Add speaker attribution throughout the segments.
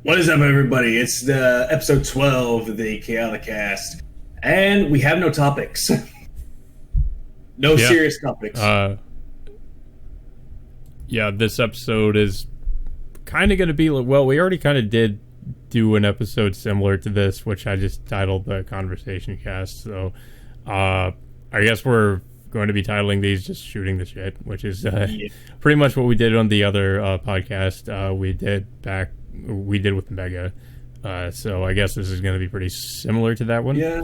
Speaker 1: What is up, everybody? It's the episode 12 of the Kaotikast, and we have no topics. No serious topics.
Speaker 2: This episode is kind of going to be, well, we already kind of did do an episode similar to this, which I just titled the Konversationkast, so I guess we're going to be titling these just Shooting the Shit, which is pretty much what we did on the other podcast we did with Mega. So I guess this is going to be pretty similar to that one.
Speaker 1: Yeah.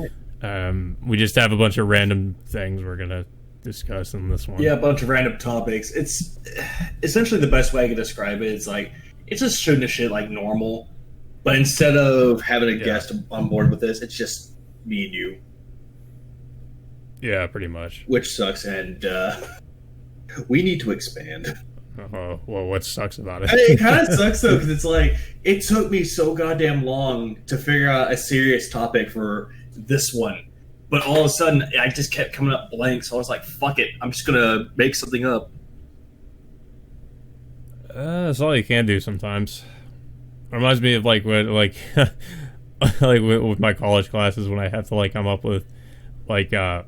Speaker 2: We just have a bunch of random things we're going to discuss in this one.
Speaker 1: Yeah, a bunch of random topics. It's essentially the best way I can describe it. It's like, it's just shooting the shit like normal, but instead of having a guest on board with this, it's just me and you.
Speaker 2: Yeah, pretty much.
Speaker 1: Which sucks, and we need to expand.
Speaker 2: Well, what sucks about it?
Speaker 1: It kind of sucks, though, because it's like, it took me so goddamn long to figure out a serious topic for this one. But all of a sudden, I just kept coming up blank, so I was like, fuck it, I'm just going to make something up.
Speaker 2: That's all you can do sometimes. It reminds me of, like, when, like, like with my college classes, when I have to, like, come up with, like, I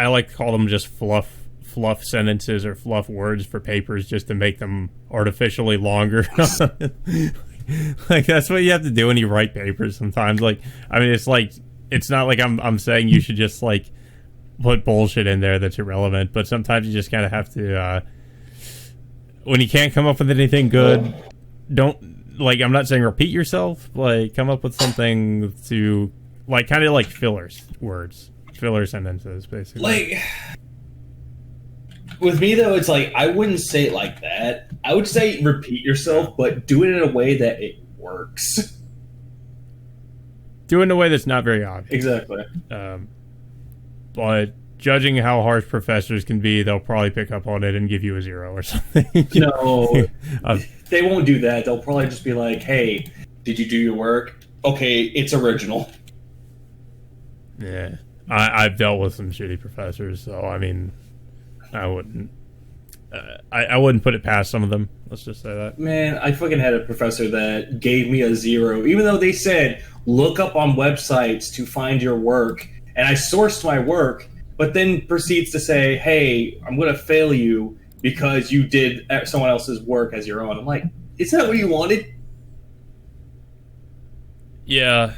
Speaker 2: like to call them just fluff sentences or fluff words for papers just to make them artificially longer. Like, that's what you have to do when you write papers sometimes. Like, I mean, it's like, it's not like I'm saying you should just, like, put bullshit in there that's irrelevant, but sometimes you just kind of have to, when you can't come up with anything good, don't, like, I'm not saying repeat yourself, like, come up with something to, like, kind of like filler sentences, basically.
Speaker 1: Like, with me, though, it's like, I wouldn't say it like that. I would say repeat yourself, but do it in a way that it works.
Speaker 2: Do it in a way that's not very obvious.
Speaker 1: Exactly.
Speaker 2: But judging how harsh professors can be, they'll probably pick up on it and give you a 0 or something.
Speaker 1: No, they won't do that. They'll probably just be like, hey, did you do your work? Okay, it's original.
Speaker 2: Yeah. I've dealt with some shitty professors, so, I mean, I wouldn't put it past some of them. Let's just say that.
Speaker 1: Man, I fucking had a professor that gave me a 0, even though they said, look up on websites to find your work. And I sourced my work, but then proceeds to say, hey, I'm going to fail you because you did someone else's work as your own. I'm like, is that what you wanted?
Speaker 2: Yeah,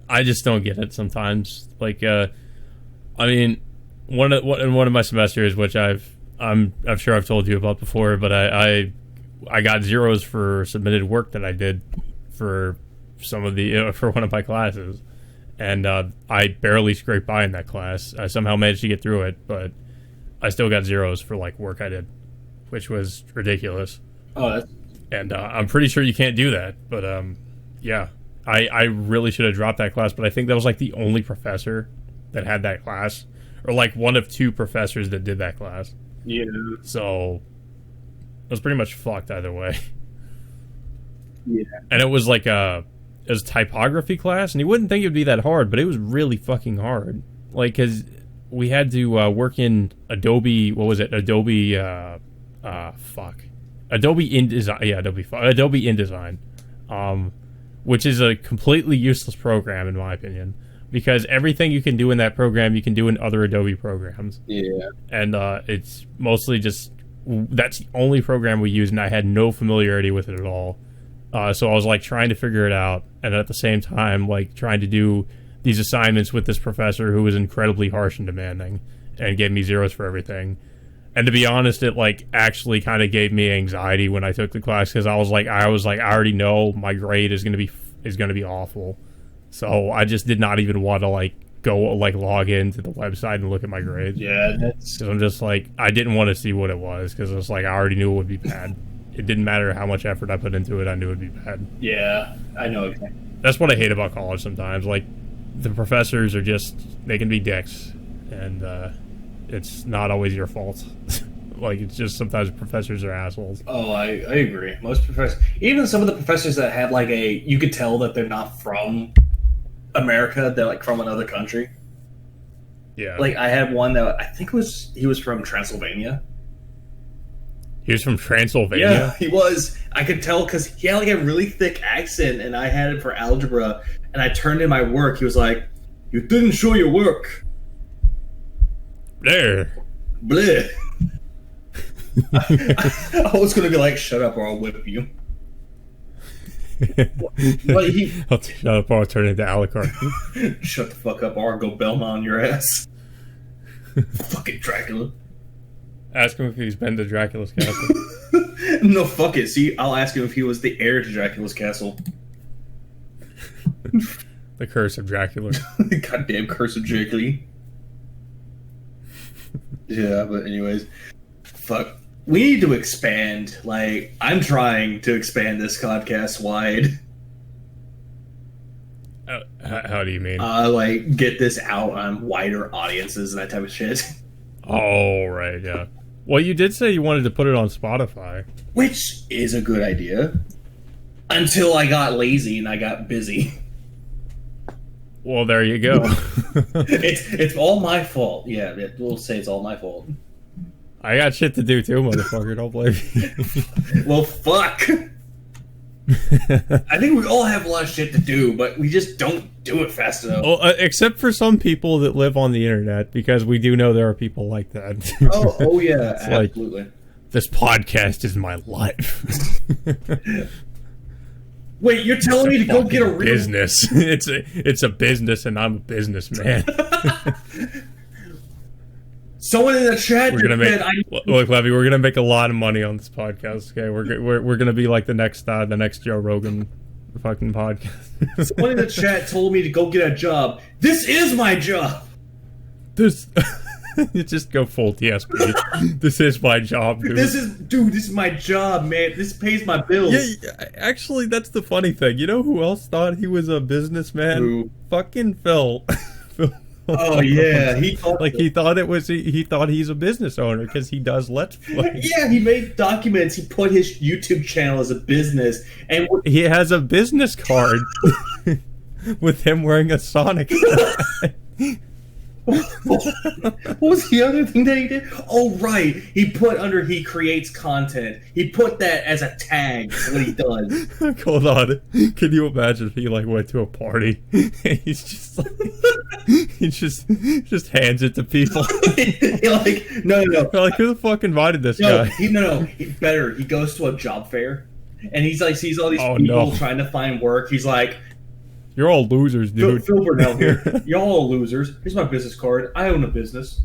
Speaker 2: I just don't get it sometimes. Like, I mean, one of my semesters, which I'm sure I've told you about before, but I got 0s for submitted work that I did for some of the for one of my classes, and I barely scraped by in that class. I somehow managed to get through it, but I still got 0s for, like, work I did, which was ridiculous. And I'm pretty sure you can't do that, but yeah, I really should have dropped that class, but I think that was, like, the only professor that had that class, or, like, one of 2 professors that did that class.
Speaker 1: Yeah.
Speaker 2: So it was pretty much fucked either way.
Speaker 1: Yeah.
Speaker 2: And it was like it was a typography class, and you wouldn't think it would be that hard, but it was really fucking hard. Like, because we had to work in Adobe, what was it? Adobe, Adobe InDesign. Yeah, Adobe InDesign. Which is a completely useless program, in my opinion. Because everything you can do in that program, you can do in other Adobe programs.
Speaker 1: Yeah.
Speaker 2: And it's mostly just, that's the only program we use, and I had no familiarity with it at all. So I was, like, trying to figure it out, and at the same time, like, trying to do these assignments with this professor who was incredibly harsh and demanding, and gave me 0s for everything. And to be honest, it, like, actually kind of gave me anxiety when I took the class, because I was like, I already know my grade is going to be awful. So I just did not even want to, like, go, like, log into the website and look at my grades.
Speaker 1: Yeah, that's...
Speaker 2: Because I'm just like, I didn't want to see what it was, because it was like, I already knew it would be bad. It didn't matter how much effort I put into it, I knew it would be bad.
Speaker 1: Yeah, I know exactly.
Speaker 2: That's what I hate about college sometimes. Like, the professors are just, they can be dicks, and it's not always your fault. Like, it's just sometimes professors are assholes.
Speaker 1: Oh, I agree. Most professors, even some of the professors that have, like, you could tell that they're not from America, they're, like, from another country.
Speaker 2: Yeah.
Speaker 1: Like, I had one that I think he was from Transylvania.
Speaker 2: He was from Transylvania?
Speaker 1: Yeah, he was. I could tell because he had like a really thick accent, and I had it for algebra, and I turned in my work. He was like, "You didn't show your work."
Speaker 2: There.
Speaker 1: Bleh. I was going to be like, shut up or I'll whip you. But
Speaker 2: I'll shut up or I'll turn into Alucard.
Speaker 1: Shut the fuck up or I'll go Belmont on your ass. Fucking Dracula.
Speaker 2: Ask him if he's been to Dracula's castle.
Speaker 1: No, fuck it. See, I'll ask him if he was the heir to Dracula's castle.
Speaker 2: The curse of Dracula.
Speaker 1: Goddamn curse of Dracula. Yeah, but anyways. Fuck. We need to expand. Like, I'm trying to expand this podcast wide.
Speaker 2: How do you mean?
Speaker 1: Like, get this out on wider audiences and that type of shit.
Speaker 2: Oh, right, yeah. Well, you did say you wanted to put it on Spotify.
Speaker 1: Which is a good idea. Until I got lazy and I got busy.
Speaker 2: Well, there you go.
Speaker 1: It's all my fault. Yeah, we'll say it's all my fault.
Speaker 2: I got shit to do too, motherfucker. Don't blame me.
Speaker 1: Well, fuck. I think we all have a lot of shit to do, but we just don't do it fast enough.
Speaker 2: Well, except for some people that live on the internet, because we do know there are people like that.
Speaker 1: Oh yeah, absolutely.
Speaker 2: Like, this podcast is my life.
Speaker 1: Wait, you're telling me to go get a real
Speaker 2: business? It's a business, and I'm a businessman.
Speaker 1: Someone in the chat
Speaker 2: we're gonna make look, Levy. We're gonna make a lot of money on this podcast. Okay, we're gonna be like the next Joe Rogan fucking podcast.
Speaker 1: Someone in the chat told me to go get a job. This is my job.
Speaker 2: This you just go full TSP. This is my job, dude.
Speaker 1: This is my job, man. This pays my bills.
Speaker 2: Yeah, actually, that's the funny thing. You know who else thought he was a businessman?
Speaker 1: Who?
Speaker 2: Fucking Phil. Phil.
Speaker 1: Oh yeah, he
Speaker 2: thought he's a business owner because he does Let's Play.
Speaker 1: Yeah, he made documents. He put his YouTube channel as a business, and
Speaker 2: he has a business card with him wearing a Sonic hat.
Speaker 1: What was the other thing that he did? Oh right, he put under he creates content. He put that as a tag. What he does.
Speaker 2: Hold on, can you imagine if he like went to a party and he's just like he just hands it to people?
Speaker 1: Like no.
Speaker 2: Like, who the fuck invited this guy?
Speaker 1: Better. He goes to a job fair and he's like sees all these people trying to find work. He's like,
Speaker 2: "You're all losers, dude."
Speaker 1: Phil Burnell here. You're all losers. Here's my business card. I own a business.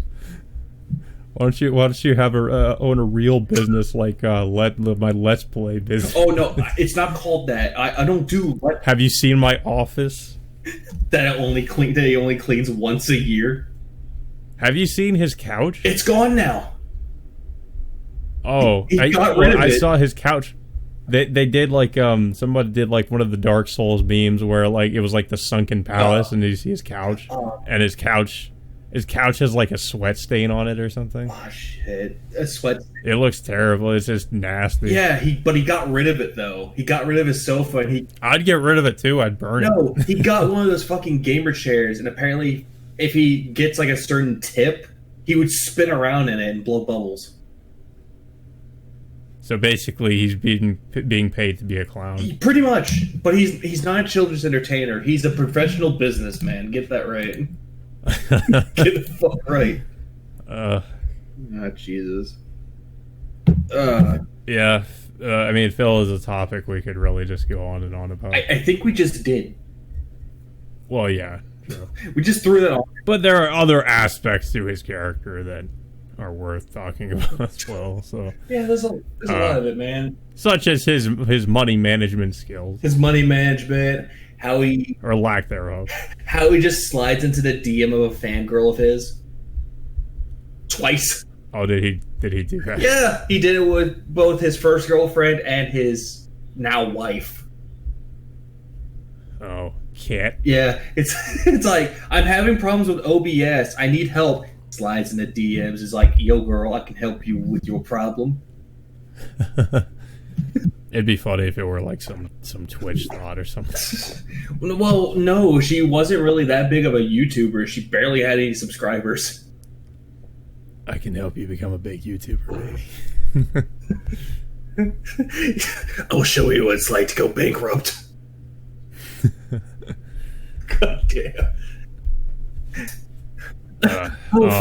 Speaker 2: Why don't you have own a real business like my Let's Play business?
Speaker 1: Oh no, it's not called that. I don't do.
Speaker 2: Have you seen my office?
Speaker 1: That he only cleans once a year.
Speaker 2: Have you seen his couch?
Speaker 1: It's gone now.
Speaker 2: Oh,
Speaker 1: he got rid of it.
Speaker 2: I saw his couch. They did like somebody did like one of the Dark Souls memes where like it was like the sunken palace and you see his couch and his couch has like a sweat stain on it or something.
Speaker 1: Oh shit, a sweat.
Speaker 2: It looks terrible. It's just nasty.
Speaker 1: Yeah, but he got rid of it though. He got rid of his sofa and
Speaker 2: I'd get rid of it too. I'd burn it.
Speaker 1: No, he got one of those fucking gamer chairs and apparently if he gets like a certain tip, he would spin around in it and blow bubbles.
Speaker 2: So basically, he's being paid to be a clown.
Speaker 1: Pretty much, but he's not a children's entertainer. He's a professional businessman. Get that right. Get the fuck right. Oh, Jesus.
Speaker 2: Yeah, I mean, Phil is a topic we could really just go on and on about.
Speaker 1: I think we just did.
Speaker 2: Well, yeah. True.
Speaker 1: We just threw that on.
Speaker 2: But there are other aspects to his character that are worth talking about as well. So
Speaker 1: yeah, there's a lot of it, man.
Speaker 2: Such as his money management skills,
Speaker 1: his money management, how he
Speaker 2: or lack thereof,
Speaker 1: how he just slides into the DM of a fangirl of his twice.
Speaker 2: Oh, did he do that?
Speaker 1: Yeah, he did it with both his first girlfriend and his now wife.
Speaker 2: Oh, Cat.
Speaker 1: Yeah, it's like I'm having problems with OBS. I need help. Slides in the DMs is like, yo girl, I can help you with your problem.
Speaker 2: It'd be funny if it were like some Twitch thought or something.
Speaker 1: Well, no, she wasn't really that big of a YouTuber. She barely had any subscribers.
Speaker 2: I can help you become a big YouTuber, baby.
Speaker 1: I'll show you what it's like to go bankrupt. God damn.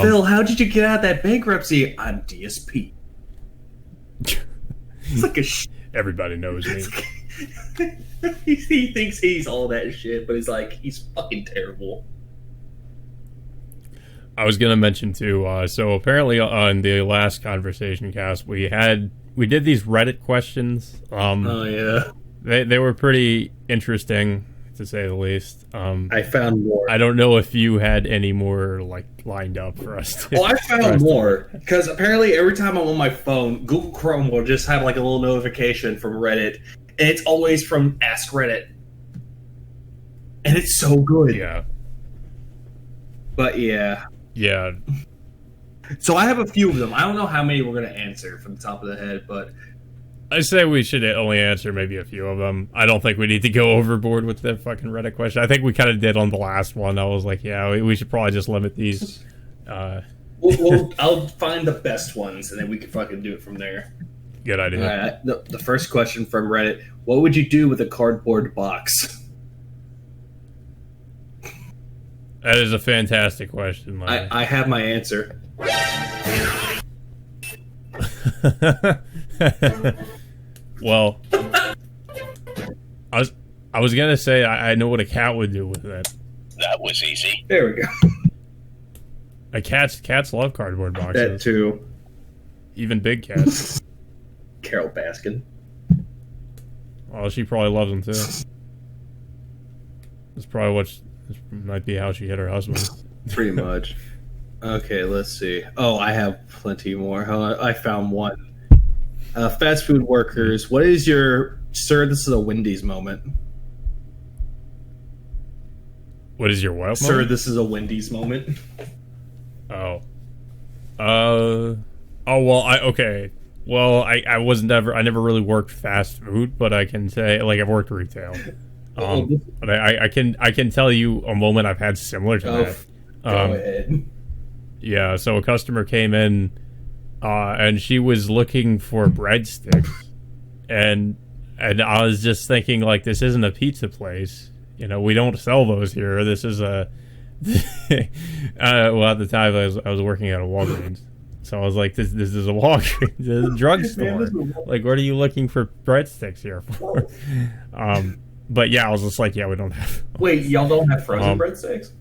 Speaker 1: Phil, how did you get out of that bankruptcy? I'm DSP. It's like a
Speaker 2: everybody knows me.
Speaker 1: He thinks he's all that shit, but he's fucking terrible.
Speaker 2: I was gonna mention too. So apparently, on the last conversation cast, we did these Reddit questions.
Speaker 1: Oh yeah,
Speaker 2: they were pretty interesting, to say the least.
Speaker 1: I found more.
Speaker 2: I don't know if you had any more lined up for us.
Speaker 1: I found more because apparently every time I'm on my phone, Google Chrome will just have a little notification from Reddit, and it's always from Ask Reddit, and it's so good.
Speaker 2: Yeah.
Speaker 1: But yeah.
Speaker 2: Yeah.
Speaker 1: So I have a few of them. I don't know how many we're going to answer from the top of the head, but
Speaker 2: I say we should only answer maybe a few of them. I don't think we need to go overboard with the fucking Reddit question. I think we kind of did on the last one. I was like, yeah, we should probably just limit these.
Speaker 1: I'll find the best ones, and then we can fucking do it from there.
Speaker 2: Good idea.
Speaker 1: The first question from Reddit: what would you do with a cardboard box?
Speaker 2: That is a fantastic question, Larry.
Speaker 1: I have my answer.
Speaker 2: Well, I was gonna say I know what a cat would do with it.
Speaker 3: That was easy.
Speaker 1: There we go.
Speaker 2: Cats love cardboard boxes.
Speaker 1: That too.
Speaker 2: Even big cats.
Speaker 1: Carol Baskin.
Speaker 2: Well, she probably loves them too. That's probably this might be how she hit her husband.
Speaker 1: Pretty much. Okay, let's see. Oh, I have plenty more. I found one. Fast food workers, what is your "sir, this is a Wendy's" moment?
Speaker 2: What is your what moment?
Speaker 1: Sir, this is a Wendy's moment.
Speaker 2: Oh. Oh, well, okay. Well, I never really worked fast food, but I can say, I've worked retail. But I can tell you a moment I've had similar to that.
Speaker 1: Go ahead.
Speaker 2: Yeah, so a customer came in, and she was looking for breadsticks, and I was just thinking, this isn't a pizza place. We don't sell those here. This is a well, at the time I was working at a Walgreens, so I was like, this is a Walgreens, this is a drugstore. What are you looking for breadsticks here for? But yeah, I was just like, yeah, we don't have.
Speaker 1: Wait, y'all don't have frozen breadsticks?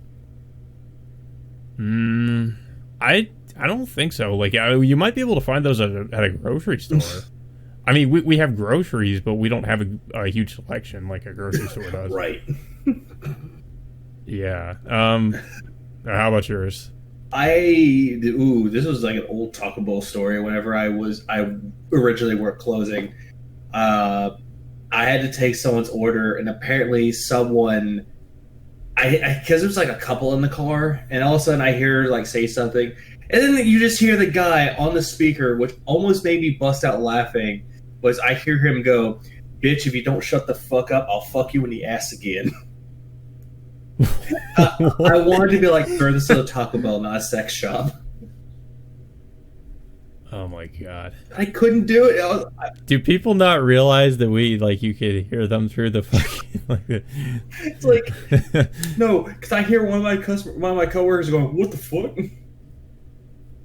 Speaker 2: I don't think so. You might be able to find those at a grocery store. I mean, we have groceries, but we don't have a huge selection like a grocery store does.
Speaker 1: Right.
Speaker 2: Yeah. How about yours?
Speaker 1: This was like an old Taco Bell story. Whenever I originally worked closing, I had to take someone's order, and apparently someone, because there was a couple in the car, and all of a sudden I hear her say something, and then you just hear the guy on the speaker, which almost made me bust out laughing. Was I hear him go, "Bitch, if you don't shut the fuck up, I'll fuck you in the ass again." I wanted to be like, "Sir, this is a Taco Bell, not a sex shop."
Speaker 2: Oh my god!
Speaker 1: I couldn't do it.
Speaker 2: Do people not realize that you could hear them through the fucking?
Speaker 1: It's no, because I hear one of my coworkers going, "What the fuck?"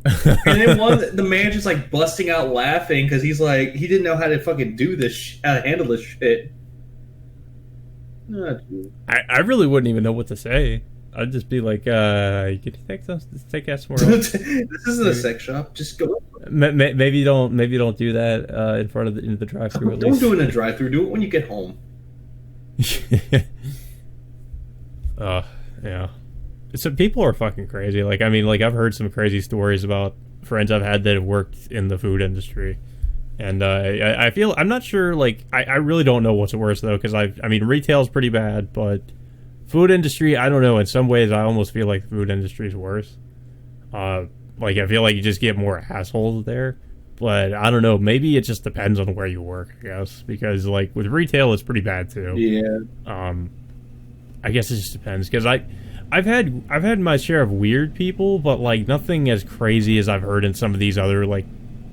Speaker 1: And then the man just busting out laughing because he's he didn't know how to fucking do this, how to handle this shit.
Speaker 2: I really wouldn't even know what to say. I'd just be like, "Can you take that somewhere else?"
Speaker 1: This isn't a sex shop. Just go.
Speaker 2: Maybe don't do that in front of the drive-thru.
Speaker 1: Don't do it in a drive-thru. Do it when you get home.
Speaker 2: Yeah. So people are fucking crazy. I've heard some crazy stories about friends I've had that have worked in the food industry, and I feel I'm not sure. I really don't know what's worse though, because retail's pretty bad, but food industry, I don't know. In some ways, I almost feel like the food industry is worse. I feel like you just get more assholes there, but I don't know. Maybe it just depends on where you work, I guess, because with retail, it's pretty bad too.
Speaker 1: Yeah.
Speaker 2: I guess it just depends because I've had my share of weird people, but nothing as crazy as I've heard in some of these other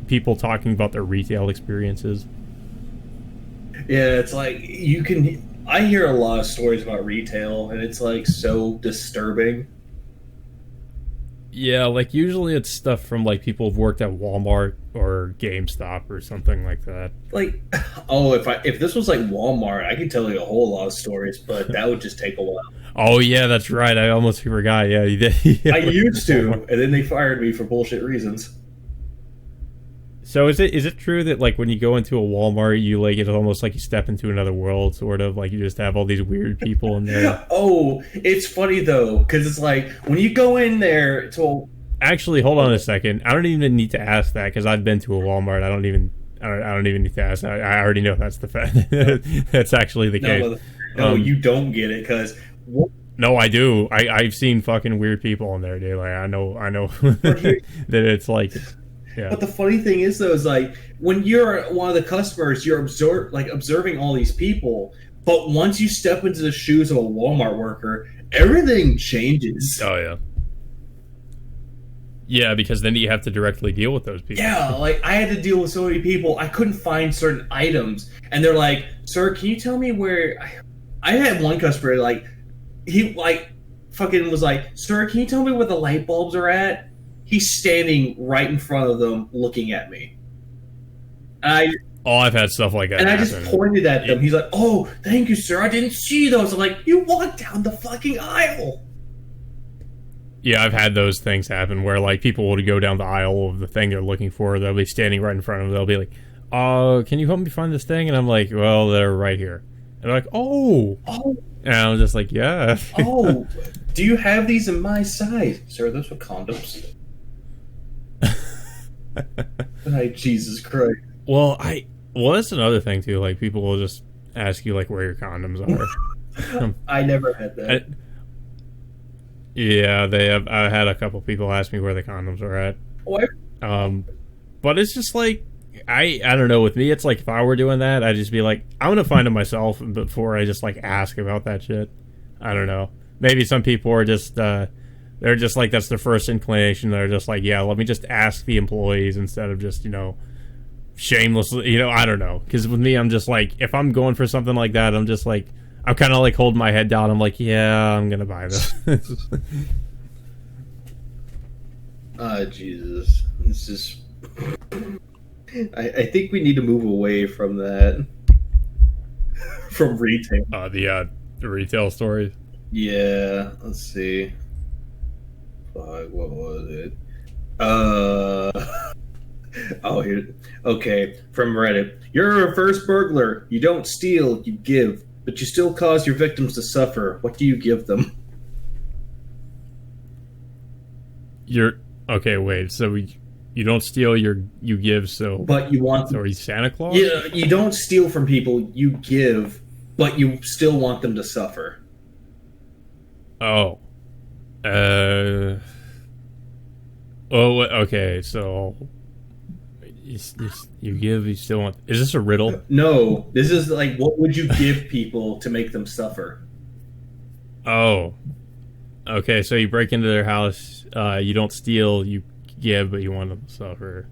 Speaker 2: people talking about their retail experiences.
Speaker 1: Yeah, it's like I hear a lot of stories about retail, and it's like so disturbing.
Speaker 2: Yeah, like usually it's stuff from like people who've worked at Walmart or GameStop or something like that.
Speaker 1: Like, oh, if this was like Walmart, I could tell you a whole lot of stories, but that would just take a while.
Speaker 2: Oh yeah, that's right. I almost forgot. Yeah, you did. Yeah,
Speaker 1: I used to, and then they fired me for bullshit reasons.
Speaker 2: So is it true that like when you go into a Walmart, you like it's almost like you step into another world, sort of like you just have all these weird people in there?
Speaker 1: Oh, it's funny though, because it's like when you go in there to.
Speaker 2: Actually, hold on a second. I don't even need to ask that because I've been to a Walmart. I don't even need to ask. I already know that's the fact. That's actually the case.
Speaker 1: No, you don't get it because.
Speaker 2: No, I do. I've seen fucking weird people in there, dude. Like I know that it's like. Yeah.
Speaker 1: But the funny thing is, though, is like when you're one of the customers, you're observing all these people. But once you step into the shoes of a Walmart worker, everything changes.
Speaker 2: Oh yeah. Yeah, because then you have to directly deal with those people.
Speaker 1: Yeah, like I had to deal with so many people. I couldn't find certain items, and they're like, "Sir, can you tell me where?" I had one customer like he like fucking was like, "Sir, can you tell me where the light bulbs are at?" He's standing right in front of them, looking at me.
Speaker 2: I've had stuff like that.
Speaker 1: And I just pointed at them. He's like, "Oh, thank you, sir. I didn't see those." I'm like, "You walked down the fucking aisle."
Speaker 2: Yeah, I've had those things happen where like people will go down the aisle of the thing they're looking for. They'll be standing right in front of them. They'll be like, can you help me find this thing?" And I'm like, "Well, they're right here." And they're like, "Oh." And I'm just like, "Yeah."
Speaker 1: "Oh, do you have these in my size?" "Sir, those were condoms." Like, Jesus Christ.
Speaker 2: Well, that's another thing too. Like people will just ask you like where your condoms are.
Speaker 1: I never had that.
Speaker 2: Yeah, they have. I had a couple people ask me where the condoms are at.
Speaker 1: What?
Speaker 2: But it's just like I don't know. With me, it's like if I were doing that, I'd just be like, I'm gonna find them myself before I just like ask about that shit. I don't know. Maybe some people are just they're just like that's their first inclination. They're just like, yeah, let me just ask the employees instead of just shamelessly. I don't know. Because with me, I'm just like if I'm going for something like that, I'm just like. I'm kind of like holding my head down. I'm like, yeah, I'm gonna buy this.
Speaker 1: Jesus, this is. I think we need to move away from that, from retail.
Speaker 2: The retail stories.
Speaker 1: Yeah, let's see. Fuck, what was it? Oh, here. Okay, from Reddit. You're a reverse burglar. You don't steal, you give. But you still cause your victims to suffer. What do you give them?
Speaker 2: Okay, wait. So you don't steal, you give. So,
Speaker 1: but you want.
Speaker 2: So are you Santa Claus?
Speaker 1: Yeah, you don't steal from people. You give, but you still want them to suffer.
Speaker 2: Oh. Oh. Okay. So. You give, you still want. Is this a riddle?
Speaker 1: No, this is like what would you give people to make them suffer?
Speaker 2: Oh, okay. So you break into their house. You don't steal. You give, but you want them to suffer.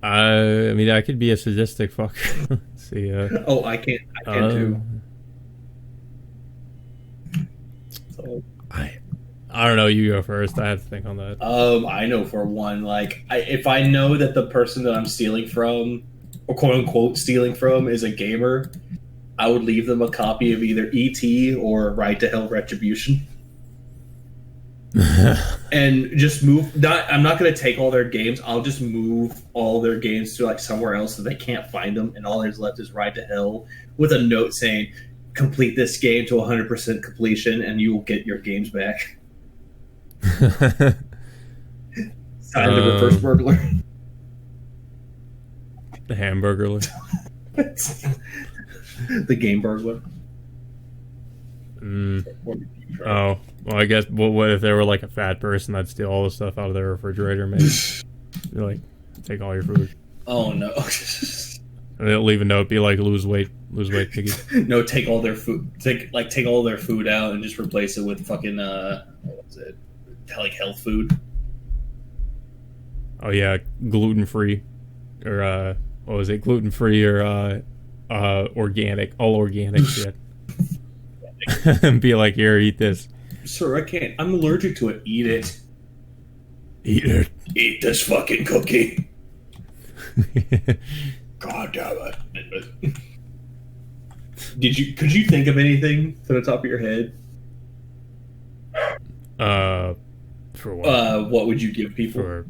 Speaker 2: I mean, I could be a sadistic fucker. Let's see.
Speaker 1: Oh, I can too. So.
Speaker 2: I don't know. You go first. I have to think on that.
Speaker 1: I know for one, like, if I know that the person that I'm stealing from, or quote unquote stealing from, is a gamer, I would leave them a copy of either ET or Ride to Hell Retribution, and just move. I'm not going to take all their games. I'll just move all their games to like somewhere else so they can't find them, and all there's left is Ride to Hell with a note saying, "Complete this game to 100% completion, and you will get your games back." Signed the reverse burglar.
Speaker 2: The hamburglar.
Speaker 1: The game burglar.
Speaker 2: Oh, well, I guess. What if they were like a fat person that'd steal all the stuff out of their refrigerator? Maybe you're like, take all your food.
Speaker 1: Oh no!
Speaker 2: And they'll leave a note, be like, lose weight, piggy.
Speaker 1: No, take all their food. Take all their food out and just replace it with fucking what was it? Like health food.
Speaker 2: Oh yeah, gluten free, or what was it? Gluten free or organic, all organic shit. And be like, here, eat this.
Speaker 1: Sir, I can't. I'm allergic to it. Eat it.
Speaker 2: Eat it.
Speaker 1: Eat this fucking cookie. God damn it. Could you think of anything to the top of your head?
Speaker 2: For what?
Speaker 1: What would you give people?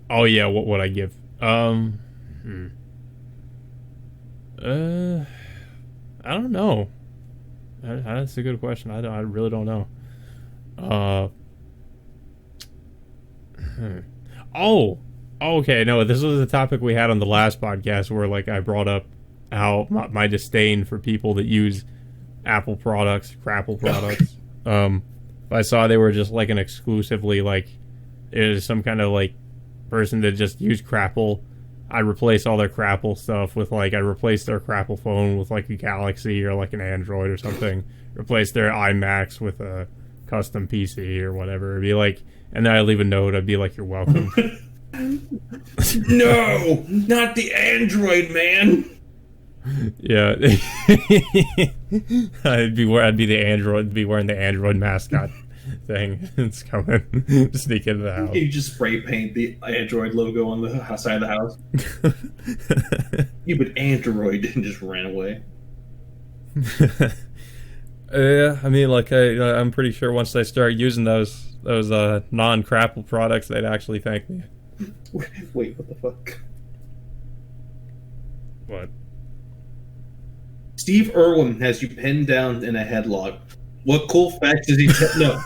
Speaker 2: Oh yeah, what would I give? I don't know. That's a good question. I really don't know. Oh, okay. No, this was a topic we had on the last podcast where, like, I brought up how my disdain for people that use Apple products, Crapple products. I saw they were just like an exclusively like it was some kind of like person that just used Crapple. I replace all their Crapple stuff with like I replace their Crapple phone with like a Galaxy or like an Android or something. Replace their iMacs with a custom PC or whatever. It'd be like, and then I leave a note. I'd be like, "You're welcome."
Speaker 1: No, not the Android, man.
Speaker 2: Yeah, I'd be the Android. Be wearing the Android mascot thing. It's coming. Sneak into the house.
Speaker 1: You just spray paint the Android logo on the side of the house. You but Android and just ran away.
Speaker 2: Yeah, I mean, like I'm pretty sure once they start using those non-Crapple products, they'd actually thank me.
Speaker 1: Wait, what the fuck?
Speaker 2: What?
Speaker 1: Steve Irwin has you pinned down in a headlock. What cool facts does he tell? No.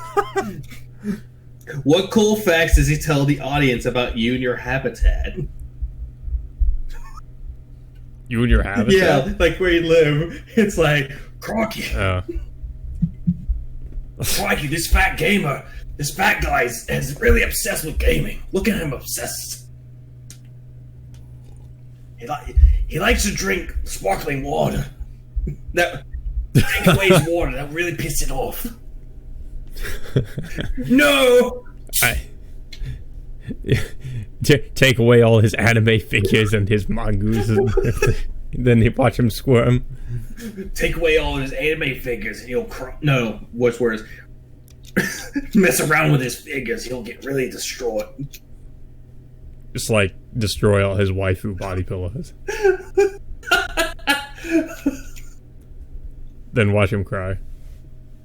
Speaker 1: What cool facts does he tell the audience about you and your habitat?
Speaker 2: You and your habitat?
Speaker 1: Yeah, like where you live. It's like, Crocky. Crikey, this fat gamer, this fat guy is really obsessed with gaming. Look at him obsessed. He likes to drink sparkling water. That take away his water. That really pissed it off. No.
Speaker 2: Take away all his anime figures and his mangas, and then you watch him squirm.
Speaker 1: Take away all his anime figures, and he'll cry. No, what's worse? Mess around with his figures, he'll get really distraught.
Speaker 2: Just like destroy all his waifu body pillows. Then watch him cry.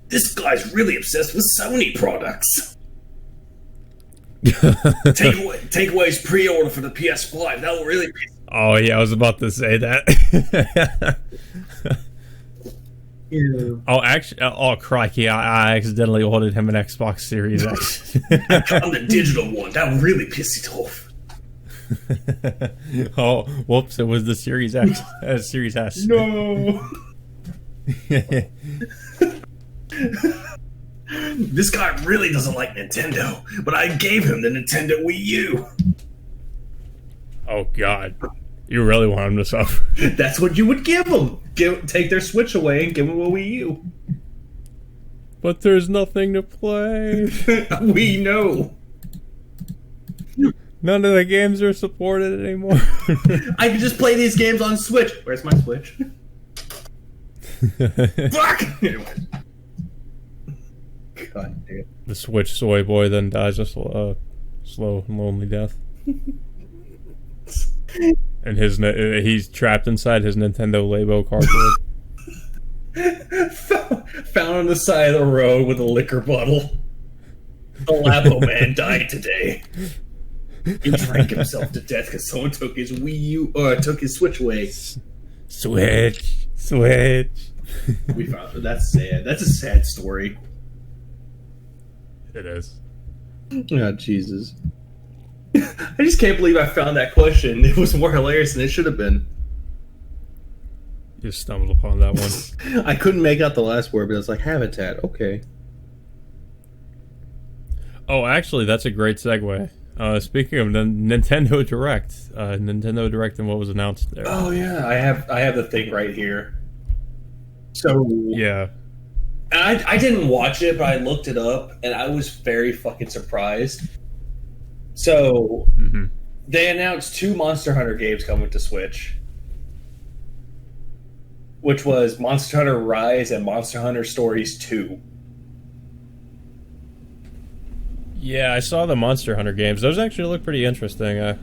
Speaker 1: This guy's really obsessed with Sony products. Take away his pre-order for the PS5. That will really.
Speaker 2: Oh yeah, I was about to say that.
Speaker 1: Yeah.
Speaker 2: Oh, actually, oh crikey! I accidentally ordered him an Xbox Series X.
Speaker 1: On the digital one, that would really piss it off.
Speaker 2: Oh, whoops! It was the Series X, Series S.
Speaker 1: No. This guy really doesn't like Nintendo, but I gave him the Nintendo Wii U.
Speaker 2: Oh God, you really want him to suffer?
Speaker 1: That's what you would give them. Take their Switch away and give them a Wii U.
Speaker 2: But there's nothing to play.
Speaker 1: We know.
Speaker 2: None of the games are supported anymore.
Speaker 1: I can just play these games on Switch. Where's my Switch? Fuck! God damn.
Speaker 2: The Switch soy boy then dies a slow and lonely death. And he's trapped inside his Nintendo Labo cardboard.
Speaker 1: Found on the side of the road with a liquor bottle. The Labo man died today. He drank himself to death because someone took his Wii U, or took his Switch away.
Speaker 2: Switch.
Speaker 1: We found that's sad. That's a sad story.
Speaker 2: It is.
Speaker 1: Oh, Jesus. I just can't believe I found that question. It was more hilarious than it should have been.
Speaker 2: You stumbled upon that one.
Speaker 1: I couldn't make out the last word, but it was like, habitat. Okay.
Speaker 2: Oh, actually, that's a great segue. Speaking of the Nintendo Direct, and what was announced there.
Speaker 1: Oh, yeah. I have the thing right here. So...
Speaker 2: Yeah.
Speaker 1: I didn't watch it, but I looked it up, and I was very fucking surprised. So, they announced 2 Monster Hunter games coming to Switch, which was Monster Hunter Rise and Monster Hunter Stories 2.
Speaker 2: Yeah, I saw the Monster Hunter games. Those actually look pretty interesting. I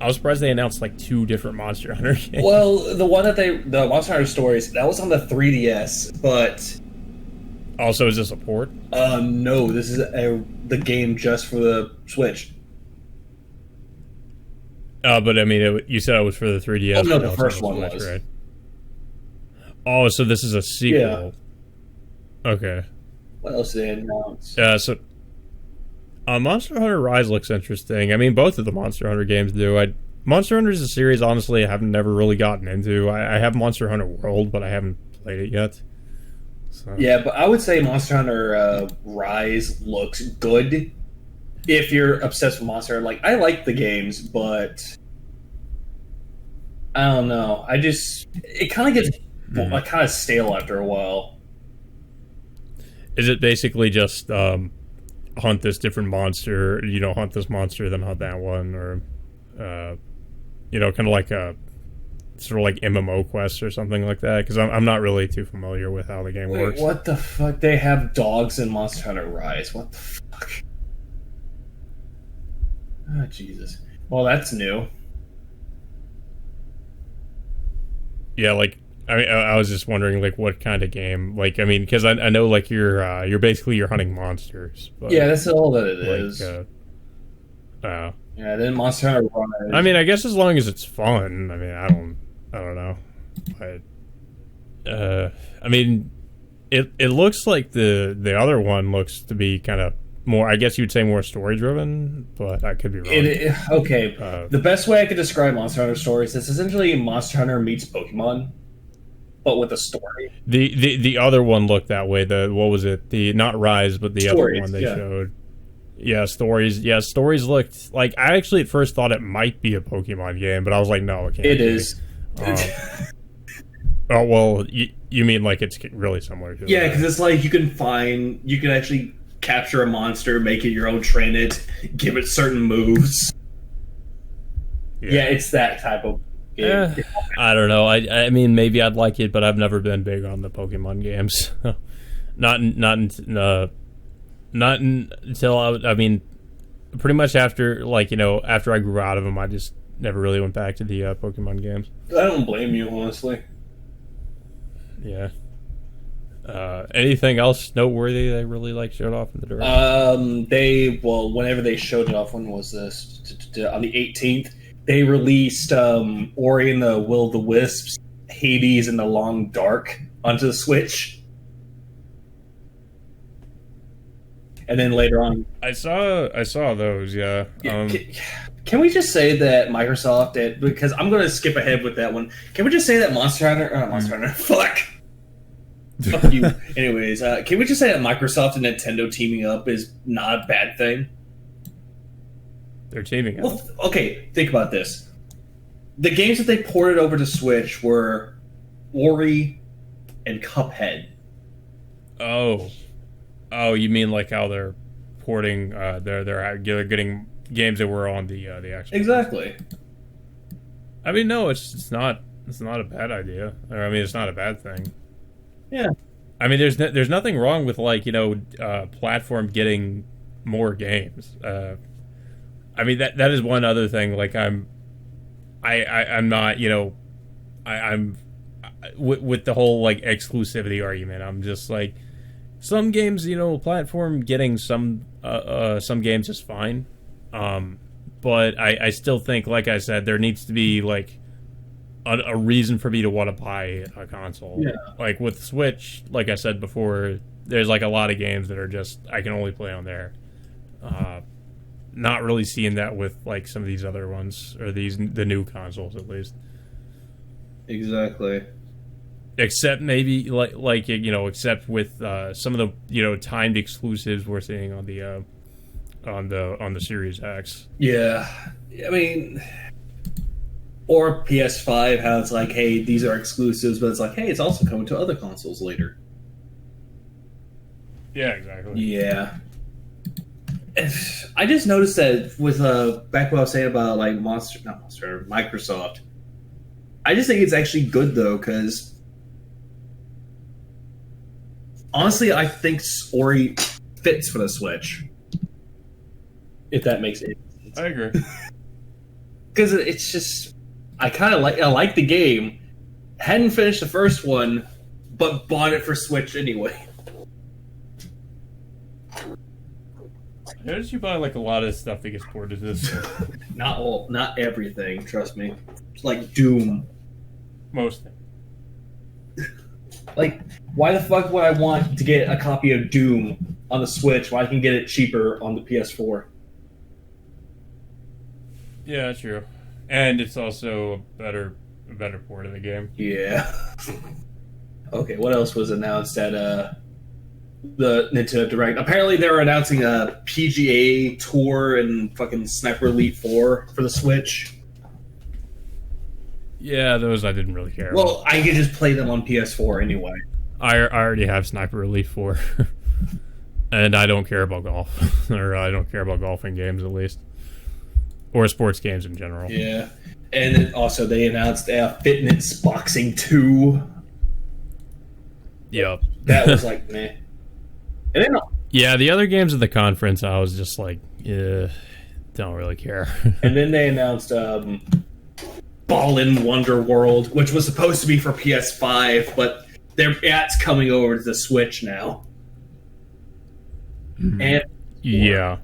Speaker 2: was surprised they announced like 2 different Monster Hunter games.
Speaker 1: Well, the Monster Hunter Stories, that was on the 3DS, but...
Speaker 2: Also, is this a port?
Speaker 1: No, this is the game just for the Switch.
Speaker 2: But I mean, you said it was for the 3DS.
Speaker 1: Oh, no, the first one
Speaker 2: Switch,
Speaker 1: was.
Speaker 2: right? Oh, so this is a sequel. Yeah. Okay.
Speaker 1: What else did they announce?
Speaker 2: Monster Hunter Rise looks interesting. I mean, both of the Monster Hunter games do. Monster Hunter is a series, honestly, I have never really gotten into. I have Monster Hunter World, but I haven't played it yet. So.
Speaker 1: Yeah, but I would say Monster Hunter Rise looks good if you're obsessed with Monster Hunter. Like, I like the games, but I don't know. It kind of gets kind of stale after a while.
Speaker 2: Is it basically just hunt this different monster, hunt this monster, then hunt that one, or kind of like a sort of like MMO quests or something like that? Because I'm not really too familiar with how the game works.
Speaker 1: What the fuck? They have dogs in Monster Hunter Rise. What the fuck? Oh, Jesus. Well, that's new.
Speaker 2: Yeah, like, I mean, I was just wondering, like, what kind of game? Like, I mean, because I know, like, you're basically hunting monsters. But,
Speaker 1: yeah, that's all that it is.
Speaker 2: Yeah,
Speaker 1: then Monster Hunter Rise.
Speaker 2: I mean, I guess as long as it's fun. I mean, I don't know. But, I mean, it looks like the other one looks to be kind of more, I guess you'd say more story driven, but I could be wrong.
Speaker 1: Okay, the best way I could describe Monster Hunter Stories is essentially Monster Hunter meets Pokemon, but with a story.
Speaker 2: The other one looked that way. What was it? Not Rise, but the
Speaker 1: Stories,
Speaker 2: other one they showed. Yeah, Stories. Yeah, Stories looked like, I actually at first thought it might be a Pokemon game, but I was like, no, it can't.
Speaker 1: It is.
Speaker 2: Oh well, you mean like it's really similar to?
Speaker 1: Yeah, because it's like you can actually capture a monster, make it your own, train it, give it certain moves. Yeah, it's that type of game.
Speaker 2: I don't know. I mean, maybe I'd like it, but I've never been big on the Pokemon games. not until I mean, pretty much after after I grew out of them, I just never really went back to the Pokemon games.
Speaker 1: I don't blame you, honestly.
Speaker 2: Yeah. Anything else noteworthy they really showed off in the direct?
Speaker 1: Whenever they showed it off, when was this? On the 18th, they released Ori and the Will of the Wisps, Hades, and the Long Dark onto the Switch. And then later on,
Speaker 2: I saw those. Yeah.
Speaker 1: Can we just say that Microsoft, because I'm going to skip ahead with that one. Can we just say that Monster Hunter, fuck you. Anyways, can we just say that Microsoft and Nintendo teaming up is not a bad thing?
Speaker 2: They're teaming up.
Speaker 1: Well, okay, think about this. The games that they ported over to Switch were Ori and Cuphead.
Speaker 2: Oh, you mean like how they're porting? They're getting games that were on the actual.
Speaker 1: Exactly.
Speaker 2: I mean, no, it's not a bad idea. I mean, it's not a bad thing.
Speaker 1: Yeah.
Speaker 2: I mean, there's nothing wrong with platform getting more games. I mean that is one other thing. Like I'm not I'm with the whole exclusivity argument. I'm just like, some games, platform getting some games is fine. But I still think, like I said, there needs to be a reason for me to want to buy a console.
Speaker 1: Yeah.
Speaker 2: Like with Switch, like I said before, there's a lot of games that are just I can only play on there. Not really seeing that with some of these other ones, or the new consoles at least.
Speaker 1: Exactly.
Speaker 2: Except maybe except with some of the timed exclusives we're seeing on the Series X.
Speaker 1: Yeah, I mean, or PS5, how it's hey, these are exclusives, but it's hey, it's also coming to other consoles later.
Speaker 2: Yeah, exactly.
Speaker 1: Yeah. I just noticed that with back what I was saying about like Microsoft. I just think it's actually good though, because honestly, I think Ori fits for the Switch. If that makes any sense.
Speaker 2: I agree.
Speaker 1: Because it's just, I like the game. Hadn't finished the first one, but bought it for Switch anyway.
Speaker 2: I noticed you buy like a lot of stuff that gets ported to this.
Speaker 1: Not everything. Trust me. It's like Doom.
Speaker 2: Most.
Speaker 1: Like, why the fuck would I want to get a copy of Doom on the Switch when I can get it cheaper on the PS4?
Speaker 2: Yeah, true. And it's also a better port of the game.
Speaker 1: Yeah. Okay, what else was announced at the Nintendo Direct? Apparently they were announcing a PGA Tour and fucking Sniper Elite 4 for the Switch.
Speaker 2: Yeah, those I didn't really care
Speaker 1: Well,
Speaker 2: about.
Speaker 1: I could just play them on PS4 anyway.
Speaker 2: I already have Sniper Elite 4. And I don't care about golf. Or I don't care about golfing games, at least. Or sports games in general.
Speaker 1: Yeah. And then also they announced Fitness Boxing 2.
Speaker 2: Yep.
Speaker 1: That was like, meh. And then,
Speaker 2: Yeah, the other games at the conference, I was just like, don't really care.
Speaker 1: and then they announced Ballin' Wonder World, which was supposed to be for PS5, but that's coming over to the Switch now. And
Speaker 2: Yeah.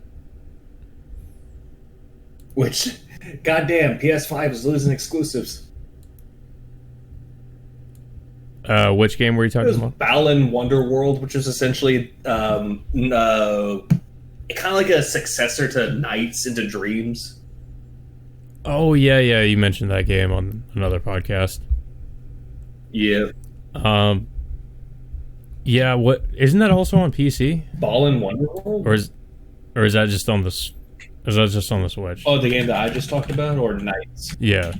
Speaker 1: which, goddamn, PS5 is losing exclusives.
Speaker 2: Which game were you
Speaker 1: It
Speaker 2: talking
Speaker 1: was
Speaker 2: about?
Speaker 1: Ballin' Wonder World, which is essentially kind of like a successor to Nights into Dreams.
Speaker 2: Oh, yeah, you mentioned that game on another podcast.
Speaker 1: Yeah.
Speaker 2: Yeah, what isn't that also on PC?
Speaker 1: Ballin' Wonder World?
Speaker 2: Or is that just on the Switch?
Speaker 1: Oh, the game that I just talked about, or Nights?
Speaker 2: Yeah.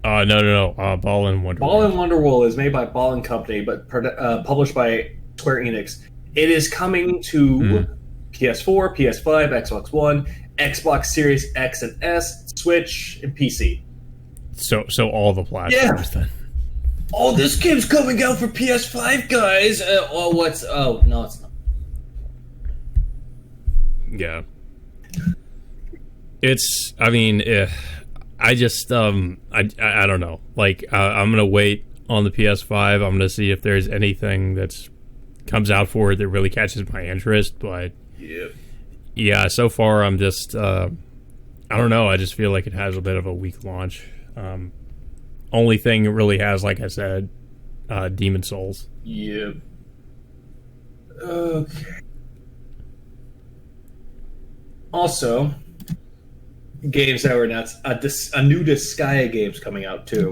Speaker 2: No. Ballin' Wonder World.
Speaker 1: Ballin' Wonder World is made by Ballin' Company, but published by Square Enix. It is coming to PS4, PS5, Xbox One, Xbox Series X and S, Switch, and PC.
Speaker 2: So all the platforms then.
Speaker 1: Oh, this game's coming out for PS5, guys. No, it's not.
Speaker 2: Yeah. It's. I mean, I just. I don't know. Like, I'm gonna wait on the PS5. I'm gonna see if there's anything that's comes out for it that really catches my interest. But yeah. So far, I'm just. I don't know. I just feel like it has a bit of a weak launch. Only thing it really has, like I said, Demon Souls.
Speaker 1: Yep. Okay. Also, games that were announced. A new Disgaea game's coming out too.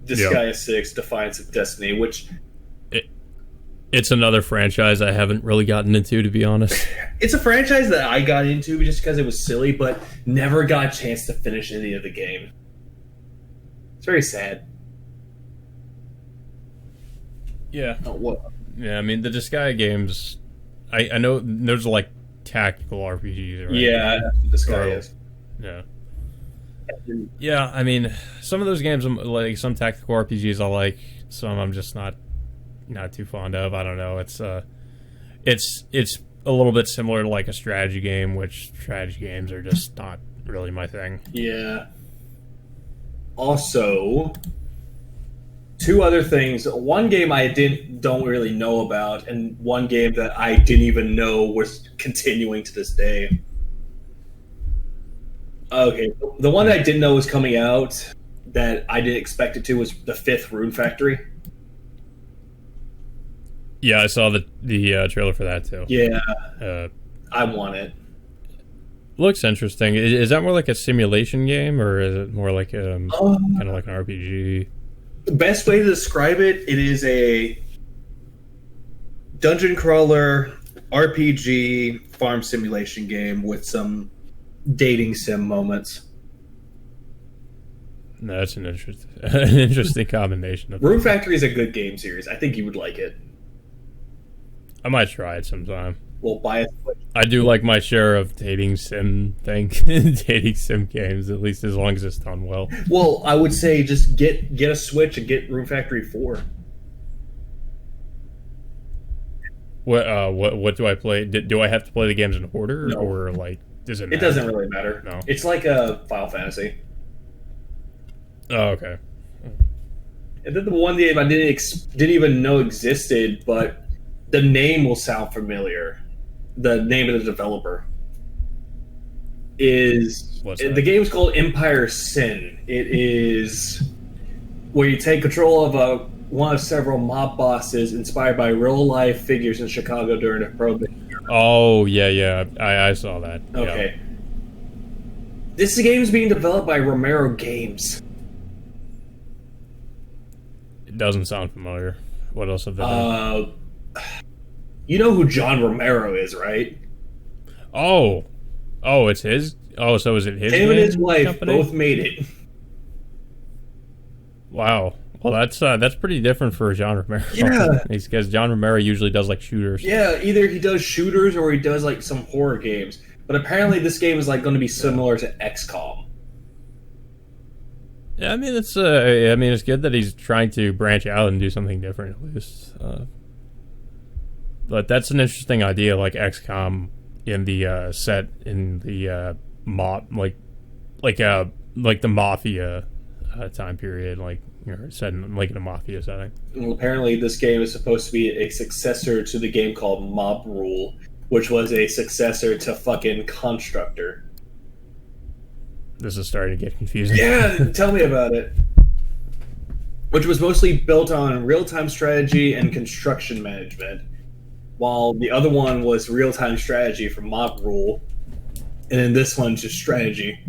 Speaker 1: Disgaea 6, Defiance of Destiny, which
Speaker 2: it's another franchise I haven't really gotten into, to be honest.
Speaker 1: it's a franchise that I got into just because it was silly, but never got a chance to finish any of the game. It's very sad.
Speaker 2: Yeah.
Speaker 1: Oh, what?
Speaker 2: Yeah, I mean, the Disgaea games, I know those are like tactical RPGs, right?
Speaker 1: Yeah, that's what Disgaea is.
Speaker 2: Yeah. Yeah, I mean, some of those games, like some tactical RPGs I like, some I'm just not too fond of. I don't know. It's a little bit similar to like a strategy game, which strategy games are just not really my thing.
Speaker 1: Yeah. Also, two other things. One game I don't really know about, and one game that I didn't even know was continuing to this day. Okay, the one that I didn't know was coming out that I didn't expect it to was the 5th Rune Factory.
Speaker 2: Yeah, I saw the trailer for that too.
Speaker 1: Yeah, I want it.
Speaker 2: Looks interesting. Is that more like a simulation game, or is it more like kind of like an RPG?
Speaker 1: The best way to describe it is a dungeon crawler RPG farm simulation game with some dating sim moments.
Speaker 2: No, that's an interesting combination of
Speaker 1: Rune Factory is a good game series. I think you would like it.
Speaker 2: I might try it sometime.
Speaker 1: We'll buy a Switch.
Speaker 2: I do like my share of dating sim dating sim games, at least as long as it's done well.
Speaker 1: Well, I would say just get a Switch and get Room Factory 4.
Speaker 2: What do I play? Do I have to play the games in order,
Speaker 1: No.
Speaker 2: or like does it
Speaker 1: It
Speaker 2: matter?
Speaker 1: doesn't really matter.
Speaker 2: No.
Speaker 1: It's like a Final Fantasy.
Speaker 2: Oh, okay.
Speaker 1: And then the one game I didn't even know existed, but the name will sound familiar. The name of the developer is
Speaker 2: What's that?
Speaker 1: the game's called Empire Sin. It is where you take control of one of several mob bosses inspired by real life figures in Chicago during the Prohibition era.
Speaker 2: Oh yeah. I saw that.
Speaker 1: Okay. This game is being developed by Romero Games.
Speaker 2: It doesn't sound familiar. What else have they done?
Speaker 1: You know who John Romero is, right?
Speaker 2: Oh, it's his. Oh, so is it his?
Speaker 1: Him and his
Speaker 2: game
Speaker 1: wife
Speaker 2: company?
Speaker 1: both made it.
Speaker 2: Wow. Well, that's pretty different for John Romero.
Speaker 1: Yeah.
Speaker 2: Because John Romero usually does like shooters.
Speaker 1: Yeah, either he does shooters or he does like some horror games. But apparently, this game is like going to be similar to XCOM.
Speaker 2: Yeah, I mean it's good that he's trying to branch out and do something different at least. But that's an interesting idea, like XCOM in the set in the like the mafia time period, like set in like in a mafia setting.
Speaker 1: Well, apparently, this game is supposed to be a successor to the game called Mob Rule, which was a successor to fucking Constructor.
Speaker 2: This is starting to get confusing.
Speaker 1: Yeah, tell me about it. Which was mostly built on real-time strategy and construction management, while the other one was real-time strategy for Mob Rule, and then this one's just strategy.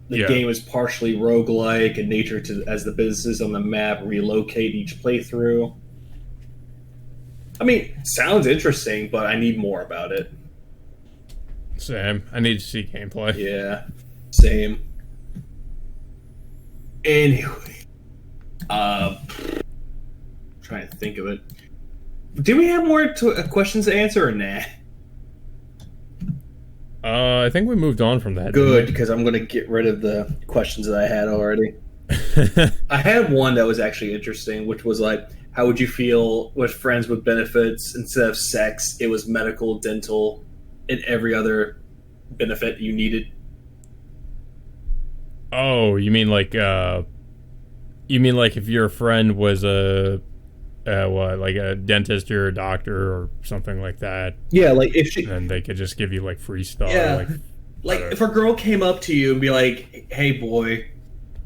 Speaker 1: The game is partially roguelike in nature as the businesses on the map relocate each playthrough. I mean, sounds interesting, but I need more about it.
Speaker 2: Same. I need to see gameplay.
Speaker 1: Yeah, same. Anyway, trying to think of it. Do we have more questions to answer or nah?
Speaker 2: I think we moved on from that.
Speaker 1: Good, because I'm going to get rid of the questions that I had already. I had one that was actually interesting, which was like, how would you feel with friends with benefits instead of sex? It was medical, dental, and every other benefit you needed.
Speaker 2: Oh, you mean like if your friend was like a dentist or a doctor or something like that?
Speaker 1: Yeah, like if she,
Speaker 2: and they could just give you like free stuff.
Speaker 1: yeah, like if a girl came up to you and be like, "Hey, boy,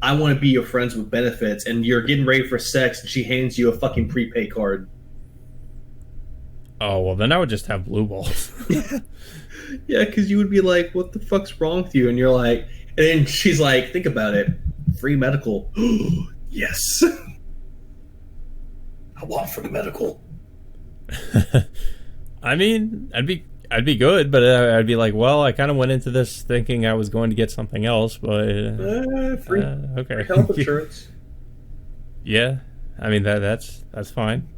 Speaker 1: I want to be your friends with benefits," and you're getting ready for sex, and she hands you a fucking prepaid card.
Speaker 2: Oh well, then I would just have blue balls.
Speaker 1: Yeah, because you would be like, "What the fuck's wrong with you?" And you're like, and then she's like, "Think about it, free medical." Yes, I want free medical.
Speaker 2: I mean, I'd be good, but I'd be like, well, I kind of went into this thinking I was going to get something else, but
Speaker 1: Free
Speaker 2: okay,
Speaker 1: health insurance.
Speaker 2: Yeah, I mean that's fine.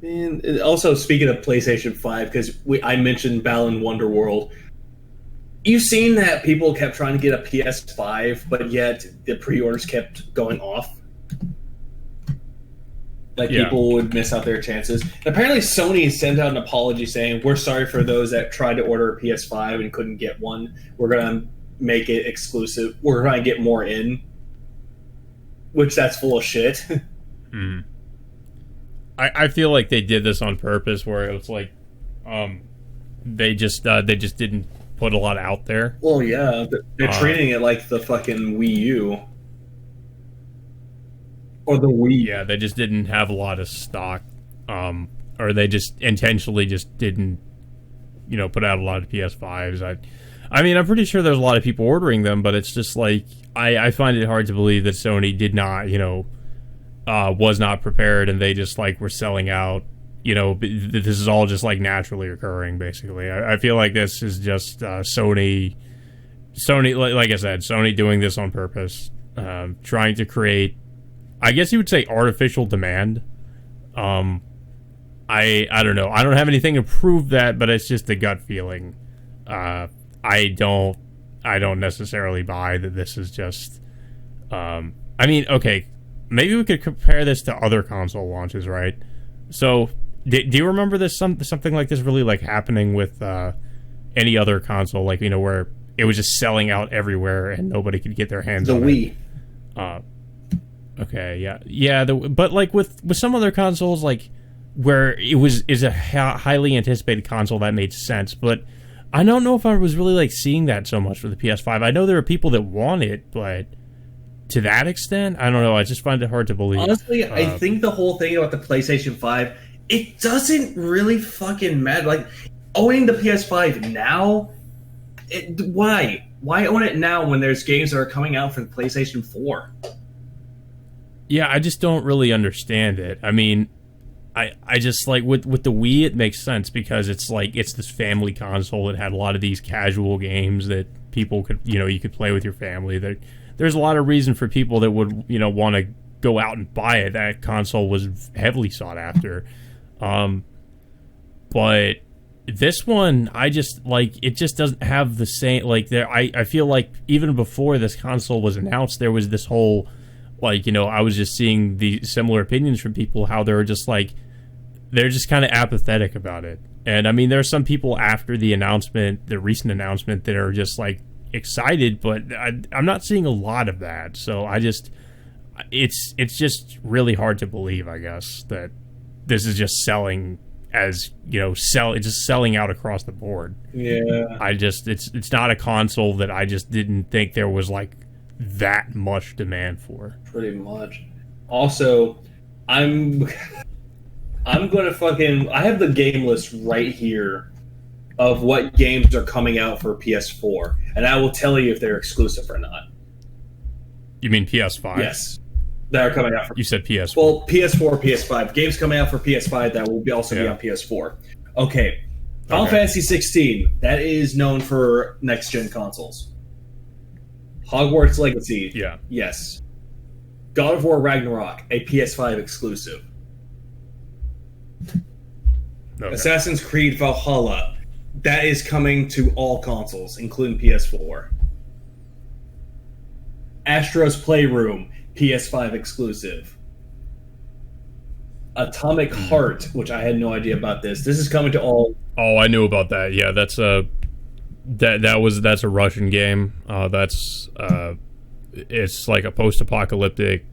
Speaker 1: And also, speaking of PlayStation 5, because I mentioned Balan Wonderworld, you've seen that people kept trying to get a PS5, but yet the pre-orders kept going off. Like, people would miss out their chances. And apparently, Sony sent out an apology saying, "We're sorry for those that tried to order a PS5 and couldn't get one. We're going to make it exclusive. We're going to get more in." Which, that's full of shit.
Speaker 2: I feel like they did this on purpose, where it was like, they just didn't put a lot out there.
Speaker 1: Well, yeah, they're treating it like the fucking Wii U or the Wii.
Speaker 2: Yeah, they just didn't have a lot of stock, or they just intentionally just didn't, put out a lot of PS5s. I mean, I'm pretty sure there's a lot of people ordering them, but it's just like I find it hard to believe that Sony did not, was not prepared, and they just like were selling out. This is all just like naturally occurring. Basically, I feel like this is just Sony, like I said, Sony doing this on purpose, trying to create I guess you would say artificial demand. I don't know. I don't have anything to prove that, but it's just a gut feeling. I don't necessarily buy that this is just. I mean, okay, maybe we could compare this to other console launches, right? So, do you remember this something like this really like happening with any other console, like, you know, where it was just selling out everywhere and nobody could get their hands on
Speaker 1: Wii.
Speaker 2: it? Okay, yeah. But like with some other consoles, like where is a highly anticipated console, that made sense. But I don't know if I was really like seeing that so much for the PS5. I know there are people that want it, but to that extent, I don't know. I just find it hard to believe.
Speaker 1: Honestly, I think the whole thing about the PlayStation 5, it doesn't really fucking matter. Like, owning the PS5 now, why? Why own it now when there's games that are coming out for the PlayStation 4?
Speaker 2: Yeah, I just don't really understand it. I mean, I just like with the Wii, it makes sense because it's like it's this family console that had a lot of these casual games that people could, you know, you could play with your family. There's a lot of reason for people that would, you know, want to go out and buy it. That console was heavily sought after. But this one, I just like, it just doesn't have the same, like, I feel like even before this console was announced, there was this whole, like, you know, I was just seeing the similar opinions from people, how they're just like, they're just kind of apathetic about it. And I mean, there are some people after the announcement, the recent announcement, that are just like excited, but I'm not seeing a lot of that. So I just, it's just really hard to believe, I guess, that this is just selling as, you know, it's just selling out across the board.
Speaker 1: Yeah.
Speaker 2: It's not a console that I just didn't think there was like that much demand for.
Speaker 1: Pretty much. Also, I'm gonna fucking, I have the game list right here of what games are coming out for PS4, and I will tell you if they're exclusive or not.
Speaker 2: You mean PS5?
Speaker 1: Yes, that are coming out for.
Speaker 2: You said PS4.
Speaker 1: Well, PS4, PS5 games coming out for PS5 that will also be on PS4. Okay, Final Fantasy 16, that is known for next gen consoles. Hogwarts Legacy, yes. God of War Ragnarok, a PS5 exclusive. Okay. Assassin's Creed Valhalla, that is coming to all consoles, including PS4. Astro's Playroom, PS5 exclusive. Atomic Heart, which I had no idea about this. This is coming to all.
Speaker 2: Oh, I knew about that. Yeah, that's a that's a Russian game. It's like a post-apocalyptic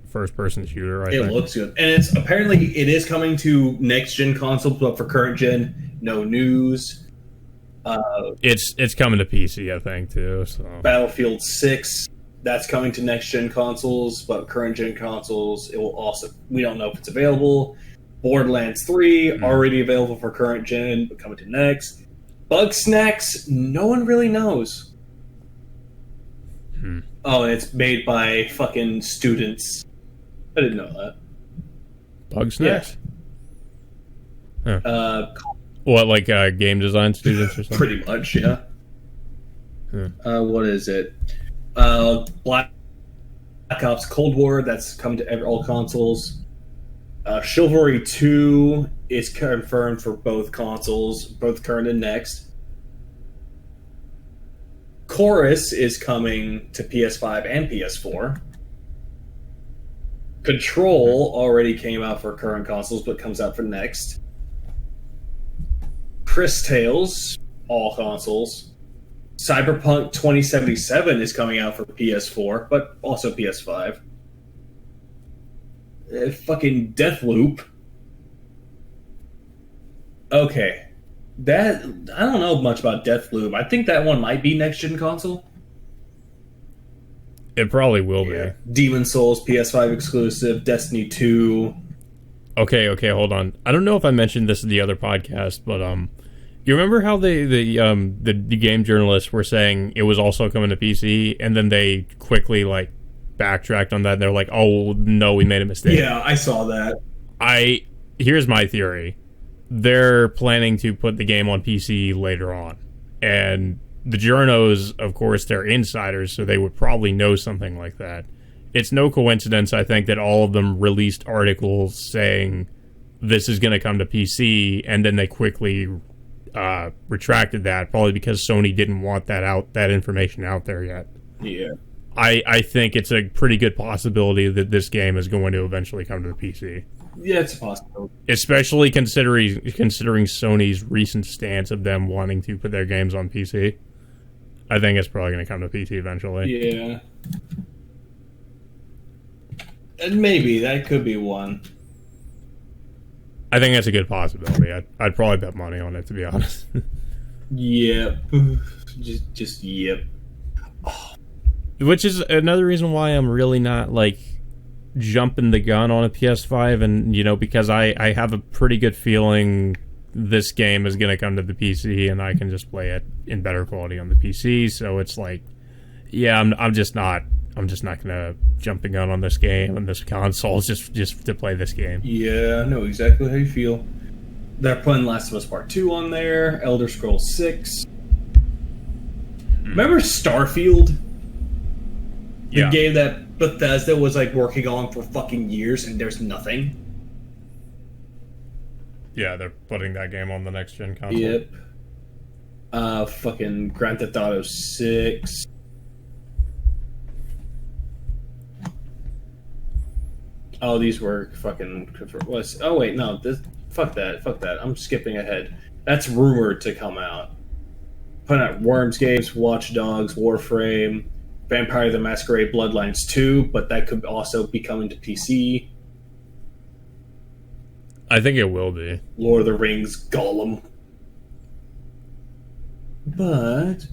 Speaker 2: first-person shooter. I think
Speaker 1: it looks good, and it is coming to next-gen console, but for current-gen, no news.
Speaker 2: It's coming to PC, I think, too. So
Speaker 1: Battlefield 6, that's coming to next-gen consoles, but current-gen consoles, it will also. We don't know if it's available. Borderlands 3 already available for current-gen, but coming to next. Bugsnax, no one really knows. Oh, and it's made by fucking students. I didn't know that.
Speaker 2: Bugsnax?
Speaker 1: Yeah.
Speaker 2: What, like game design students or something?
Speaker 1: Pretty much, yeah. What is it? Black Ops Cold War, that's coming to all consoles. Chivalry 2 is confirmed for both consoles, both current and next. Chorus is coming to PS5 and PS4. Control already came out for current consoles, but comes out for next. Chris Tales, all consoles. Cyberpunk 2077 is coming out for PS4, but also PS5. Fucking Deathloop. Okay. That, I don't know much about Deathloop. I think that one might be next-gen console.
Speaker 2: It probably will be.
Speaker 1: Demon Souls, PS5 exclusive. Destiny 2.
Speaker 2: Okay, hold on. I don't know if I mentioned this in the other podcast, but you remember how the game journalists were saying it was also coming to PC, and then they quickly like backtracked on that. They're like, "Oh no, we made a mistake."
Speaker 1: Yeah, I saw that.
Speaker 2: Here's my theory. They're planning to put the game on PC later on, and the journos, of course, they're insiders, so they would probably know something like that. it's no coincidence, I think, that all of them released articles saying this is going to come to PC, and then they quickly retracted that, probably because Sony didn't want that information out there yet.
Speaker 1: Yeah.
Speaker 2: I think it's a pretty good possibility that this game is going to eventually come to the PC.
Speaker 1: Yeah, it's possible.
Speaker 2: Especially considering Sony's recent stance of them wanting to put their games on PC. I think it's probably going to come to PC eventually.
Speaker 1: Yeah. And maybe that could be one.
Speaker 2: I think that's a good possibility. I'd probably bet money on it, to be honest.
Speaker 1: Yep. Just yep.
Speaker 2: Oh. Which is another reason why I'm really not, like, jumping the gun on a PS5, and, you know, because I have a pretty good feeling this game is going to come to the PC, and I can just play it in better quality on the PC, so it's like, yeah, I'm just not gonna jump the gun on this game and this console just to play this game.
Speaker 1: Yeah, I know exactly how you feel. They're putting Last of Us Part 2 on there, Elder Scrolls 6. Remember Starfield? The game that Bethesda was like working on for fucking years, and there's nothing.
Speaker 2: Yeah, they're putting that game on the next gen console.
Speaker 1: Yep. Fucking Grand Theft Auto 6. Oh, these were fucking... Oh, wait, no. Fuck that. I'm skipping ahead. That's rumored to come out. Putting out Worms games, Watch Dogs, Warframe, Vampire the Masquerade Bloodlines 2, but that could also be coming to PC.
Speaker 2: I think it will be.
Speaker 1: Lord of the Rings Gollum. But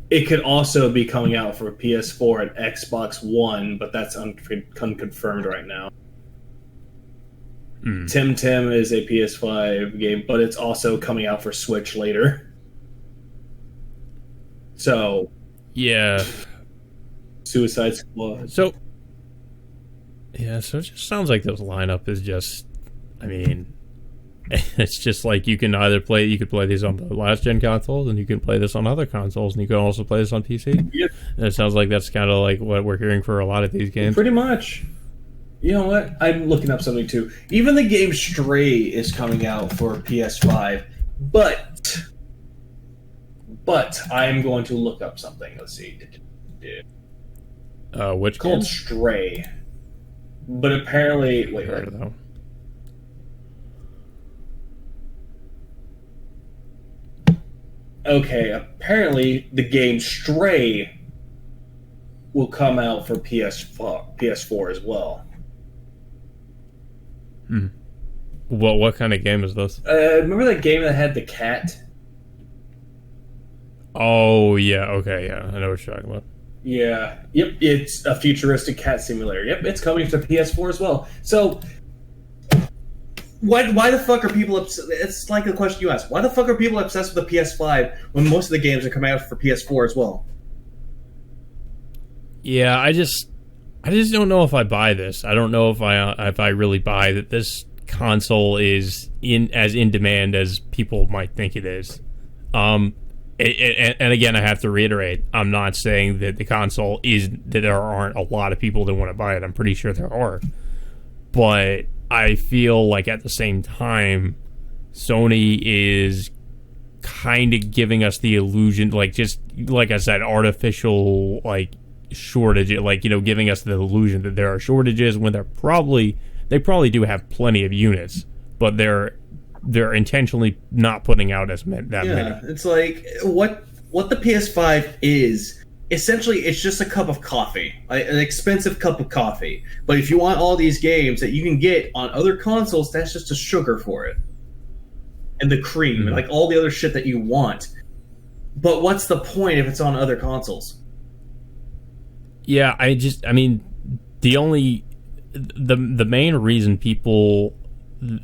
Speaker 1: it could also be coming out for PS4 and Xbox One, but that's unconfirmed right now. Tim is a PS5 game, but it's also coming out for Switch later. So,
Speaker 2: yeah.
Speaker 1: Suicide Squad.
Speaker 2: So it just sounds like this lineup is just, I mean, it's just like you could play these on the last gen consoles, and you can play this on other consoles, and you can also play this on PC.
Speaker 1: Yep.
Speaker 2: And it sounds like that's kind of like what we're hearing for a lot of these games.
Speaker 1: Pretty much. You know what? I'm looking up something too. Even the game Stray is coming out for PS5, but I'm going to look up something. Let's see.
Speaker 2: Which
Speaker 1: it's called
Speaker 2: game?
Speaker 1: Stray. But apparently, wait. Okay, apparently the game Stray will come out for PS4 as well.
Speaker 2: What kind of game is this?
Speaker 1: Remember that game that had the cat?
Speaker 2: Oh, yeah, okay, yeah. I know what you're talking about.
Speaker 1: Yeah. Yep, it's a futuristic cat simulator. Yep, it's coming to PS4 as well. So, why the fuck are people obsessed? It's like the question you asked. Why the fuck are people obsessed with the PS5 when most of the games are coming out for PS4 as well?
Speaker 2: Yeah, I just don't know if I buy this. I don't know if I really buy that this console is in demand as people might think it is. And again, I have to reiterate, I'm not saying that the console is that there aren't a lot of people that want to buy it. I'm pretty sure there are, but I feel like at the same time, Sony is kind of giving us the illusion, like just like I said, artificial like shortage, like, you know, giving us the illusion that there are shortages when they probably do have plenty of units, but they're intentionally not putting out that many.
Speaker 1: Yeah, it's like what the PS5 is. Essentially, it's just a cup of coffee, an expensive cup of coffee. But if you want all these games that you can get on other consoles, that's just a sugar for it, and the cream, and like all the other shit that you want. But what's the point if it's on other consoles?
Speaker 2: Yeah, the main reason people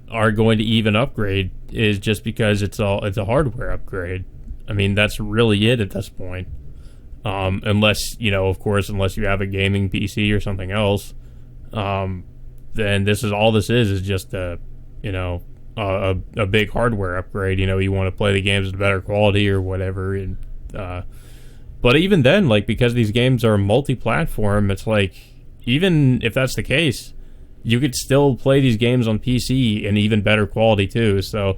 Speaker 2: are going to even upgrade is just because it's a hardware upgrade. I mean, that's really it at this point. Unless, you know, of course, unless you have a gaming PC or something else, then this is just a big hardware upgrade. You know, you want to play the games at better quality or whatever. And but even then, like, because these games are multi-platform, it's like even if that's the case, you could still play these games on PC in even better quality too. So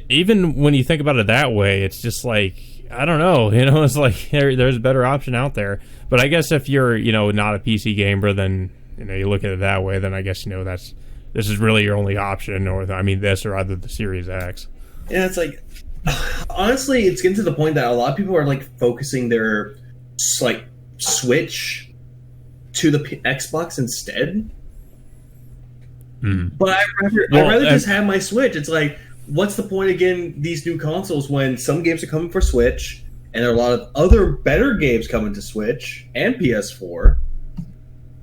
Speaker 2: even when you think about it that way, it's just like, I don't know, it's like there's a better option out there. But I guess if you're, not a PC gamer, then, you look at it that way, then I guess, this is really your only option, or this or either the Series X.
Speaker 3: Yeah, it's like, honestly, it's getting to the point that a lot of people are like focusing their like Switch to the Xbox instead. But I'd rather just have my Switch. It's like, what's the point of getting these new consoles when some games are coming for Switch, and there are a lot of other better games coming to Switch and PS4,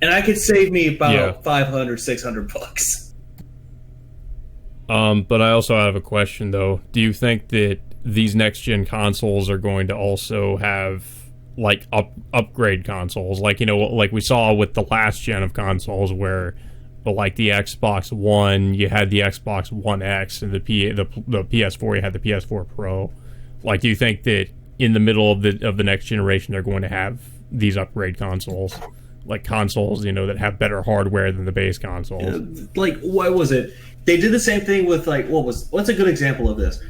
Speaker 3: and I could save me about $500-$600.
Speaker 2: But I also have a question though. Do you think that these next gen consoles are going to also have like upgrade consoles, like like we saw with the last gen of consoles, where like the Xbox One, you had the Xbox One X, and the PS4, you had the PS4 Pro. Like, do you think that in the middle of the next generation, they're going to have these upgrade consoles, like consoles, that have better hardware than the base consoles?
Speaker 3: Like, what was it? They did the same thing with like, what's a good example of this?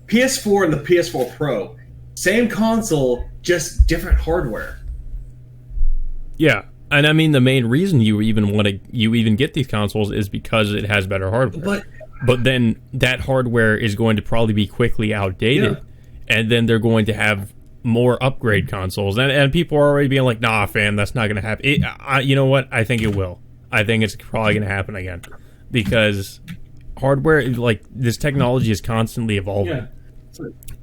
Speaker 3: PS4 and the PS4 Pro, same console, just different hardware.
Speaker 2: Yeah. And the main reason you even get these consoles is because it has better hardware. But then that hardware is going to probably be quickly outdated, and then they're going to have more upgrade consoles. And people are already being like, "Nah, fam, that's not going to happen." You know what? I think it will. I think it's probably going to happen again, because hardware, like, this technology is constantly evolving,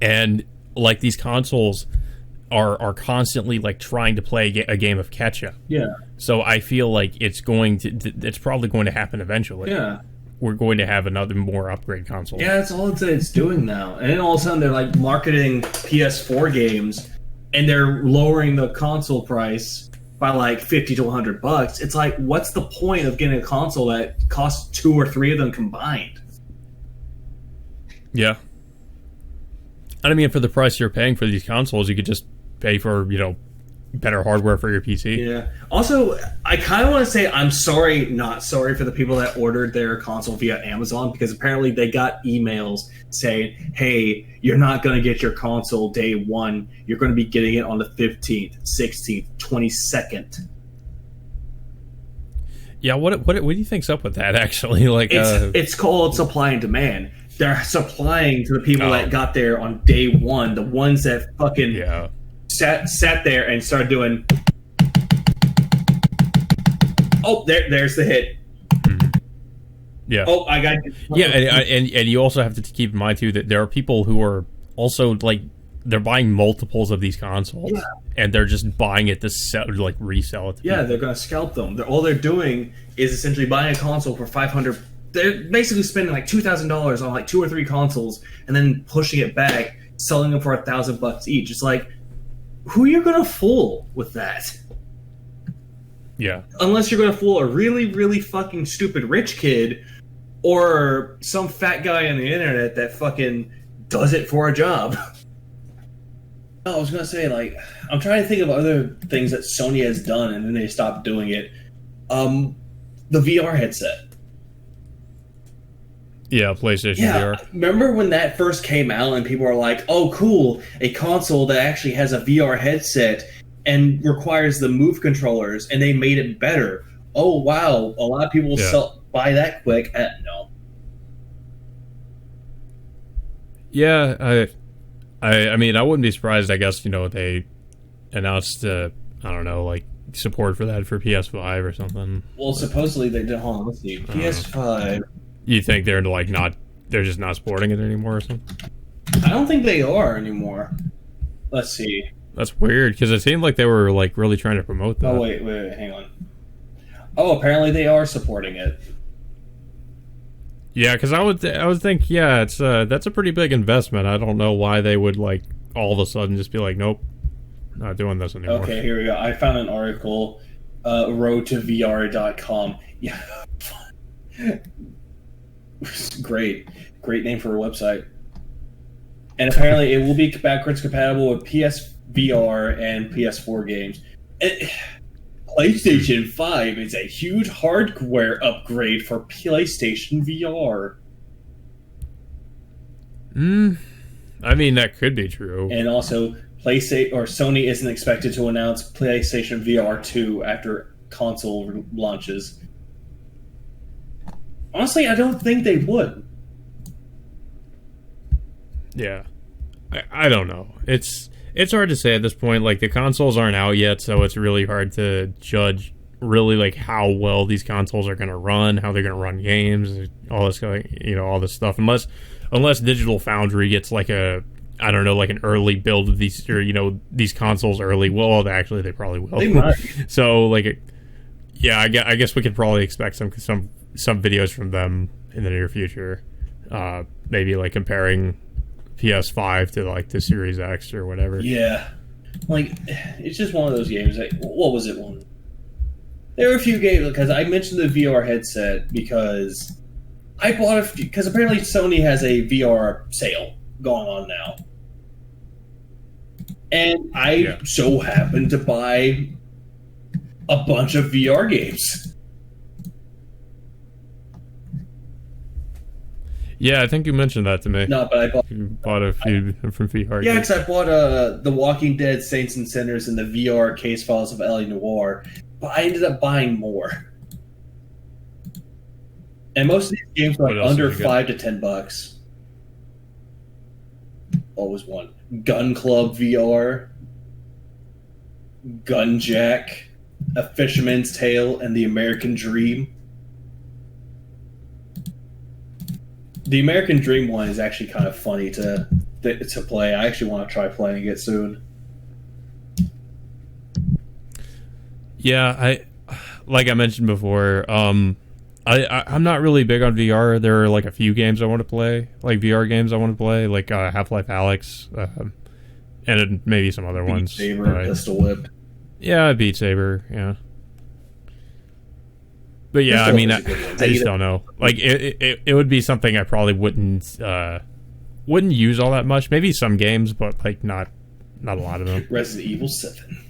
Speaker 2: and like these consoles are constantly like trying to play a game of catch up.
Speaker 3: Yeah.
Speaker 2: So I feel like it's probably going to happen eventually.
Speaker 3: Yeah.
Speaker 2: We're going to have another more upgrade console.
Speaker 3: Yeah, that's all it's doing now. And then all of a sudden they're like marketing PS4 games, and they're lowering the console price by like $50 to $100. It's like, what's the point of getting a console that costs 2 or 3 of them combined?
Speaker 2: Yeah. And for the price you're paying for these consoles, you could just pay for, better hardware for your PC.
Speaker 3: Yeah. Also, I kind of want to say I'm sorry, not sorry for the people that ordered their console via Amazon, because apparently they got emails saying, hey, you're not going to get your console day one. You're going to be getting it on the 15th, 16th, 22nd.
Speaker 2: Yeah, what do you think's up with that, actually? Like,
Speaker 3: it's called supply and demand. They're supplying to the people that got there on day one, the ones that fucking sat there and started doing. Oh, there's the hit.
Speaker 2: Yeah.
Speaker 3: Oh, I got.
Speaker 2: Yeah, and you also have to keep in mind too that there are people who are also like, they're buying multiples of these consoles, and they're just buying it to resell it. To people.
Speaker 3: They're gonna scalp them. All they're doing is essentially buying a console for $500. They're basically spending like $2,000 on like 2 or 3 consoles, and then pushing it back, selling them for $1,000 each. It's like, who you're gonna fool with that?
Speaker 2: Yeah.
Speaker 3: Unless you're gonna fool a really, really fucking stupid rich kid, or some fat guy on the internet that fucking does it for a job. I was gonna say, like, I'm trying to think of other things that Sony has done, and then they stopped doing it. The VR headset.
Speaker 2: Yeah, PlayStation VR.
Speaker 3: Remember when that first came out and people were like, oh, cool, a console that actually has a VR headset and requires the Move controllers, and they made it better. Oh, wow, a lot of people buy that quick. No.
Speaker 2: Yeah, I wouldn't be surprised, I guess, they announced, I don't know, like, support for that for PS5 or something.
Speaker 3: Well, supposedly they did. Hold on, let's see. PS5...
Speaker 2: You think they're they're just not supporting it anymore or something?
Speaker 3: I don't think they are anymore. Let's see.
Speaker 2: That's weird, because it seemed like they were like really trying to promote that.
Speaker 3: Oh wait, hang on. Oh, apparently they are supporting it.
Speaker 2: Yeah, because I would think, it's that's a pretty big investment. I don't know why they would like all of a sudden just be like, nope, not doing this anymore.
Speaker 3: Okay, here we go. I found an article, roadtovr.com. Yeah. Great name for a website. And apparently it will be backwards compatible with PSVR and PS4 games.
Speaker 1: PlayStation 5 is a huge hardware upgrade for PlayStation VR.
Speaker 2: I mean, that could be true.
Speaker 1: And also, Sony isn't expected to announce PlayStation VR 2 after console launches. Honestly, I don't think they would.
Speaker 2: Yeah. I don't know. It's hard to say at this point. Like, the consoles aren't out yet, so it's really hard to judge really like how well these consoles are going to run, how they're going to run games, all this, all this stuff. Unless Digital Foundry gets like an early build of these, or these consoles early. Well, actually, they probably will.
Speaker 1: They might.
Speaker 2: So, like, yeah, I guess we could probably expect some videos from them in the near future. Maybe like comparing PS5 to like the Series X or whatever.
Speaker 1: Yeah, like it's just one of those games. Like, what was it one? There were a few games because I mentioned the VR headset because I bought a few because apparently Sony has a VR sale going on now, and I so happened to buy a bunch of VR games.
Speaker 2: Yeah, I think you mentioned that to me.
Speaker 1: No, but
Speaker 2: you bought a few from VR.
Speaker 1: Yeah, because I bought The Walking Dead, Saints and Sinners, and the VR Case Files of L.A. Noire, but I ended up buying more. And most of these games are like under $5 to $10. What was one? Gun Club VR, Gunjack, A Fisherman's Tale, and The American Dream. The American Dream one is actually kind of funny to play. I actually want to try playing it soon.
Speaker 2: Yeah, like I mentioned before, I'm not really big on VR. There are like a few games I want to play, like VR games I want to play, like Half-Life Alyx, and maybe some other ones.
Speaker 1: Beat Saber, Pistol Whip.
Speaker 2: Yeah, Beat Saber, yeah. But yeah, I mean, I just don't know. Like, it would be something I probably wouldn't use all that much. Maybe some games, but like not a lot of them.
Speaker 1: Resident Evil 7.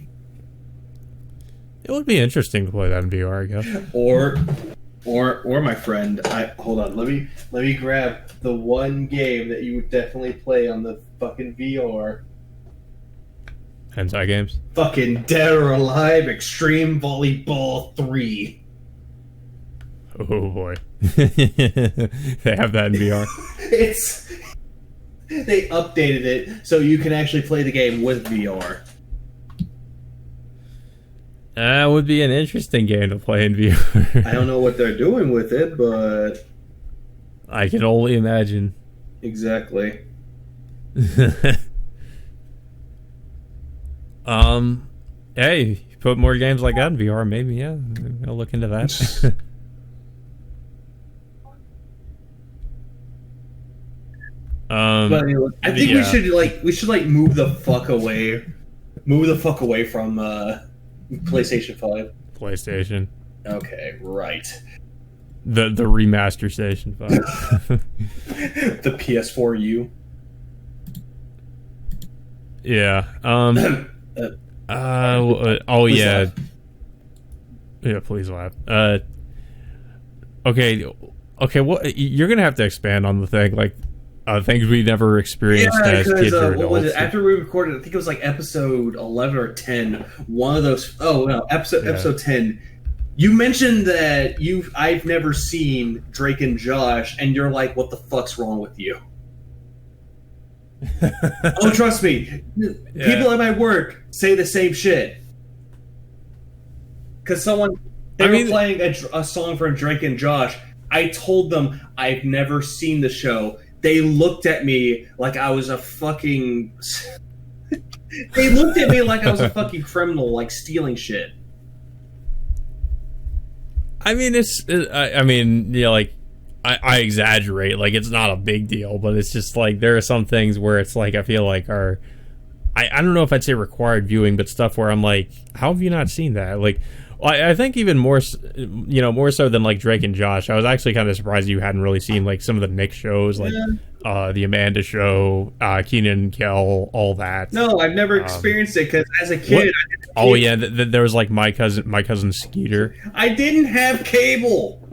Speaker 2: It would be interesting to play that in VR, I guess.
Speaker 1: Or my friend, hold on. Let me grab the one game that you would definitely play on the fucking VR.
Speaker 2: Hentai games.
Speaker 1: Fucking Dead or Alive Extreme Volleyball 3.
Speaker 2: Oh boy. They have that in VR.
Speaker 1: They updated it so you can actually play the game with VR.
Speaker 2: That would be an interesting game to play in VR.
Speaker 1: I don't know what they're doing with it, but
Speaker 2: I can only imagine.
Speaker 1: Exactly.
Speaker 2: Hey, put more games like that in VR, maybe, yeah. I'll look into that.
Speaker 1: But anyway, I think we should move the fuck away from PlayStation 5.
Speaker 2: PlayStation.
Speaker 1: Okay, right.
Speaker 2: The remaster Station 5.
Speaker 1: The PS4U.
Speaker 2: Yeah. Yeah. Yeah, please laugh. Okay. What you're gonna have to expand on the thing, like things we never experienced as kids or adults.
Speaker 1: What was it? After we recorded, I think it was like episode 11 or 10. One of those. Oh no, episode 10. You mentioned that I've never seen Drake and Josh, and you're like, "What the fuck's wrong with you?" Oh, trust me, people at my work say the same shit. Because they were playing a song from Drake and Josh. I told them I've never seen the show. They looked at me like I was a fucking... They looked at me like I was a fucking criminal, like stealing shit.
Speaker 2: I mean, I exaggerate. Like, it's not a big deal, but it's just like there are some things where it's like I feel like I don't know if I'd say required viewing, but stuff where I'm like, how have you not seen that? Like, I think even more so than like Drake and Josh. I was actually kind of surprised you hadn't really seen like some of the Nick shows, like the Amanda Show, Keenan and Kel, all that.
Speaker 3: No, I've never experienced it because as a kid.
Speaker 2: There was like my cousin Skeeter.
Speaker 3: I didn't have cable.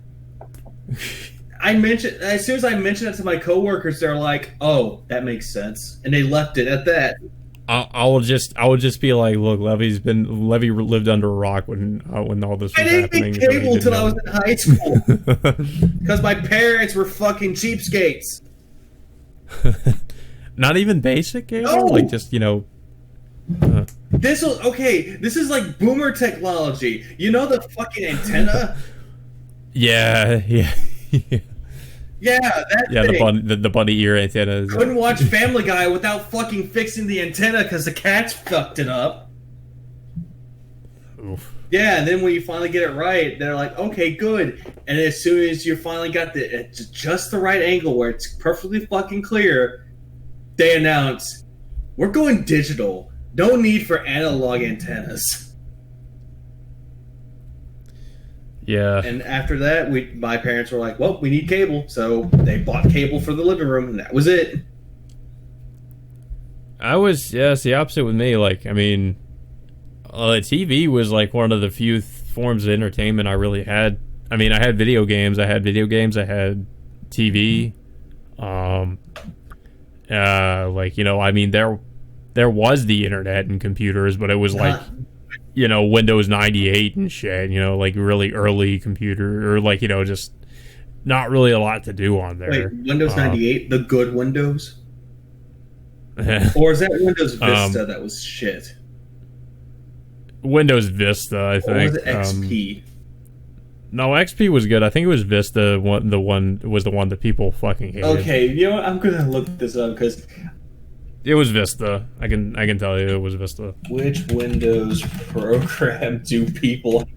Speaker 3: As soon as I mentioned it to my coworkers, they're like, "Oh, that makes sense," and they left it at that.
Speaker 2: I would just be like, look, Levy lived under a rock when all this was happening.
Speaker 3: I didn't get cable until I was in high school because my parents were fucking cheapskates.
Speaker 2: Not even basic cable,
Speaker 3: no.
Speaker 2: Like just
Speaker 3: This is like boomer technology. You know the fucking antenna?
Speaker 2: Yeah.
Speaker 3: Yeah, that thing.
Speaker 2: The bunny ear antenna.
Speaker 3: Couldn't watch Family Guy without fucking fixing the antenna because the cats fucked it up.
Speaker 2: Oof.
Speaker 3: Yeah, and then when you finally get it right, they're like, okay, good. And as soon as you finally got just the right angle where it's perfectly fucking clear, they announce, we're going digital. No need for analog antennas.
Speaker 2: Yeah.
Speaker 3: And after that, my parents were like, well, we need cable. So they bought cable for the living room, and that was it.
Speaker 2: It's the opposite with me. Like, I mean, TV was like one of the few forms of entertainment I really had. I mean, I had video games. I had TV. I mean, there was the internet and computers, but it was like, Windows 98 and shit, like really early computer, or like, just not really a lot to do on there.
Speaker 3: Wait, Windows 98? The good Windows? Or is that Windows Vista that was shit?
Speaker 2: Windows Vista, I think.
Speaker 3: Or was it XP?
Speaker 2: No, XP was good. I think it was Vista, the one that people fucking hated.
Speaker 3: Okay, you know what? I'm gonna look this up because
Speaker 2: it was Vista. I can tell you it was Vista.
Speaker 3: Which Windows program do people?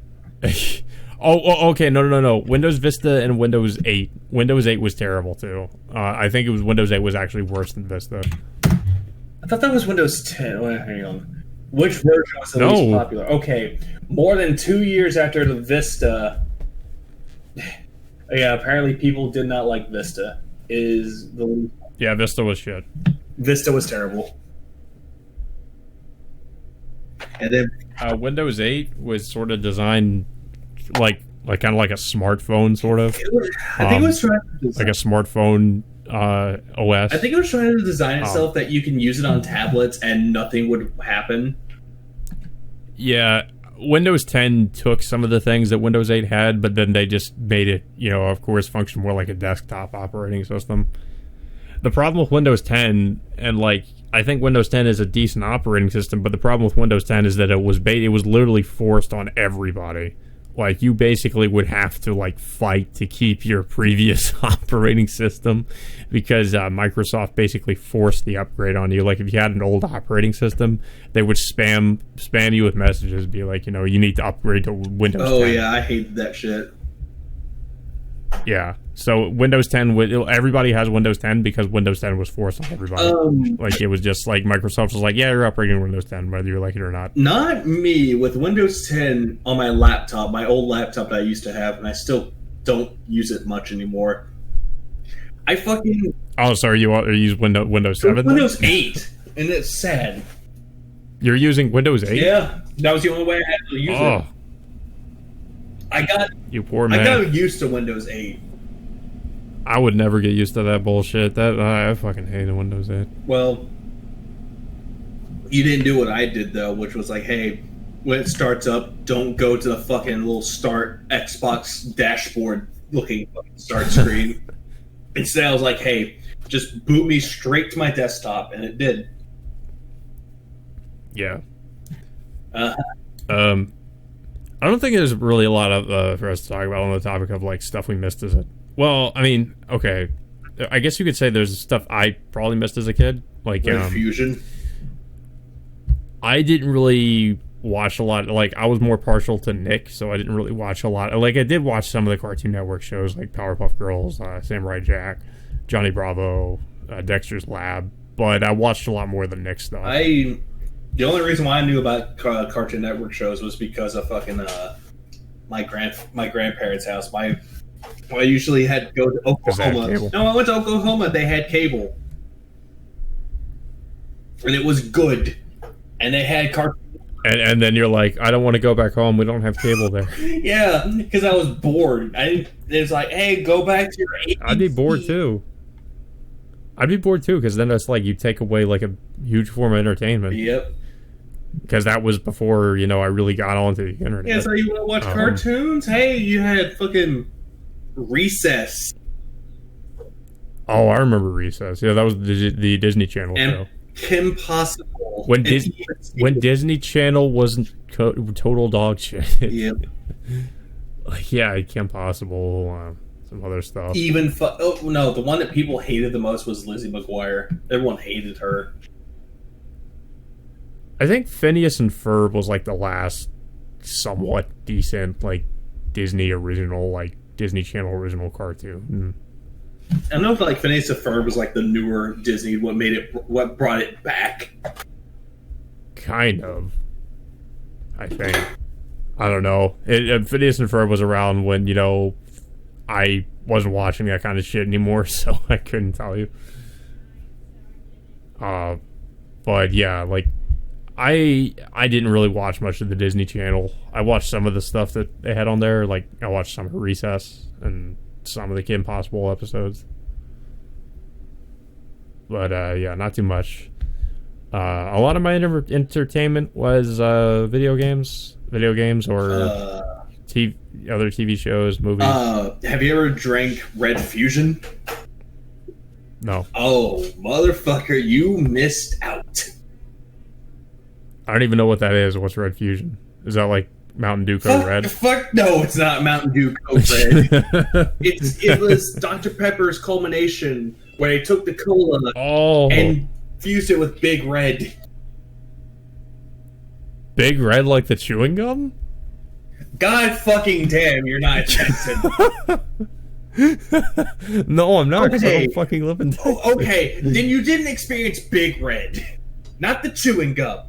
Speaker 2: Okay. No. Windows Vista and Windows 8. Windows 8 was terrible too. I think it was Windows 8 was actually worse than Vista.
Speaker 3: I thought that was Windows 10. Wait, hang on. Which version was the least popular? Okay, more than 2 years after the Vista. Yeah, apparently people did not like Vista.
Speaker 2: Yeah, Vista was shit.
Speaker 3: Vista was terrible. And then
Speaker 2: Windows 8 was sort of designed like kind of like a smartphone, sort of.
Speaker 3: I think it was trying to
Speaker 2: design, like a smartphone OS.
Speaker 3: I think it was trying to design itself that you can use it on tablets and nothing would happen.
Speaker 2: Yeah, Windows 10 took some of the things that Windows 8 had, but then they just made it, of course, function more like a desktop operating system. The problem with Windows 10, and I think Windows 10 is a decent operating system, but the problem with Windows 10 is that it was literally forced on everybody. Like, you basically would have to fight to keep your previous operating system because Microsoft basically forced the upgrade on you. Like, if you had an old operating system, they would spam you with messages, be like, you need to upgrade to Windows 10.
Speaker 3: Oh yeah, I hate that shit.
Speaker 2: Yeah, so Windows 10, everybody has Windows 10 because Windows 10 was forced on everybody. It was just like Microsoft was like, yeah, you're upgrading Windows 10, whether you like it or not.
Speaker 3: Not me. With Windows 10 on my laptop, my old laptop that I used to have, and I still don't use it much anymore. I fucking...
Speaker 2: Oh, sorry, you use Windows 7?
Speaker 3: Windows 8, and it's sad.
Speaker 2: You're using Windows 8?
Speaker 3: Yeah, that was the only way I had to use it.
Speaker 2: You poor man.
Speaker 3: I got used to Windows 8.
Speaker 2: I would never get used to that bullshit. I fucking hated Windows 8.
Speaker 3: Well, you didn't do what I did though, which was like, hey, when it starts up, don't go to the fucking little start Xbox dashboard looking start screen. Instead, I was like, hey, just boot me straight to my desktop, and it did.
Speaker 2: Yeah. I don't think there's really a lot of for us to talk about on the topic of stuff we missed as a... Well, I mean, okay. I guess you could say there's stuff I probably missed as a kid. Like
Speaker 3: Fusion.
Speaker 2: I didn't really watch a lot. I was more partial to Nick, so I didn't really watch a lot. I did watch some of the Cartoon Network shows like Powerpuff Girls, Samurai Jack, Johnny Bravo, Dexter's Lab, but I watched a lot more of the Nick stuff.
Speaker 3: The only reason why I knew about Cartoon Network shows was because of fucking my grandparents' house. I usually had to go to Oklahoma. No, I went to Oklahoma. They had cable, and it was good. And they had cartoons.
Speaker 2: And then you're like, I don't want to go back home. We don't have cable there.
Speaker 3: Yeah, because I was bored. It was like, hey, go back to your ABC.
Speaker 2: I'd be bored too. Because then it's like you take away like a huge form of entertainment.
Speaker 3: Yep.
Speaker 2: Because that was before, I really got onto the internet.
Speaker 3: Yeah, so you want to watch cartoons? Hey, you had fucking Recess.
Speaker 2: Oh, I remember Recess. Yeah, that was the Disney Channel show.
Speaker 3: Kim Possible.
Speaker 2: When Disney Channel wasn't total dog shit.
Speaker 3: Yep.
Speaker 2: Like, yeah, Kim Possible, some other stuff.
Speaker 3: The one that people hated the most was Lizzie McGuire. Everyone hated her.
Speaker 2: I think Phineas and Ferb was like the last somewhat decent, like, Disney Channel original cartoon.
Speaker 3: I don't know if like Phineas and Ferb was like the newer Disney, what brought it back.
Speaker 2: Kind of. I think. I don't know. Phineas and Ferb was around when, I wasn't watching that kind of shit anymore, so I couldn't tell you. But yeah, like, I didn't really watch much of the Disney Channel. I watched some of the stuff that they had on there. Like, I watched some of Recess and some of the Kim Possible episodes. But, yeah, not too much. A lot of my entertainment was video games or other TV shows, movies.
Speaker 3: Have you ever drank Red Fusion?
Speaker 2: No.
Speaker 3: Oh, motherfucker, you missed out.
Speaker 2: I don't even know what that is. What's Red Fusion? Is that like Mountain Dew Code Red?
Speaker 3: Fuck no, it's not Mountain Dew Code Red. It was Dr. Pepper's culmination where they took the cola and fused it with Big Red.
Speaker 2: Big Red like the chewing gum?
Speaker 3: God fucking damn, you're not Texan.
Speaker 2: No, I'm not, because I don't fucking live in Texas.
Speaker 3: Okay, then you didn't experience Big Red. Not the chewing gum.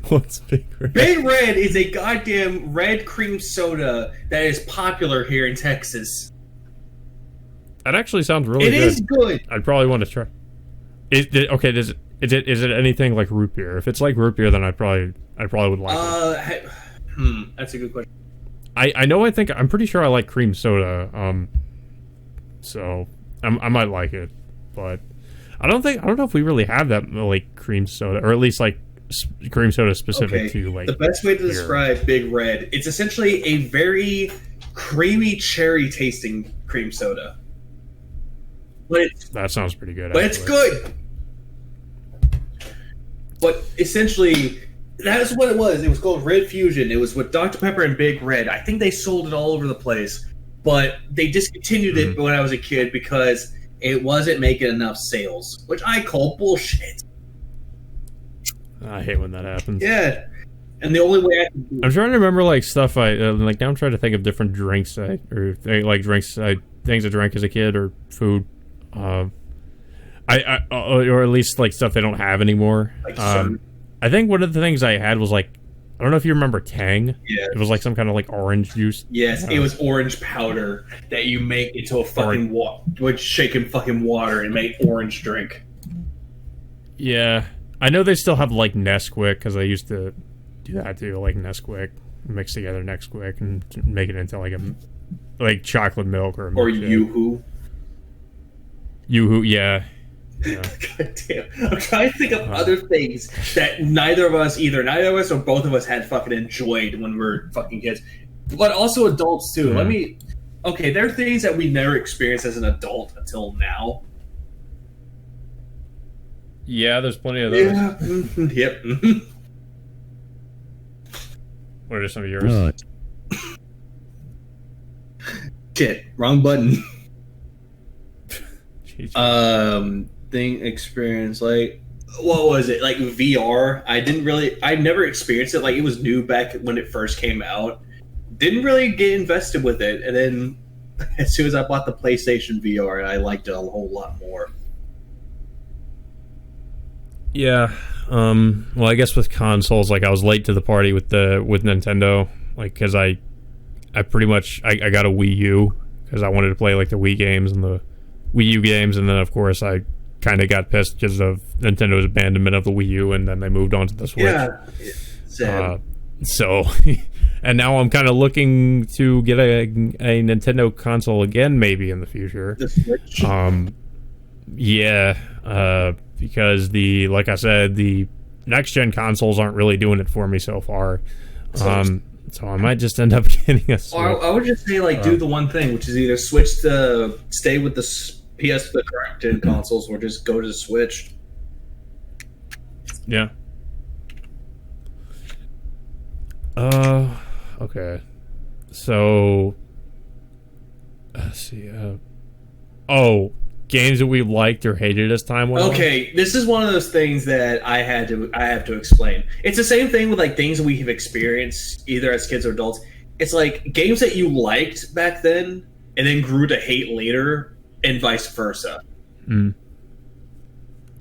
Speaker 2: What's Big Red?
Speaker 3: Big Red is a goddamn red cream soda that is popular here in Texas.
Speaker 2: That actually sounds really good.
Speaker 3: It is good.
Speaker 2: I'd probably want to try. Is it anything like root beer? If it's like root beer, then I probably would like it.
Speaker 3: That's a good question.
Speaker 2: I'm pretty sure I like cream soda. So I might like it, but I don't know if we really have that like cream soda, or at least like cream soda specific to like.
Speaker 3: The best way to describe Big Red, it's essentially a very creamy cherry tasting cream soda.
Speaker 2: That sounds pretty good.
Speaker 3: But it's good. But essentially, that's what it was. It was called Red Fusion. It was with Dr. Pepper and Big Red. I think they sold it all over the place, but they discontinued it when I was a kid because it wasn't making enough sales, which I call bullshit.
Speaker 2: I hate when that happens.
Speaker 3: Yeah. And the only way
Speaker 2: I'm trying to remember like stuff now I'm trying to think of different drinks things I drank as a kid or food. Or at least like stuff they don't have anymore. I think one of the things I had was like, I don't know if you remember Tang.
Speaker 3: Yeah.
Speaker 2: It was like some kind of like orange juice.
Speaker 3: Yes, it was orange powder that you make into a fucking would shake in fucking water and make orange drink.
Speaker 2: Yeah. I know they still have like Nesquik because I used to do that too, like Nesquik, mix together Nesquik and make it into like chocolate milk or
Speaker 3: Yoo-hoo.
Speaker 2: Yoo-hoo, yeah.
Speaker 3: God damn. I'm trying to think of other things that neither of us or both of us had fucking enjoyed when we were fucking kids. But also adults too. Okay, there are things that we never experienced as an adult until now.
Speaker 2: Yeah, there's plenty of those.
Speaker 3: Yeah. Yep.
Speaker 2: What are some of yours?
Speaker 3: Shit, wrong button. Thing experience, like, what was it, like VR? I never experienced it. Like, it was new back when it first came out. Didn't really get invested with it, and then as soon as I bought the PlayStation VR, I liked it a whole lot more.
Speaker 2: Yeah. Well, I guess with consoles, like I was late to the party with Nintendo, like because I pretty much I got a Wii U because I wanted to play like the Wii games and the Wii U games, and then of course I kind of got pissed because of Nintendo's abandonment of the Wii U, and then they moved on to the Switch.
Speaker 3: Yeah.
Speaker 2: So, and now I'm kind of looking to get a Nintendo console again, maybe in the future.
Speaker 3: The Switch.
Speaker 2: Yeah, because like I said, the next gen consoles aren't really doing it for me so far. So I might just end up getting a Switch.
Speaker 3: I would just say, like, do the one thing, which is either switch to stay with the the current gen consoles, or just go to the Switch.
Speaker 2: Yeah. Okay. So, let's see. Games that we liked or hated as time went on.
Speaker 3: Okay, this is one of those things that I have to explain. It's the same thing with like things that we have experienced either as kids or adults. It's like games that you liked back then and then grew to hate later, and vice versa.
Speaker 2: Mm.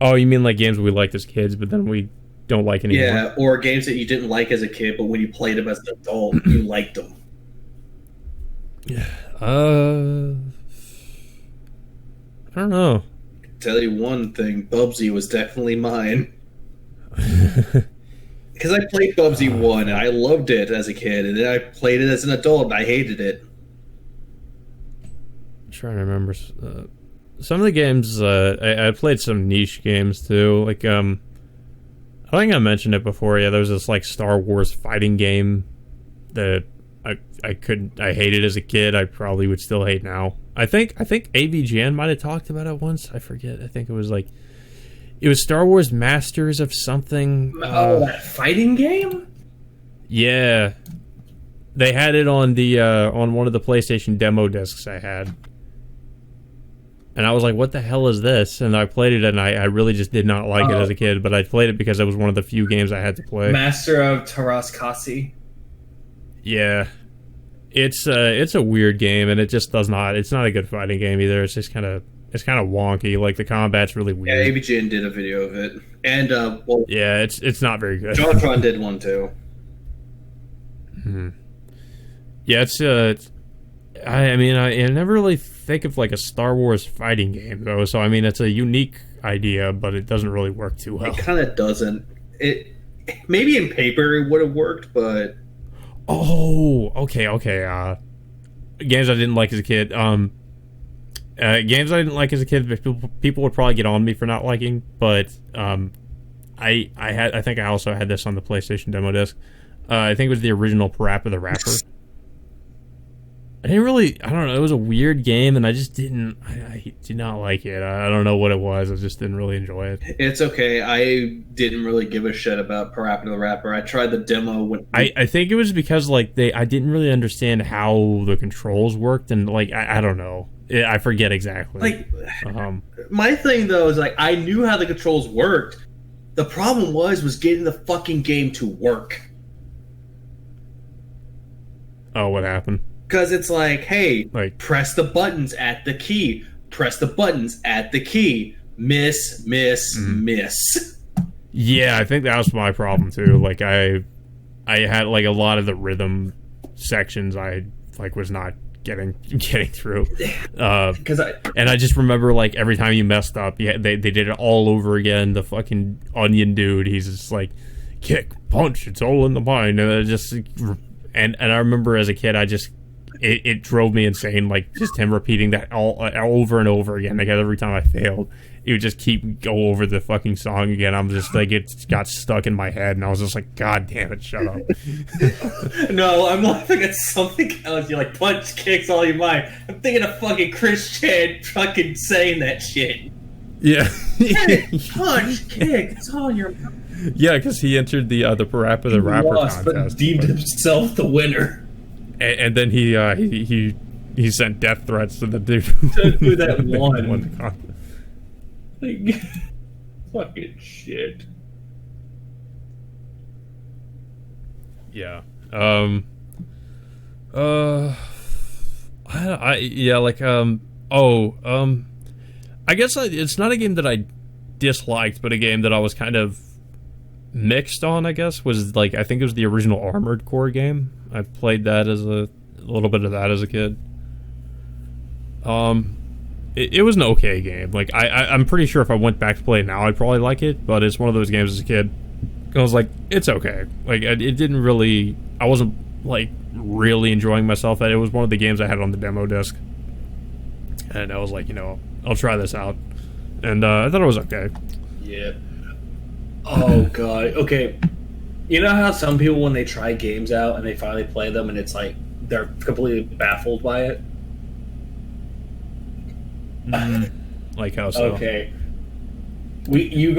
Speaker 2: Oh, you mean like games we liked as kids, but then we don't like anymore?
Speaker 3: Yeah, or games that you didn't like as a kid, but when you played them as an adult, you liked them.
Speaker 2: Yeah. I don't know.
Speaker 3: Tell you one thing, Bubsy was definitely mine. Because I played Bubsy 1, and I loved it as a kid, and then I played it as an adult, and I hated it.
Speaker 2: I'm trying to remember. Some of the games, I played some niche games, too. Like, I think I mentioned it before. Yeah, there was this, like, Star Wars fighting game that I hated as a kid. I probably would still hate now. I think AVGN might have talked about it once. I forget. I think it was Star Wars Masters of something.
Speaker 3: That fighting game?
Speaker 2: Yeah, they had it on the on one of the PlayStation demo discs I had, and I was like, "What the hell is this?" And I played it, and I really just did not like it as a kid. But I played it because it was one of the few games I had to play.
Speaker 3: Master of Taraskasi.
Speaker 2: Yeah. It's a weird game, and it just does not. It's not a good fighting game either. It's just kind of wonky. Like the combat's really weird.
Speaker 3: Yeah, ABGN did a video of it, and
Speaker 2: yeah, it's not very good.
Speaker 3: JonTron did one too.
Speaker 2: Mm-hmm. Yeah, it's I mean, I never really think of like a Star Wars fighting game though. So I mean, it's a unique idea, but it doesn't really work too well.
Speaker 3: It kind of doesn't. It maybe in paper it would have worked, but.
Speaker 2: Oh, okay. Games I didn't like as a kid. Games I didn't like as a kid, people would probably get on me for not liking, but I think I also had this on the PlayStation demo disc. I think it was the original Parappa the Rapper. I don't know, it was a weird game, and I just did not like it. I don't know what it was, I just didn't really enjoy it.
Speaker 3: It's okay, I didn't really give a shit about Parappa the Rapper. I tried the demo when...
Speaker 2: I think it was because, like, I didn't really understand how the controls worked, and, like, I don't know. I forget exactly.
Speaker 3: Like, my thing, though, is, like, I knew how the controls worked. The problem was getting the fucking game to work.
Speaker 2: Oh, what happened?
Speaker 3: Because it's like, hey,
Speaker 2: like,
Speaker 3: press the buttons at the key. Press the buttons at the key. Miss.
Speaker 2: Yeah, I think that was my problem too. Like I had like a lot of the rhythm sections I like was not getting through. And I just remember like every time you messed up, they did it all over again. The fucking onion dude, he's just like kick, punch, it's all in the mind, and it just and I remember as a kid, it drove me insane, like just him repeating that all over and over again. Like every time I failed, it would just go over the fucking song again. I'm just like, it got stuck in my head, and I was just like, God damn it, shut up.
Speaker 3: No, I'm laughing at something else. You're like, punch, kicks, all you mind. I'm thinking of fucking Chris Chan fucking saying that shit.
Speaker 2: Yeah.
Speaker 3: Hey, punch, kick, it's all your mind.
Speaker 2: Yeah, because he entered the Parappa the Rapper
Speaker 3: contest, but deemed himself the winner.
Speaker 2: And then he sent death threats to the dude
Speaker 3: to do that one.
Speaker 2: Won the contest.
Speaker 3: Like, fucking shit.
Speaker 2: Yeah. I guess it's not a game that I disliked, but a game that I was kind of mixed on, I guess, was like, I think it was the original Armored Core game. I played that as a little bit of that as a kid. It was an okay game. Like, I'm pretty sure if I went back to play it now, I'd probably like it, but it's one of those games as a kid. I was like, it's okay. Like, it didn't really, I wasn't, like, really enjoying myself. It was one of the games I had on the demo disc. And I was like, you know, I'll try this out. And I thought it was okay.
Speaker 1: Yeah. Oh, God. Okay. You know how some people, when they try games out and they finally play them, and it's like, they're completely baffled by it?
Speaker 2: Like how so?
Speaker 1: Okay. You're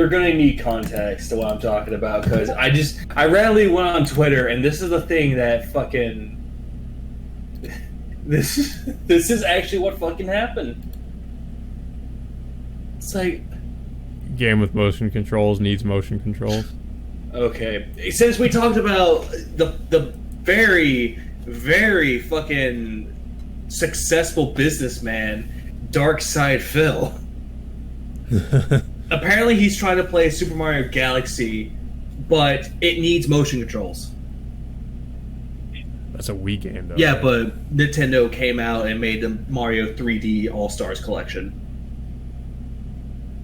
Speaker 1: gonna need context to what I'm talking about, because I randomly went on Twitter, and this is the thing that fucking this is actually what fucking happened. It's like,
Speaker 2: game with motion controls needs motion controls.
Speaker 1: okay, since we talked about the very, very fucking successful businessman Dark Side Phil. Apparently he's trying to play Super Mario Galaxy, but it needs motion controls.
Speaker 2: That's a Wii game, though.
Speaker 1: Yeah, right? But Nintendo came out and made the Mario 3D All-Stars collection.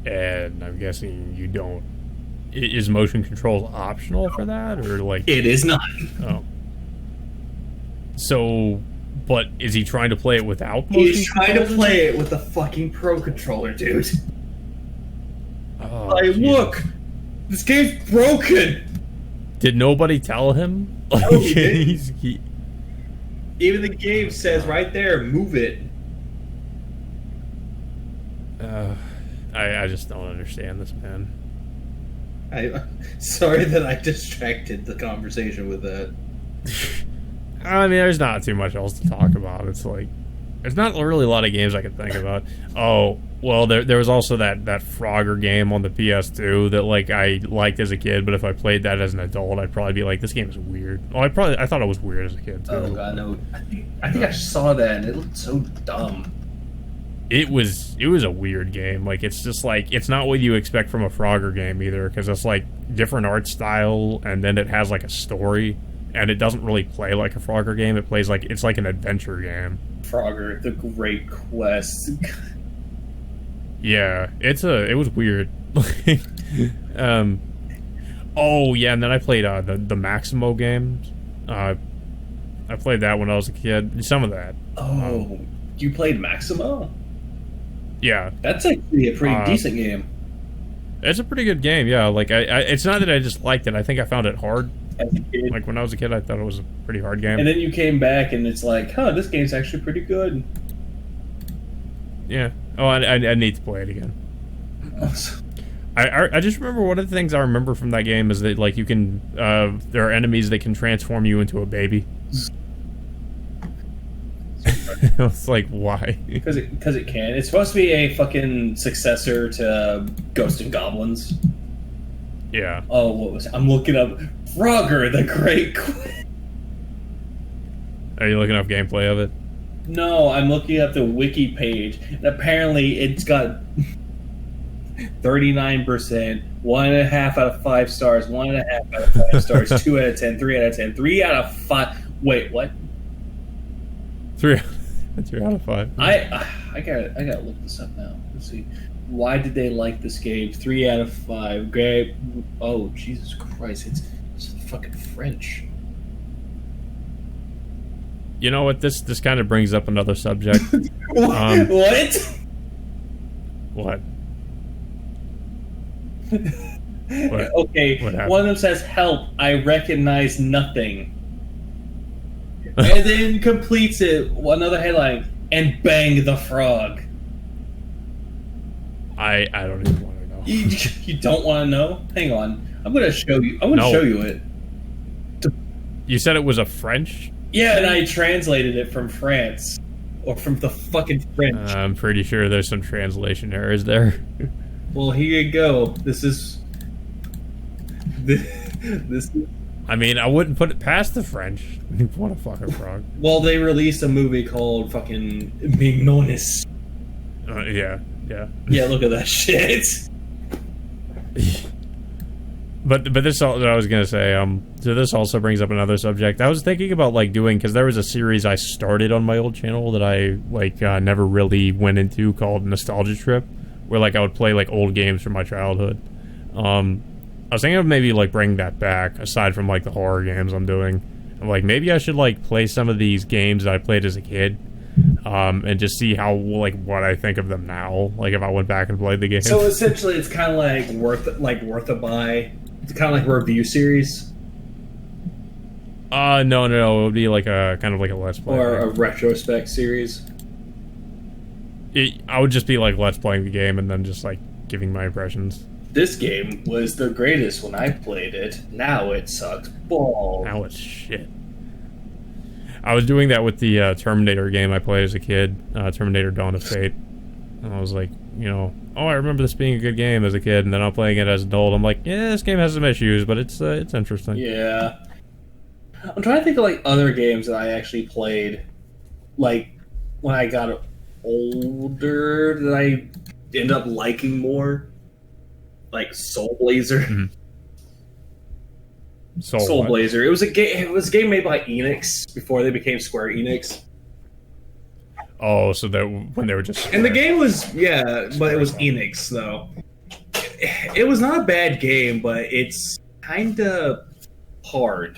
Speaker 2: And I'm guessing you don't... Is motion controls optional for that, or like...
Speaker 1: It is not.
Speaker 2: Oh. So... But is he trying to play it without motion
Speaker 1: He's trying to play it with a fucking Pro Controller, dude.
Speaker 2: Oh,
Speaker 1: like, look! This game's broken!
Speaker 2: Did nobody tell him?
Speaker 1: No, he didn't. Even the game says right there, move it.
Speaker 2: I just don't understand this, man.
Speaker 1: Sorry that I distracted the conversation with that.
Speaker 2: I mean, there's not too much else to talk about. It's like, there's not really a lot of games I can think about. Oh, well, there was also that Frogger game on the PS2 that, like, I liked as a kid, but if I played that as an adult, I'd probably be like, this game is weird. Oh, I thought it was weird as a kid, too.
Speaker 1: Oh, God, no. I think I saw that, and it looked so dumb.
Speaker 2: It was a weird game. Like, it's just like, it's not what you expect from a Frogger game either, because it's like different art style, and then it has like a story, and it doesn't really play like a Frogger game. It plays like, it's like an adventure game.
Speaker 1: Frogger, The Great Quest.
Speaker 2: Yeah, it was weird. Oh yeah, and then I played the Maximo games. I played that when I was a kid. Some of that.
Speaker 1: Oh, you played Maximo?
Speaker 2: Yeah,
Speaker 1: that's actually a pretty decent game.
Speaker 2: It's a pretty good game. Yeah, like I it's not that I just liked it. I think I found it hard.
Speaker 1: As a kid.
Speaker 2: Like when I was a kid, I thought it was a pretty hard game.
Speaker 1: And then you came back, and it's like, huh, this game's actually pretty good.
Speaker 2: Yeah. Oh, I need to play it again. I just remember one of the things I remember from that game is that, like, you can there are enemies that can transform you into a baby. It's like, why?
Speaker 1: Because it can. It's supposed to be a fucking successor to Ghosts and Goblins.
Speaker 2: Yeah.
Speaker 1: Oh, what was it? I'm looking up Frogger, The Great Quest.
Speaker 2: Are you looking up gameplay of it?
Speaker 1: No, I'm looking up the wiki page, and apparently it's got 39%, 1.5 out of 5 stars, 1.5 out of 5 stars, 2 out of 10, 3 out of 10, 3 out of 5. Wait, what?
Speaker 2: 3 out of 5.
Speaker 1: I gotta look this up now. Let's see. Why did they like this game? 3 out of 5. Great. Oh, Jesus Christ! It's fucking French.
Speaker 2: You know what? This kind of brings up another subject.
Speaker 1: What?
Speaker 2: What?
Speaker 1: Okay,
Speaker 2: what
Speaker 1: one of them says, "Help! I recognize nothing," and then completes it. Another headline, and bang the frog.
Speaker 2: I don't even want to know.
Speaker 1: You don't want to know? Hang on, I'm going to show you. I'm going to show you it.
Speaker 2: You said it was a French?
Speaker 1: Yeah, and I translated it from France. Or from the fucking French.
Speaker 2: I'm pretty sure there's some translation errors there.
Speaker 1: Well, here you go. This is...
Speaker 2: I mean, I wouldn't put it past the French. What a fucking frog.
Speaker 1: Well, they released a movie called fucking Mignonis.
Speaker 2: Yeah.
Speaker 1: Yeah, look at that shit.
Speaker 2: But this all I was gonna say. So this also brings up another subject. I was thinking about like doing, because there was a series I started on my old channel that I like never really went into, called Nostalgia Trip, where like I would play like old games from my childhood. I was thinking of maybe like bringing that back, aside from like the horror games I'm doing. I'm like, maybe I should like play some of these games that I played as a kid, and just see how like what I think of them now. Like if I went back and played the game.
Speaker 1: So essentially, it's kind of like worth a buy. It's kind of like a review series.
Speaker 2: No. It would be like a kind of like a Let's Play.
Speaker 1: Or a retrospect series.
Speaker 2: I would just be like Let's Playing the game and then just like giving my impressions.
Speaker 1: This game was the greatest when I played it. Now it sucks balls.
Speaker 2: Now it's shit. I was doing that with the Terminator game I played as a kid, Terminator Dawn of Fate. And I was like, I remember this being a good game as a kid, and then I'm playing it as an adult. I'm like, yeah, this game has some issues, but it's interesting.
Speaker 1: Yeah. I'm trying to think of like other games that I actually played, like when I got older, that I ended up liking more. Like Soul Blazer.
Speaker 2: Mm-hmm.
Speaker 1: Soul Blazer. It was a game. It was a game made by Enix before they became Square Enix.
Speaker 2: Oh, so that when they were just Square.
Speaker 1: And the game was but it was Enix though. It was not a bad game, but it's kind of hard.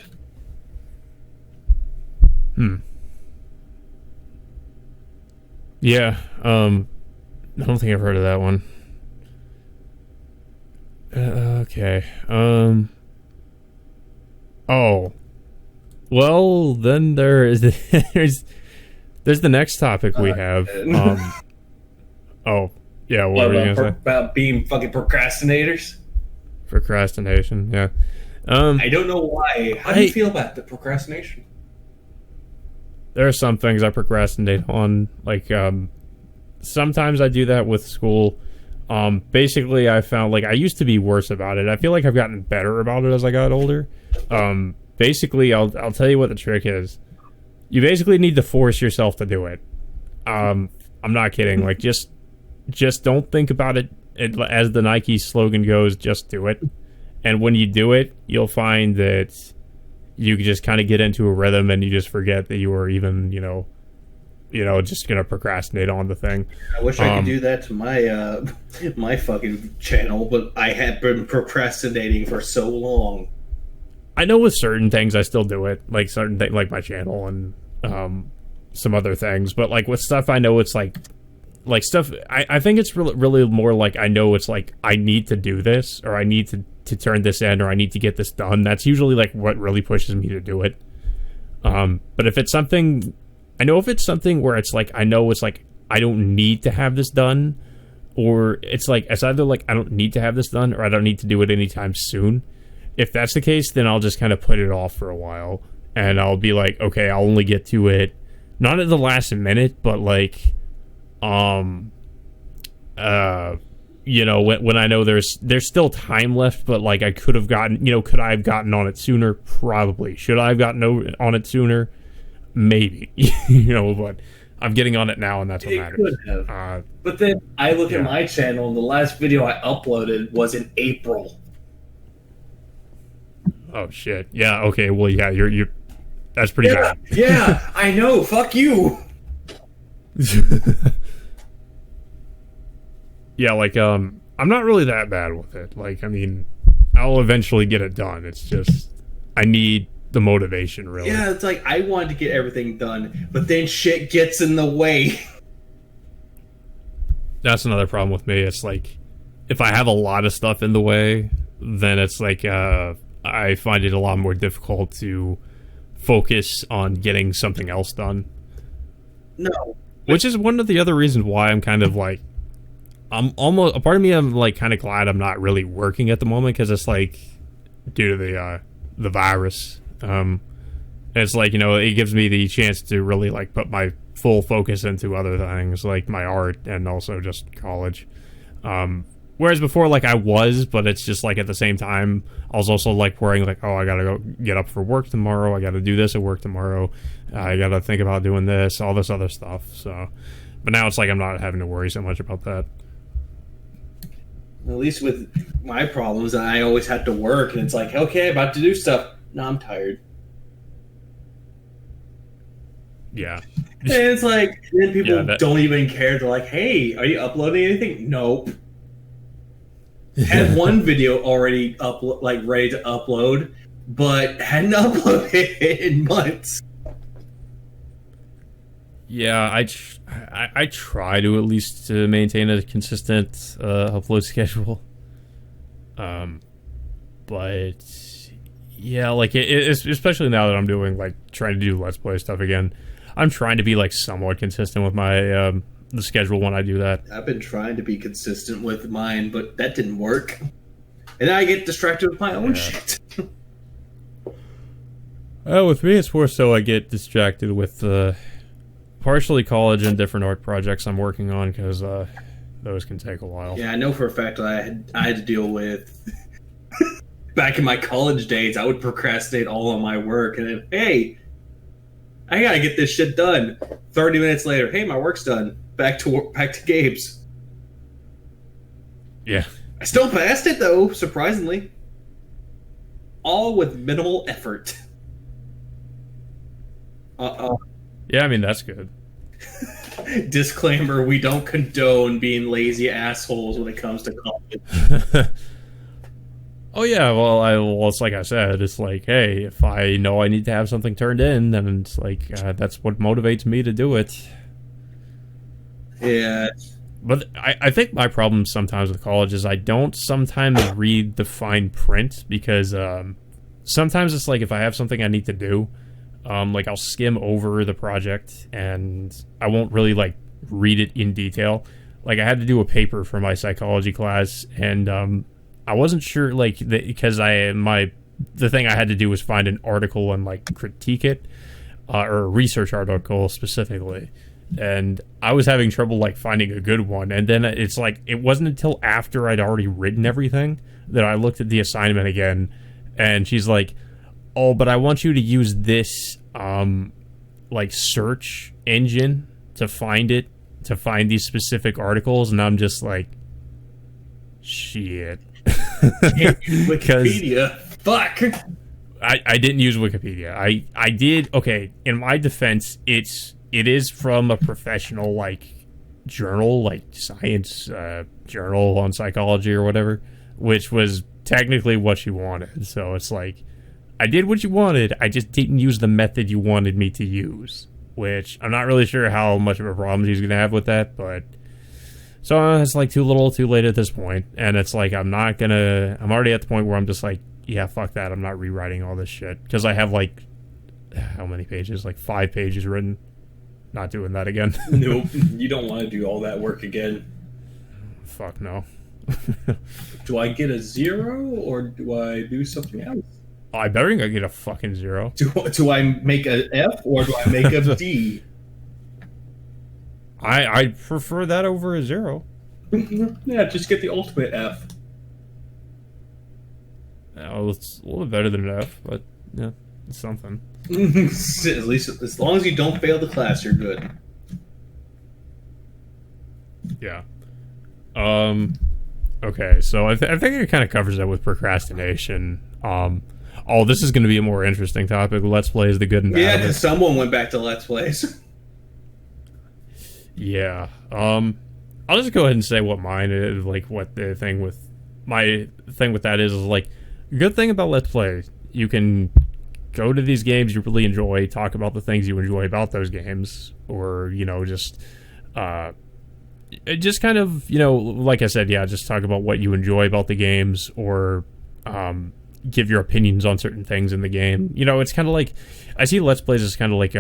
Speaker 2: Yeah. I don't think I've heard of that one. Okay. Oh. Well, then there's the next topic we have. Oh, yeah, what were you going to say?
Speaker 1: About being fucking procrastinators?
Speaker 2: Procrastination, yeah.
Speaker 1: I don't know why. How do you feel about the procrastination?
Speaker 2: There are some things I procrastinate on. Like, sometimes I do that with school. Basically, I found, like, I used to be worse about it. I feel like I've gotten better about it as I got older. Basically, I'll tell you what the trick is. You basically need to force yourself to do it. I'm not kidding. Like, just don't think about it. As the Nike slogan goes, just do it. And when you do it, you'll find that you just kind of get into a rhythm and you just forget that you were even, just going to procrastinate on the thing.
Speaker 1: I wish I could do that to my my fucking channel, but I had been procrastinating for so long.
Speaker 2: I know with certain things I still do it, like certain things, like my channel and some other things. But like with stuff, I know it's like stuff. I think it's really more like I know it's like I need to do this, or I need to turn this in, or I need to get this done. That's usually like what really pushes me to do it. But if it's something, I know if it's something where it's like I know it's like I don't need to have this done, or it's like it's either like I don't need to have this done, or I don't need to do it anytime soon. If that's the case, then I'll just kind of put it off for a while, and I'll be like, okay, I'll only get to it, not at the last minute, but like, when I know there's still time left, but like I could have gotten, could I have gotten on it sooner? Probably. Should I have gotten on it sooner? Maybe. But I'm getting on it now, and that's what matters.
Speaker 1: Could have. But then I look at my channel, and the last video I uploaded was in April.
Speaker 2: Oh shit! Yeah. Okay. Well, yeah. You're. That's pretty bad.
Speaker 1: Yeah, I know. Fuck you.
Speaker 2: Yeah. Like, I'm not really that bad with it. Like, I mean, I'll eventually get it done. It's just I need the motivation, really.
Speaker 1: Yeah. It's like I wanted to get everything done, but then shit gets in the way.
Speaker 2: That's another problem with me. It's like if I have a lot of stuff in the way, then it's like I find it a lot more difficult to focus on getting something else done.
Speaker 1: No.
Speaker 2: Which is one of the other reasons why I'm kind of like, I'm almost, a part of me, I'm like kind of glad I'm not really working at the moment, because it's like, due to the virus. It's like, it gives me the chance to really like put my full focus into other things, like my art and also just college. Whereas before, like, I was, but it's just, like, at the same time, I was also, like, worrying, like, oh, I gotta go get up for work tomorrow, I gotta do this at work tomorrow, I gotta think about doing this, all this other stuff, so. But now it's like I'm not having to worry so much about that.
Speaker 3: At least with my problems, I always had to work, and it's like, okay, about to do stuff. No, I'm tired.
Speaker 2: Yeah.
Speaker 3: And it's like, then people don't even care. They're like, hey, are you uploading anything? Nope. Had one video already ready to upload, but hadn't uploaded in months.
Speaker 2: Yeah, I try to at least maintain a consistent upload schedule. But yeah, like it's especially now that I'm doing like trying to do Let's Play stuff again, I'm trying to be like somewhat consistent with my the schedule when I do that.
Speaker 3: I've been trying to be consistent with mine, but that didn't work. And then I get distracted with my own shit.
Speaker 2: With me, it's more so I get distracted with partially college and different art projects I'm working on, because those can take a while.
Speaker 3: Yeah, I know for a fact that I had to deal with... Back in my college days, I would procrastinate all of my work, and then, hey, I gotta get this shit done. 30 minutes later, hey, my work's done. Back to Gabe's.
Speaker 2: Yeah.
Speaker 3: I still passed it, though, surprisingly. All with minimal effort.
Speaker 2: Yeah, I mean, that's good.
Speaker 3: Disclaimer, we don't condone being lazy assholes when it comes to college.
Speaker 2: Oh yeah, well, it's like I said, it's like, hey, if I know I need to have something turned in, then it's like, that's what motivates me to do it.
Speaker 3: Yeah.
Speaker 2: But I think my problem sometimes with college is I don't sometimes read the fine print, because sometimes it's like if I have something I need to do, like I'll skim over the project and I won't really like read it in detail. Like I had to do a paper for my psychology class, and I wasn't sure, like, because the thing I had to do was find an article and like critique it, or a research article specifically. And I was having trouble like finding a good one, and then it's like it wasn't until after I'd already written everything that I looked at the assignment again, and she's like, oh, but I want you to use this like search engine to find these specific articles. And I'm just like, shit.
Speaker 3: Wikipedia. Fuck.
Speaker 2: I didn't use Wikipedia. I did. Okay, in my defense, it is from a professional like journal, like science journal on psychology or whatever, which was technically what you wanted. So it's like, I did what you wanted, I just didn't use the method you wanted me to use, which I'm not really sure how much of a problem he's going to have with that, but so it's like too little too late at this point. And it's like, I'm already at the point where I'm just like, yeah, fuck that, I'm not rewriting all this shit, because I have like, how many pages? Like 5 pages written. Not doing that again.
Speaker 3: Nope, you don't want to do all that work again.
Speaker 2: Fuck no.
Speaker 3: Do I get a 0 or do I do something else?
Speaker 2: I better not get a fucking 0.
Speaker 3: Do I make a F or do I make a D?
Speaker 2: I prefer that over a 0.
Speaker 3: Yeah, just get the ultimate F.
Speaker 2: Well, it's a little bit better than an F, but yeah, it's something.
Speaker 3: At least as long as you don't fail the class, you're good.
Speaker 2: Yeah. Okay, so I think it kind of covers that with procrastination. This is going to be a more interesting topic. Let's Play is the good and bad.
Speaker 3: Yeah, because someone went back to Let's Plays.
Speaker 2: Yeah. I'll just go ahead and say what mine is, like what the thing with my thing with that is like, good thing about Let's Play, you can go to these games you really enjoy, talk about the things you enjoy about those games, or, you know, just kind of, you know, like I said, yeah, just talk about what you enjoy about the games, or give your opinions on certain things in the game. You know, it's kind of like, I see Let's Plays as kind of like,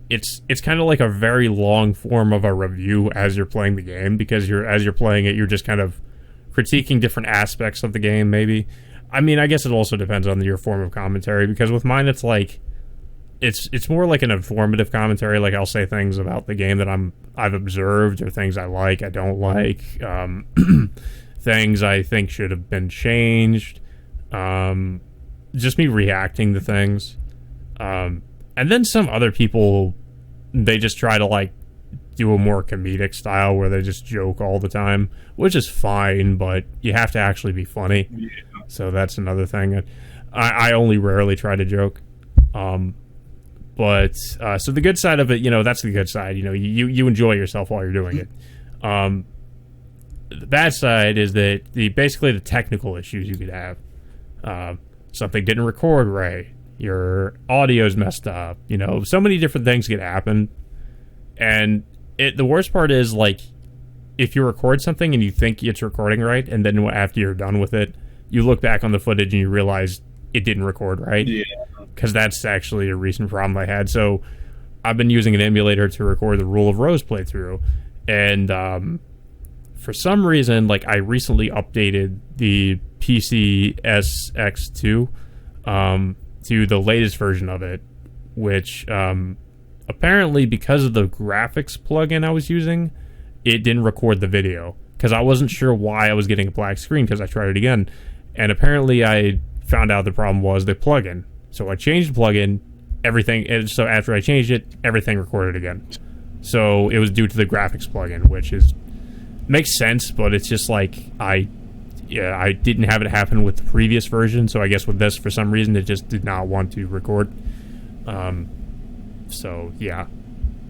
Speaker 2: it's kind of like a very long form of a review as you're playing the game, because as you're playing it, you're just kind of critiquing different aspects of the game, maybe. I mean, I guess it also depends on your form of commentary, because with mine, it's like, it's more like an informative commentary. Like, I'll say things about the game that I've observed, or things I like, I don't like, things I think should have been changed, just me reacting to things. And then some other people, they just try to like do a more comedic style where they just joke all the time, which is fine, but you have to actually be funny. Yeah. So that's another thing. I only rarely try to joke. But so the good side of it, that's the good side. You enjoy yourself while you're doing it. The bad side is that basically the technical issues you could have. Something didn't record right. Your audio's messed up. So many different things could happen. And the worst part is, like, if you record something and you think it's recording right, and then after you're done with it, you look back on the footage and you realize it didn't record right. Yeah. Because that's actually a recent problem I had. So I've been using an emulator to record the Rule of Rose playthrough. And for some reason, like, I recently updated the PCSX2 to the latest version of it, which apparently, because of the graphics plugin I was using, it didn't record the video. Because I wasn't sure why I was getting a black screen, because I tried it again. And apparently I found out the problem was the plugin. So I changed the plugin, everything, and so after I changed it, everything recorded again. So it was due to the graphics plugin, which makes sense, but it's just like I didn't have it happen with the previous version, so I guess with this, for some reason, it just did not want to record. So yeah,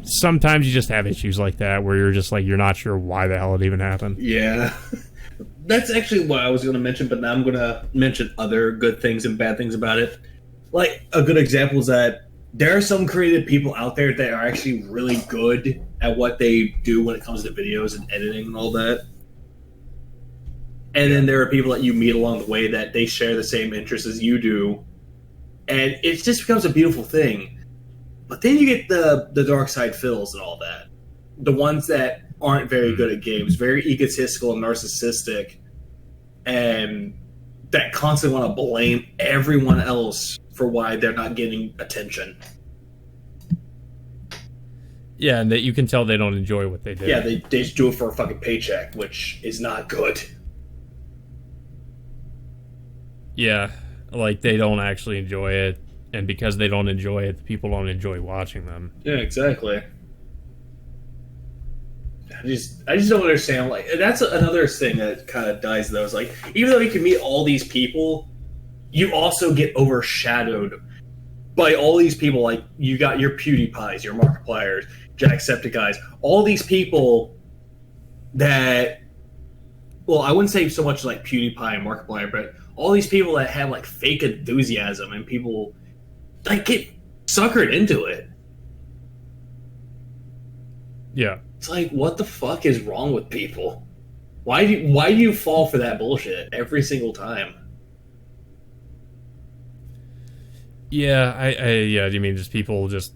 Speaker 2: sometimes you just have issues like that where you're just like, you're not sure why the hell it even happened.
Speaker 3: Yeah. That's actually what I was going to mention, but now I'm going to mention other good things and bad things about it. Like, a good example is that there are some creative people out there that are actually really good at what they do when it comes to videos and editing and all that. And then there are people that you meet along the way that they share the same interests as you do. And it just becomes a beautiful thing. But then you get the dark side Phils and all that. The ones that aren't very good at games, very egotistical and narcissistic, and that constantly want to blame everyone else for why they're not getting attention.
Speaker 2: Yeah, and that you can tell they don't enjoy what they do.
Speaker 3: Yeah, they just do it for a fucking paycheck, which is not good.
Speaker 2: Yeah, like, they don't actually enjoy it, and because they don't enjoy it, people don't enjoy watching them.
Speaker 3: Yeah, exactly. I just don't understand. Like, that's another thing that kind of dies, though. Is like, even though you can meet all these people, you also get overshadowed by all these people. Like, you got your PewDiePies, your Markipliers, Jacksepticeye's, all these people that, well, I wouldn't say so much like PewDiePie and Markiplier, but all these people that have like fake enthusiasm, and people like get suckered into it.
Speaker 2: Yeah.
Speaker 3: It's like, what the fuck is wrong with people? Why do you fall for that bullshit every single time?
Speaker 2: Yeah, yeah. Do you mean just people just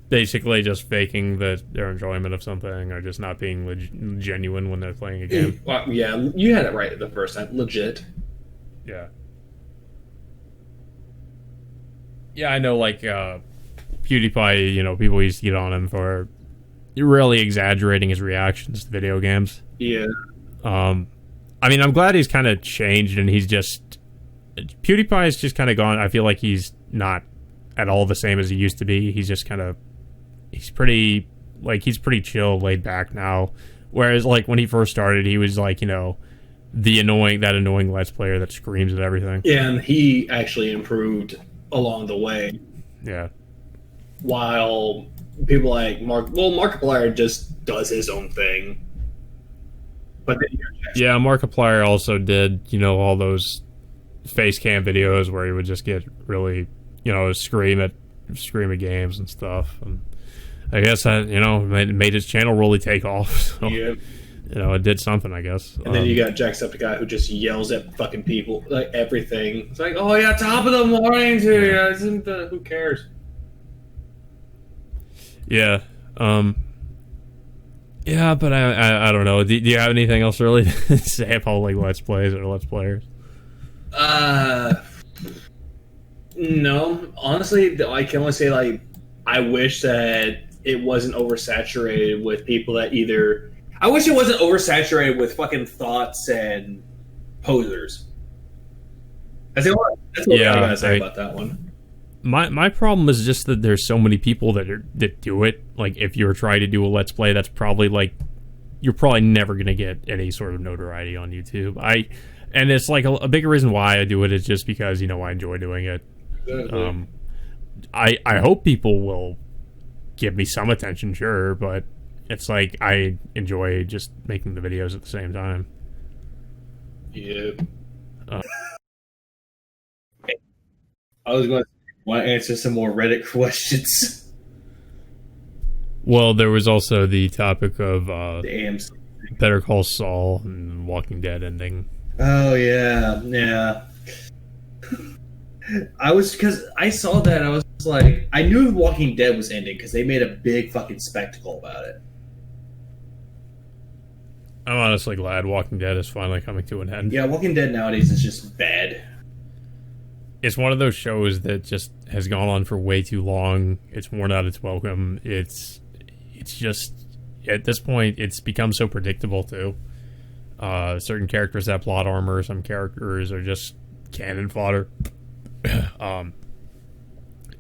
Speaker 2: basically just faking their enjoyment of something, or just not being genuine when they're playing a game?
Speaker 3: Well, yeah, you had it right the first time. Legit.
Speaker 2: Yeah. Yeah, I know. Like PewDiePie, people used to get on him for really exaggerating his reactions to video games.
Speaker 3: Yeah.
Speaker 2: I mean, I'm glad he's kind of changed, and he's just... PewDiePie is just kind of gone. I feel like he's not at all the same as he used to be. He's just kind of... He's pretty chill, laid back now. Whereas, like, when he first started, he was like, the annoying Let's Player that screams at everything.
Speaker 3: Yeah, and he actually improved along the way.
Speaker 2: Yeah.
Speaker 3: While people like Markiplier just does his own thing. But then
Speaker 2: yeah, Markiplier also did, all those face cam videos where he would just get really, scream at games and stuff. And I guess that, made his channel really take off. So,
Speaker 3: yeah.
Speaker 2: It did something, I guess.
Speaker 3: And then you got Jacksepticeye who just yells at fucking people, like everything. It's like, oh yeah, top of the morning to you. Who cares?
Speaker 2: Yeah. Yeah, but I don't know. Do you have anything else really to say about like Let's Plays or Let's Players?
Speaker 3: No. Honestly, I can only say like I wish that it wasn't oversaturated with people that either. I wish it wasn't oversaturated with fucking thoughts and posers. That's what I gotta say about that one.
Speaker 2: My problem is just that there's so many people that do it. Like, if you're trying to do a Let's Play, that's probably like, you're probably never gonna get any sort of notoriety on YouTube. And it's like a big reason why I do it is just because, I enjoy doing it.
Speaker 3: Exactly.
Speaker 2: I hope people will give me some attention, sure, but it's like I enjoy just making the videos at the same time.
Speaker 3: Yeah. I was going to want to answer some more Reddit questions.
Speaker 2: Well, there was also the topic of
Speaker 3: The AMC.
Speaker 2: Better Call Saul and Walking Dead ending.
Speaker 3: Oh yeah. Because I saw that, I was like, I knew Walking Dead was ending because they made a big fucking spectacle about it.
Speaker 2: I'm honestly glad Walking Dead is finally coming to an end.
Speaker 3: Yeah, Walking Dead nowadays is just bad.
Speaker 2: It's one of those shows that just has gone on for way too long. It's worn out its welcome. It's just, at this point, it's become so predictable too. Certain characters have plot armor. Some characters are just cannon fodder. And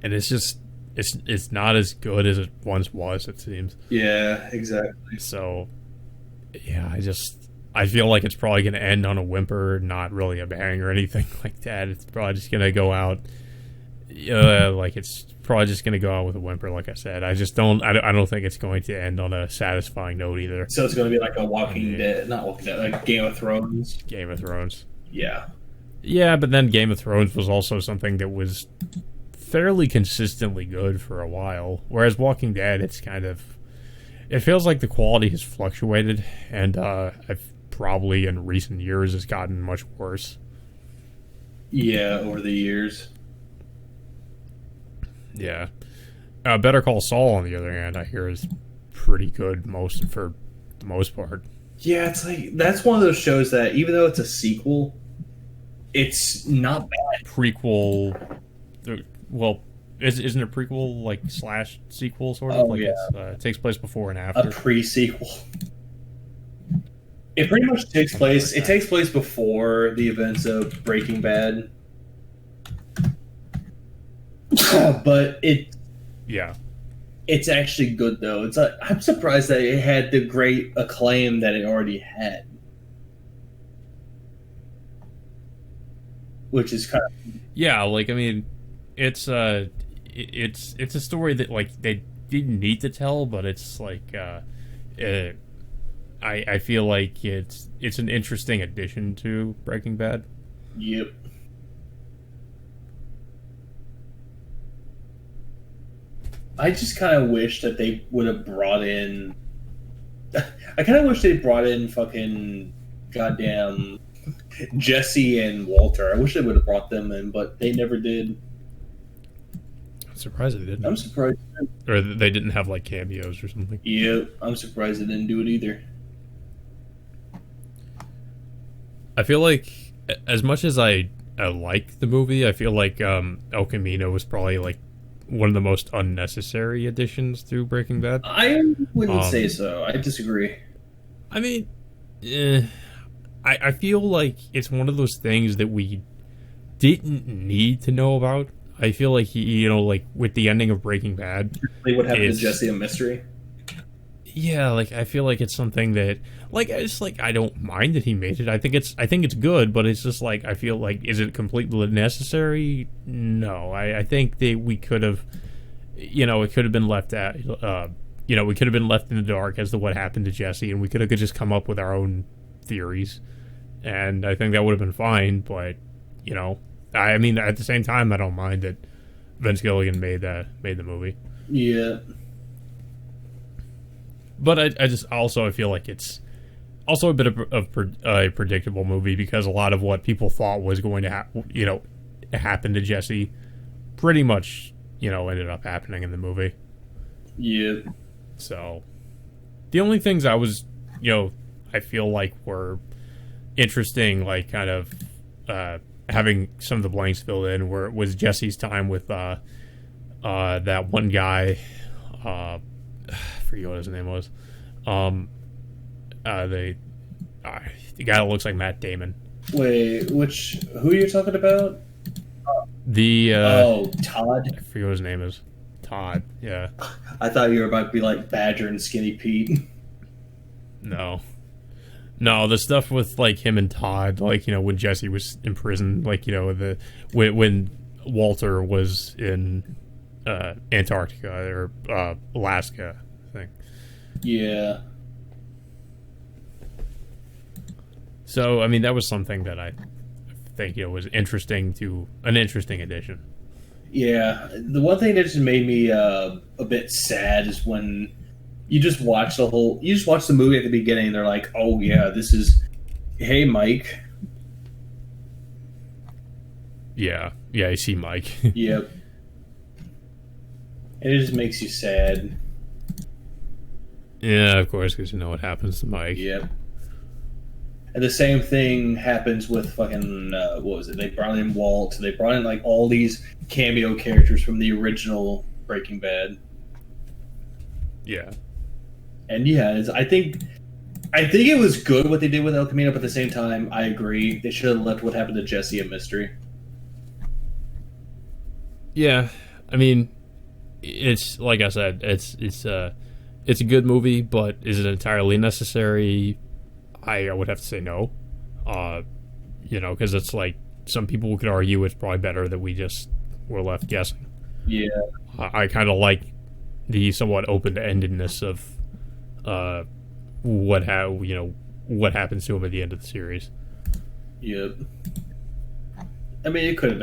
Speaker 2: it's just, it's not as good as it once was, it seems.
Speaker 3: Yeah, exactly.
Speaker 2: So, yeah, I feel like it's probably going to end on a whimper, not really a bang or anything like that. It's probably just going to go out, it's probably just going to go out with a whimper, like I said. I don't think it's going to end on a satisfying note either.
Speaker 3: So it's going to be like a Walking Dead, not Walking Dead, like Game of Thrones.
Speaker 2: Game of Thrones.
Speaker 3: Yeah.
Speaker 2: Yeah, but then Game of Thrones was also something that was fairly consistently good for a while, whereas Walking Dead, it's kind of, it feels like the quality has fluctuated, and I've probably in recent years has gotten much worse.
Speaker 3: Yeah, over the years.
Speaker 2: Yeah. Better Call Saul, on the other hand, I hear is pretty good for the most part.
Speaker 3: Yeah, it's like, that's one of those shows that, even though it's a sequel, it's not bad.
Speaker 2: Prequel, well, isn't it prequel like slash sequel sort of?
Speaker 3: Oh,
Speaker 2: like
Speaker 3: yeah.
Speaker 2: It takes place before and
Speaker 3: A
Speaker 2: after.
Speaker 3: pre-sequel. It pretty much takes place. It takes place before the events of Breaking Bad, but it's actually good though. It's like, I'm surprised that it had the great acclaim that it already had, which is kind of
Speaker 2: Yeah, like, I mean, it's a story that like they didn't need to tell, but it's like I feel like it's an interesting addition to Breaking Bad.
Speaker 3: Yep. I just kind of wish that they would have brought in. I kind of wish they brought in fucking goddamn Jesse and Walter. I wish they would have brought them in, but they never did.
Speaker 2: I'm surprised they didn't.
Speaker 3: I'm surprised.
Speaker 2: Or they didn't have like cameos or something.
Speaker 3: Yeah, I'm surprised they didn't do it either.
Speaker 2: I feel like, as much as I like the movie, I feel like El Camino was probably like one of the most unnecessary additions to Breaking Bad.
Speaker 3: I wouldn't say so. I disagree.
Speaker 2: I mean, I feel like it's one of those things that we didn't need to know about. I feel like like with the ending of Breaking Bad,
Speaker 3: What happened to Jesse a mystery?
Speaker 2: Yeah, like I feel like it's something that, like, it's like I don't mind that he made it. I think it's good, but it's just like I feel like, is it completely necessary? No, I think that we could have, it could have been left at, we could have been left in the dark as to what happened to Jesse, and we could have just come up with our own theories, and I think that would have been fine. But I mean, at the same time, I don't mind that Vince Gilligan made the movie.
Speaker 3: Yeah.
Speaker 2: But I feel like it's also a bit of a predictable movie, because a lot of what people thought was going to happen to Jesse pretty much, ended up happening in the movie.
Speaker 3: Yeah.
Speaker 2: So the only things I was, I feel like were interesting, like kind of having some of the blanks filled in, was Jesse's time with that one guy. I forget what his name was. The guy that looks like Matt Damon.
Speaker 3: Wait, who are you talking about?
Speaker 1: Todd.
Speaker 2: I forget what his name is. Todd. Yeah.
Speaker 1: I thought you were about to be like Badger and Skinny Pete.
Speaker 2: No, the stuff with like him and Todd, like, you know, when Jesse was in prison, like, you know, when Walter was in Antarctica or Alaska, I think.
Speaker 1: Yeah.
Speaker 2: So, I mean, that was something that I think, you know, was an interesting addition.
Speaker 1: Yeah. The one thing that just made me a bit sad is when you just watch the movie at the beginning and they're like, oh yeah, this is, hey Mike.
Speaker 2: Yeah, you see Mike.
Speaker 1: Yep. And it just makes you sad.
Speaker 2: Yeah, of course, because you know what happens to Mike.
Speaker 1: Yep. And the same thing happens with fucking, what was it? They brought in Walt. They brought in like all these cameo characters from the original Breaking Bad.
Speaker 2: Yeah.
Speaker 1: And yeah, I think it was good what they did with El Camino, but at the same time, I agree. They should have left what happened to Jesse a mystery.
Speaker 2: Yeah, I mean, it's like I said, it's a good movie, but is it entirely necessary? I would have to say no. You know, because it's like some people could argue it's probably better that we just were left guessing.
Speaker 1: Yeah,
Speaker 2: I kind of like the somewhat open-endedness of what happens to him at the end of the series.
Speaker 1: Yep. I mean, it could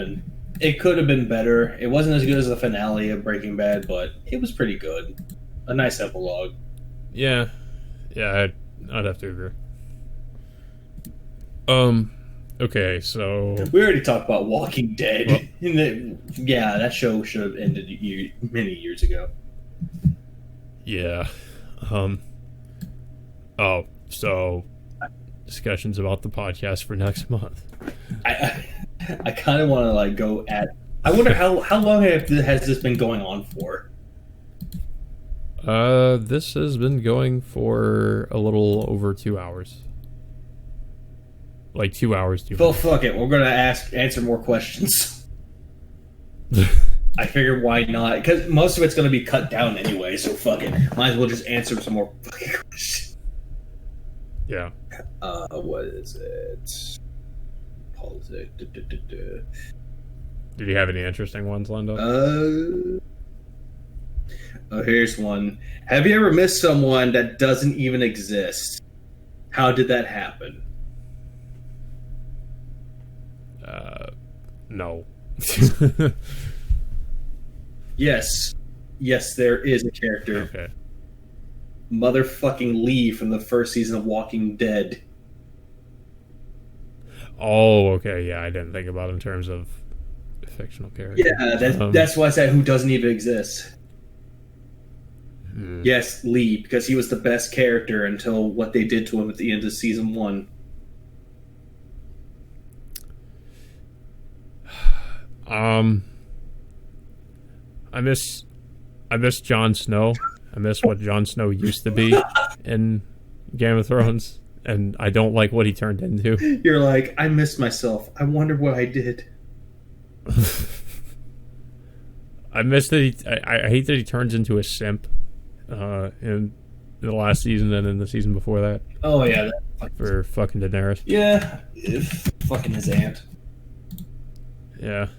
Speaker 1: have been better. It wasn't as good as the finale of Breaking Bad, but it was pretty good. A nice epilogue.
Speaker 2: Yeah, I'd have to agree. Okay, so
Speaker 1: we already talked about Walking Dead. Well, yeah, that show should have ended many years ago.
Speaker 2: Yeah. So discussions about the podcast for next month.
Speaker 1: I kind of want to like go at. I wonder how long has this been going on for?
Speaker 2: This has been going for a little over 2 hours. Like 2 hours.
Speaker 1: Well, fuck it. We're gonna answer more questions. I figured why not? Because most of it's gonna be cut down anyway. So fuck it. Might as well just answer some more fucking questions.
Speaker 2: Yeah.
Speaker 1: What is it? Politics.
Speaker 2: Did you have any interesting ones, Lando?
Speaker 1: Here's one. Have you ever missed someone that doesn't even exist? How did that happen?
Speaker 2: No.
Speaker 1: Yes, there is a character.
Speaker 2: Okay.
Speaker 1: Motherfucking Lee from the first season of Walking Dead.
Speaker 2: Oh, okay. Yeah, I didn't think about it in terms of fictional character.
Speaker 1: Yeah, that's why I said who doesn't even exist. Yes, Lee, because he was the best character until what they did to him at the end of season 1.
Speaker 2: I miss Jon Snow. I miss what Jon Snow used to be in Game of Thrones, and I don't like what he turned into.
Speaker 1: You're like, I miss myself. I wonder what I did.
Speaker 2: I miss that I hate that he turns into a simp in the last season and in the season before that.
Speaker 1: Oh yeah,
Speaker 2: for fucking Daenerys.
Speaker 1: Yeah, fucking his aunt.
Speaker 2: Yeah.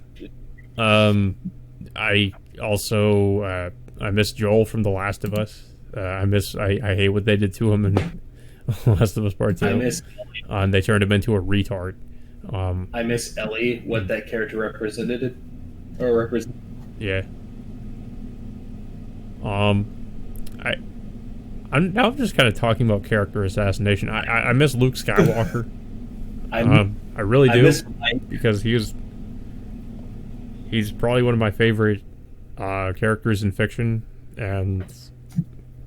Speaker 2: I also I miss Joel from The Last of Us. I hate what they did to him in The Last of Us Part 2.
Speaker 1: I miss
Speaker 2: and they turned him into a retard.
Speaker 1: I miss Ellie, what that character represented.
Speaker 2: Yeah. I'm just kind of talking about character assassination. I miss Luke Skywalker. I really do, because he's probably one of my favorite characters in fiction, and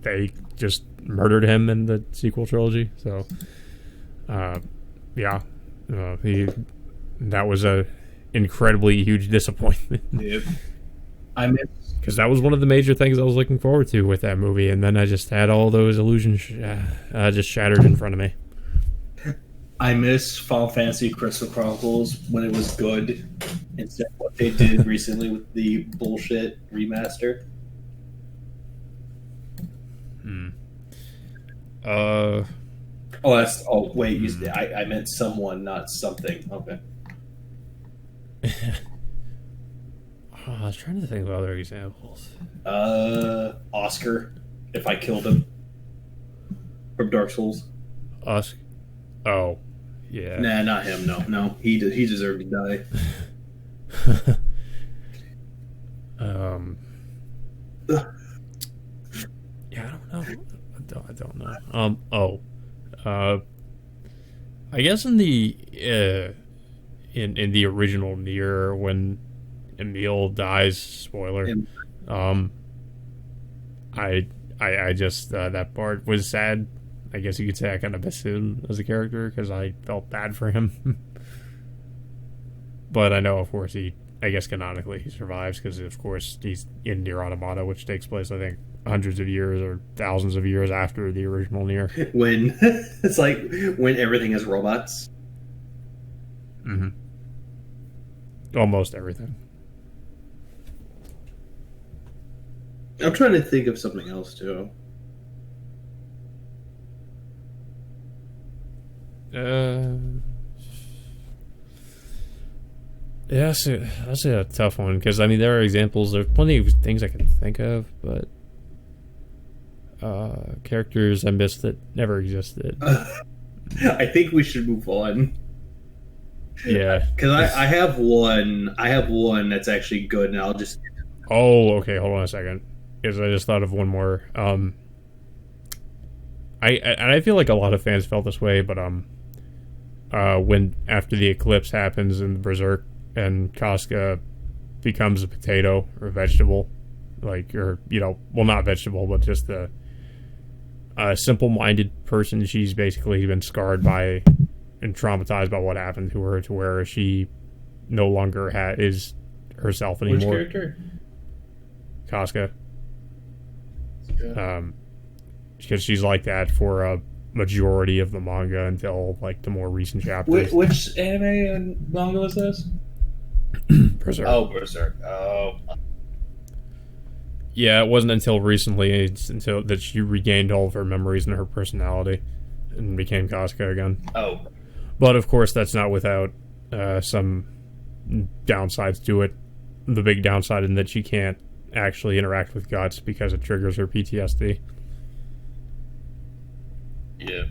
Speaker 2: they just murdered him in the sequel trilogy. So, yeah, that was a incredibly huge disappointment.
Speaker 1: Yep.
Speaker 2: Because that was one of the major things I was looking forward to with that movie, and then I just had all those illusions just shattered in front of me.
Speaker 1: I miss Final Fantasy Crystal Chronicles when it was good,
Speaker 3: instead of what they did recently with the bullshit remaster.
Speaker 2: Uh,
Speaker 3: Oh, that's. Oh, wait. I meant someone, not something. Okay.
Speaker 2: I was trying to think of other examples.
Speaker 3: Oscar. If I killed him from Dark Souls.
Speaker 2: Us? Oh, yeah.
Speaker 3: Nah, not him. No. He deserved to die.
Speaker 2: Yeah, I don't know. I don't know. I guess in the in the original Nier, when Emil dies, spoiler. I just that part was sad. I guess you could say I kind of missed him as a character because I felt bad for him. But I know, of course, I guess canonically he survives because, of course, he's in Nier Automata, which takes place, I think, hundreds of years or thousands of years after the original Nier.
Speaker 3: When it's like when everything is robots.
Speaker 2: Mm-hmm. Almost everything.
Speaker 3: I'm trying to think of something else too.
Speaker 2: Yeah, that's a tough one because I mean there are examples. There's plenty of things I can think of, but characters I missed that never existed.
Speaker 3: I think we should move on.
Speaker 2: Yeah,
Speaker 3: because I have one. I have one that's actually good, and I'll just.
Speaker 2: Oh, okay. Hold on a second, because I just thought of one more. I feel like a lot of fans felt this way, but when after the eclipse happens in Berserk and Casca becomes a potato or a vegetable, like, or well, not vegetable, but just a simple-minded person. She's basically been scarred by and traumatized by what happened to her, to where she no longer is herself anymore.
Speaker 3: Which character?
Speaker 2: Casca. Because she's like that for a majority of the manga until like the more recent chapters.
Speaker 3: Which anime and manga was this?
Speaker 2: Berserk.
Speaker 3: Oh, Berserk. Oh.
Speaker 2: Yeah, it wasn't until recently until that she regained all of her memories and her personality and became Casca again.
Speaker 3: Oh.
Speaker 2: But of course, that's not without some downsides to it. The big downside in that she can't actually interact with Guts because it triggers her PTSD.
Speaker 3: Yeah.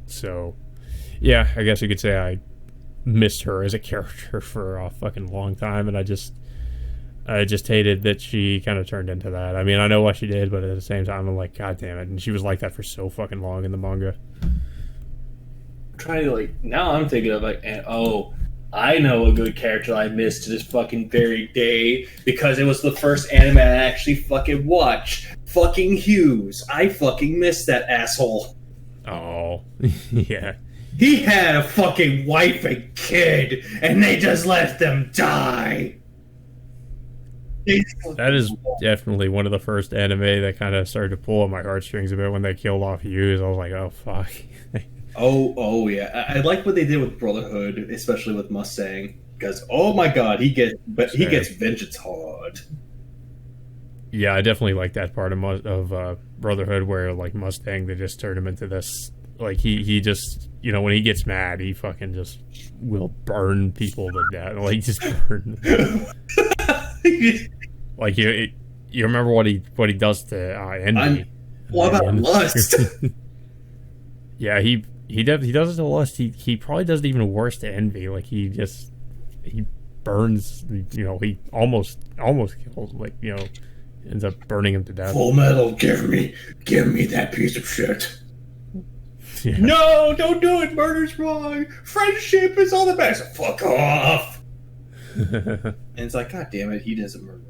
Speaker 2: So, yeah, I guess you could say I missed her as a character for a fucking long time, and I just hated that she kind of turned into that. I mean, I know what she did, but at the same time, I'm like, God damn it. And she was like that for so fucking long in the manga.
Speaker 3: Trying to now I'm thinking of I know a good character I missed to this fucking very day because it was the first anime I actually fucking watched. Fucking Hughes. I fucking missed that asshole.
Speaker 2: Oh, yeah.
Speaker 3: He had a fucking wife and kid, and they just let them die.
Speaker 2: That is definitely one of the first anime that kind of started to pull on my heartstrings a bit when they killed off Hughes. I was like, oh, fuck.
Speaker 3: Oh yeah. I like what they did with Brotherhood, especially with Mustang, because oh my god, he gets vengeance hard.
Speaker 2: Yeah, I definitely like that part of Brotherhood where like Mustang, they just turned him into this, like he just, when he gets mad, he fucking just will burn people to death. Like just burn them. Like you remember what he does to Envy?
Speaker 3: What about Lust?
Speaker 2: Yeah, he does it to Lust. He probably does it even worse to Envy. Like he burns. He almost kills. Like ends up burning him to death.
Speaker 3: Full Metal, give me that piece of shit.
Speaker 2: Yeah.
Speaker 3: No, don't do it. Murder's wrong. Friendship is all the best. Fuck off. And it's like, God damn it, he doesn't murder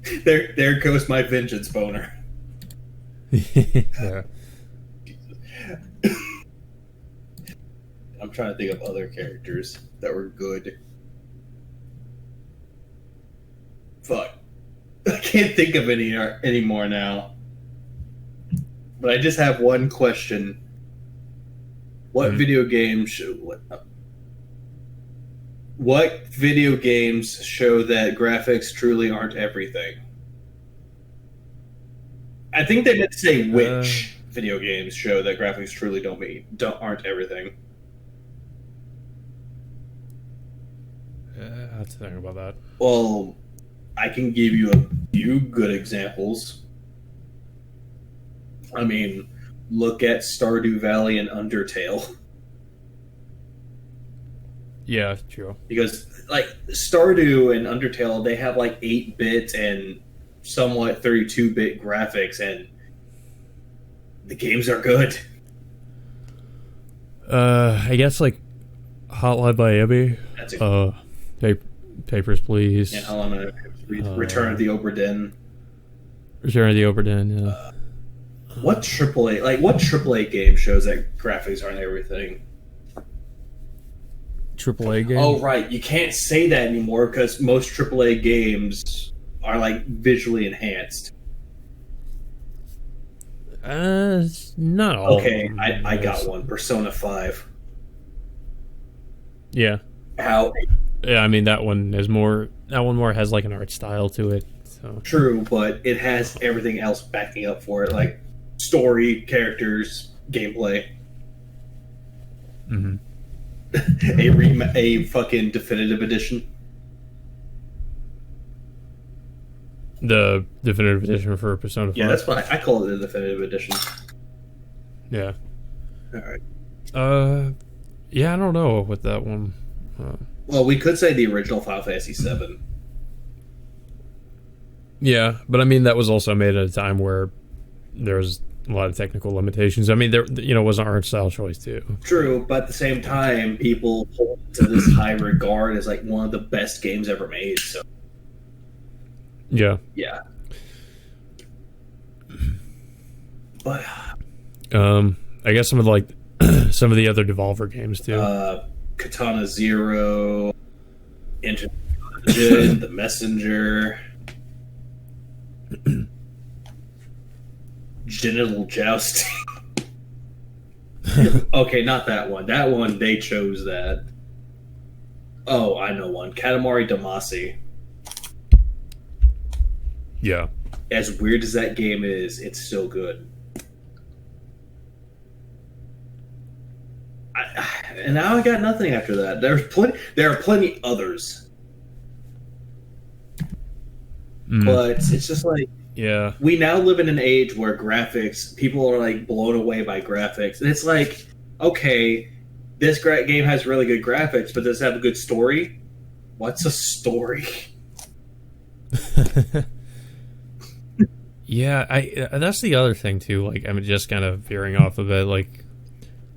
Speaker 3: him. There goes my vengeance boner.
Speaker 2: Yeah.
Speaker 3: I'm trying to think of other characters that were good. Fuck. I can't think of any anymore now. But I just have one question. What video games what video games show that graphics truly aren't everything? I think they meant to say which video games show that graphics truly aren't everything.
Speaker 2: I have to think about that.
Speaker 3: Well, I can give you a few good examples. I mean, look at Stardew Valley and Undertale.
Speaker 2: Yeah, true.
Speaker 3: Because, like, Stardew and Undertale, they have, like, 8-bit and somewhat 32-bit graphics, and the games are good.
Speaker 2: I guess, like, Hotline Miami.
Speaker 3: That's a
Speaker 2: Papers, Please.
Speaker 3: and how long Return of the Obra Dinn.
Speaker 2: Return of the Obra Dinn, yeah.
Speaker 3: What AAA game shows that graphics aren't everything?
Speaker 2: AAA game?
Speaker 3: Oh, right. You can't say that anymore because most AAA games are, like, visually enhanced.
Speaker 2: Not all.
Speaker 3: Okay, I got one. Persona 5.
Speaker 2: Yeah.
Speaker 3: How
Speaker 2: Yeah, I mean, that one more has, like, an art style to it, so.
Speaker 3: true, but it has everything else backing up for it, like story, characters, gameplay.
Speaker 2: Mm-hmm.
Speaker 3: A fucking definitive edition.
Speaker 2: The definitive edition for Persona 5.
Speaker 3: Yeah, that's why I call it the definitive edition.
Speaker 2: Yeah.
Speaker 3: All right.
Speaker 2: Yeah, I don't know with that one.
Speaker 3: Well, we could say the original Final Fantasy VII.
Speaker 2: Yeah, but I mean, that was also made at a time where there was a lot of technical limitations. I mean, there was an art style choice too.
Speaker 3: True, but at the same time, people hold it to this high regard as like one of the best games ever made. So
Speaker 2: Yeah.
Speaker 3: But
Speaker 2: I guess some of some of the other Devolver games too.
Speaker 3: Katana Zero, Into The Messenger, Genital Jousting. Okay, not that one. That one, they chose that. Oh, I know one. Katamari Damacy.
Speaker 2: Yeah.
Speaker 3: As weird as that game is, it's still good. And now I got nothing after that. There are plenty others. But it's just like,
Speaker 2: yeah,
Speaker 3: we now live in an age where people are like blown away by graphics. And it's like, okay, this game has really good graphics, but does it have a good story? What's a story?
Speaker 2: Yeah, that's the other thing too. Like, I'm just kind of veering off of it. Like,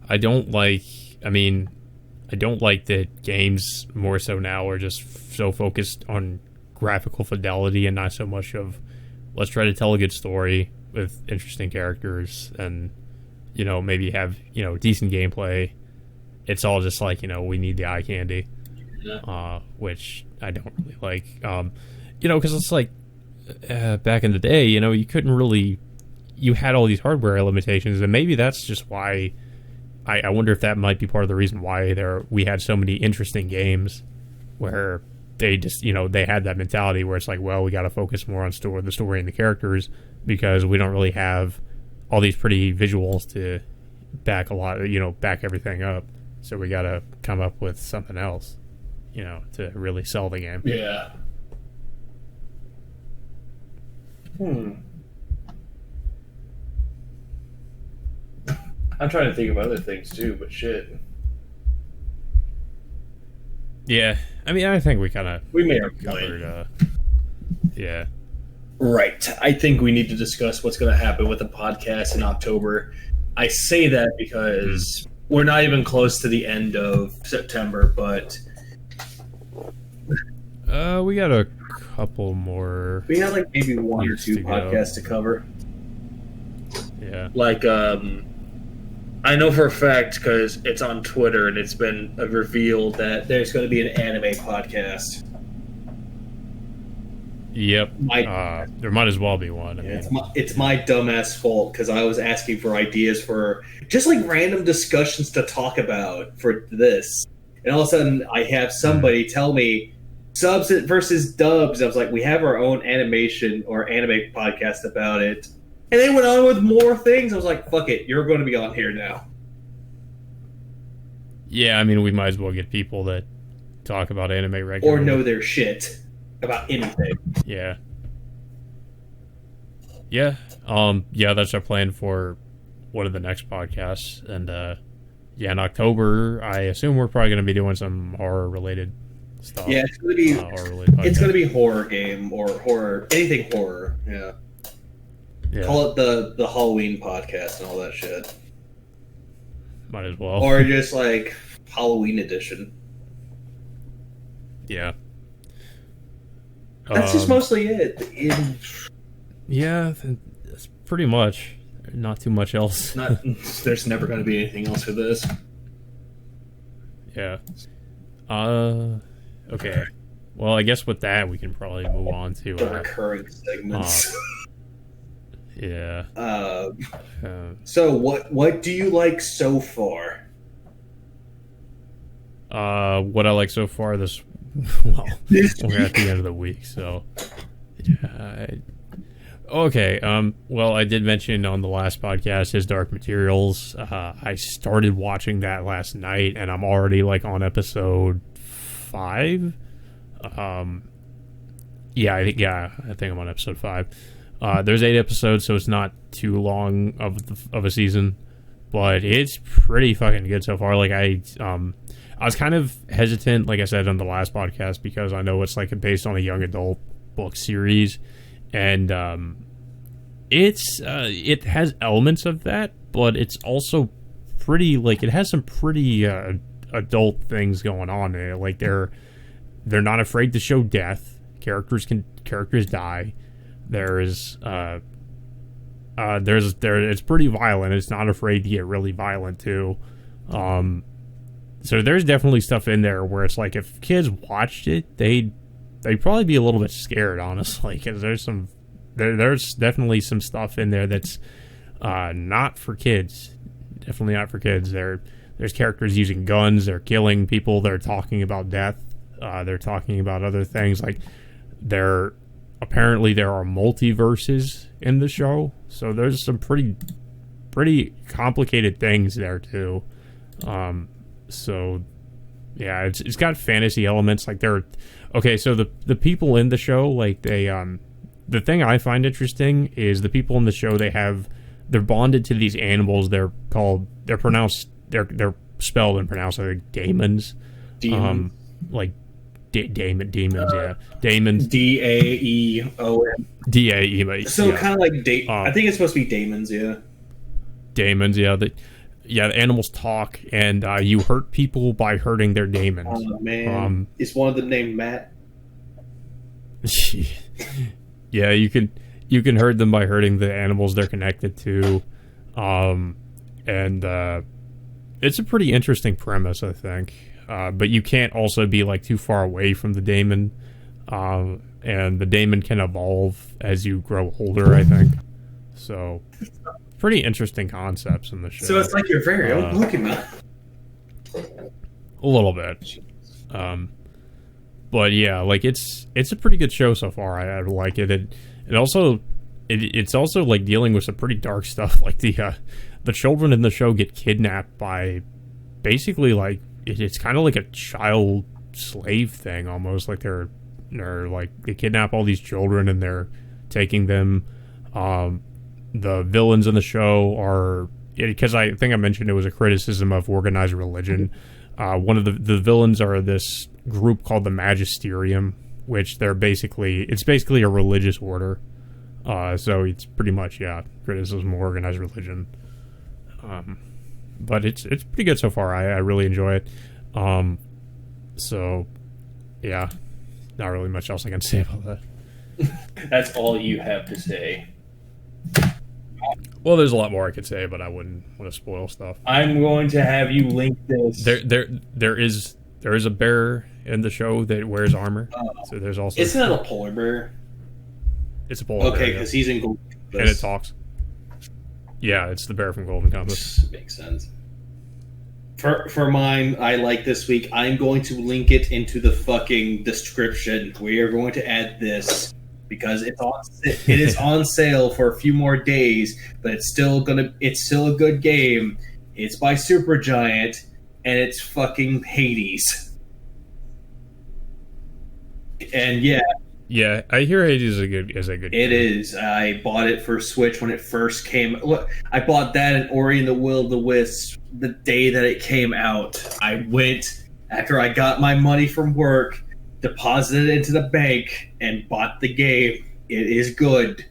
Speaker 2: I don't like that games more so now are just so focused on graphical fidelity and not so much of let's try to tell a good story with interesting characters and, maybe have, decent gameplay. It's all just like, we need the eye candy, which I don't really like. Because it's like, back in the day, you couldn't really, you had all these hardware limitations, and maybe that's just why. I wonder if that might be part of the reason why we had so many interesting games where they just, they had that mentality where it's like, well, we got to focus more on the story and the characters because we don't really have all these pretty visuals to back back everything up. So we got to come up with something else, to really sell the game.
Speaker 3: Yeah. I'm trying to think of other things too, but shit.
Speaker 2: Yeah, I mean, I think we
Speaker 3: may have
Speaker 2: covered. Yeah.
Speaker 3: Right. I think we need to discuss what's going to happen with the podcast in October. I say that because we're not even close to the end of September, but
Speaker 2: we got a couple more.
Speaker 3: We have like maybe one or two podcasts to cover.
Speaker 2: Yeah.
Speaker 3: Like, I know for a fact because it's on Twitter and it's been revealed that there's going to be an anime podcast.
Speaker 2: Yep.
Speaker 3: My
Speaker 2: There might as well be one. I mean,
Speaker 3: it's my dumbass fault because I was asking for ideas for just like random discussions to talk about for this, and all of a sudden I have somebody tell me subs versus dubs. I was like, we have our own animation or anime podcast about it, and they went on with more things. I was like, fuck it, you're going to be on here now.
Speaker 2: yeah, I mean, we might as well get people that talk about anime regularly.
Speaker 3: Or know their shit about anything.
Speaker 2: Yeah. Yeah. Yeah, that's our plan for one of the next podcasts. And yeah, in October, I assume we're probably gonna be doing some horror related stuff.
Speaker 3: Yeah, it's gonna be it's gonna be horror game or horror, anything horror. Yeah. Call it the Halloween podcast and all that shit.
Speaker 2: Might as well.
Speaker 3: Or just like Halloween edition.
Speaker 2: Yeah.
Speaker 3: That's just mostly it.
Speaker 2: Yeah, that's pretty much. Not too much else.
Speaker 1: There's never going to be anything else for this.
Speaker 2: Yeah. Okay. Well, I guess with that, we can probably move on to
Speaker 3: the recurring segments.
Speaker 2: Yeah.
Speaker 3: So what do you like so far?
Speaker 2: What I like so far this well, we're at the end of the week, so yeah. Okay. Well, I did mention on the last podcast His Dark Materials. I started watching that last night, and I'm already like on episode 5. Yeah, I think I'm on episode 5. There's 8 episodes, so it's not too long of a season, but it's pretty fucking good so far. Like I was kind of hesitant, like I said on the last podcast, because I know it's like based on a young adult book series, and it has elements of that, but it's also pretty like it has some pretty adult things going on in it. Like they're not afraid to show death. Characters die. It's pretty violent. It's not afraid to get really violent too. So there's definitely stuff in there where it's like if kids watched it, they'd probably be a little bit scared, honestly, because there's definitely some stuff in there that's not for kids. Definitely not for kids. There's characters using guns. They're killing people. They're talking about death. They're talking about other things. Like apparently there are multiverses in the show, so there's some pretty complicated things there too. So yeah, it's got fantasy elements. Like so the people in the show, like they the thing I find interesting is the people in the show, they're bonded to these animals. They're spelled and pronounced like daemons. Like demons, yeah. Daemons.
Speaker 3: Daeon.
Speaker 2: Dae.
Speaker 3: So
Speaker 2: yeah.
Speaker 3: kind of like I think it's supposed to be daemons, yeah.
Speaker 2: Daemons, yeah. The animals talk, and you hurt people by hurting their daemons.
Speaker 3: Oh man, is one of them named Matt?
Speaker 2: Yeah, you can hurt them by hurting the animals they're connected to, and it's a pretty interesting premise, I think. But you can't also be like too far away from the daemon, and the daemon can evolve as you grow older, I think. So, pretty interesting concepts in the show.
Speaker 3: So it's like your very own Pokemon.
Speaker 2: A little bit. But yeah, like it's a pretty good show so far. I like it. It's also like dealing with some pretty dark stuff. Like the children in the show get kidnapped by basically like it's kind of like a child slave thing almost. Like they're like they kidnap all these children and they're taking them. The villains in the show are, because I think I mentioned it was a criticism of organized religion. One of the villains are this group called the Magisterium, which it's basically a religious order. So it's pretty much, criticism of organized religion. But it's pretty good so far. I really enjoy it. So yeah, not really much else I can say about that.
Speaker 1: That's all you have to say.
Speaker 2: Well, there's a lot more I could say, but I wouldn't want to spoil stuff.
Speaker 1: I'm going to have you link this.
Speaker 2: There is a bear in the show that wears armor. So there's also.
Speaker 3: Isn't that a polar bear?
Speaker 2: It's a polar
Speaker 3: Okay,
Speaker 2: bear,
Speaker 3: because he's in Golden
Speaker 2: yeah. And it talks. Yeah, it's the bear from Golden Compass.
Speaker 3: Makes sense. For mine, I like this week. I'm going to link it into the fucking description. We are going to add this because it is on sale for a few more days, but it's still a good game. It's by Supergiant, and it's fucking Hades. And yeah.
Speaker 2: Yeah, I hear Hades is a good game.
Speaker 3: It is. I bought it for Switch when it first came. Look, I bought that and Ori and the Will of the Wisps the day that it came out. I went after I got my money from work, deposited it into the bank, and bought the game. It is good.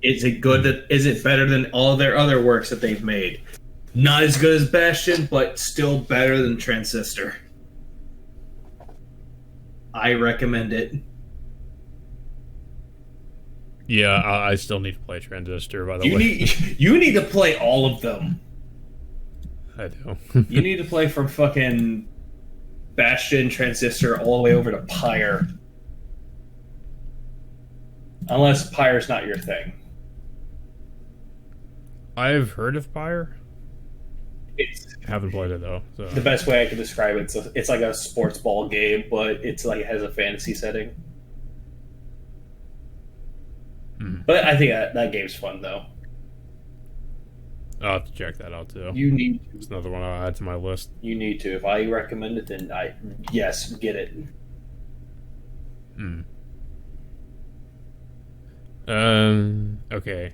Speaker 3: Is it better than all their other works that they've made? Not as good as Bastion, but still better than Transistor. I recommend it.
Speaker 2: Yeah, I still need to play Transistor, by the way.
Speaker 3: You need to play all of them.
Speaker 2: I do.
Speaker 3: You need to play from fucking Bastion, Transistor, all the way over to Pyre. Unless Pyre's not your thing.
Speaker 2: I've heard of Pyre.
Speaker 3: I
Speaker 2: haven't played it though. So.
Speaker 3: The best way I can describe it, it's like a sports ball game, but it's like it has a fantasy setting. But I think that game's fun though.
Speaker 2: I'll have to check that out too.
Speaker 3: You need to.
Speaker 2: It's another one I'll add to my list.
Speaker 3: You need to. If I recommend it, then yes, get it.
Speaker 2: Okay.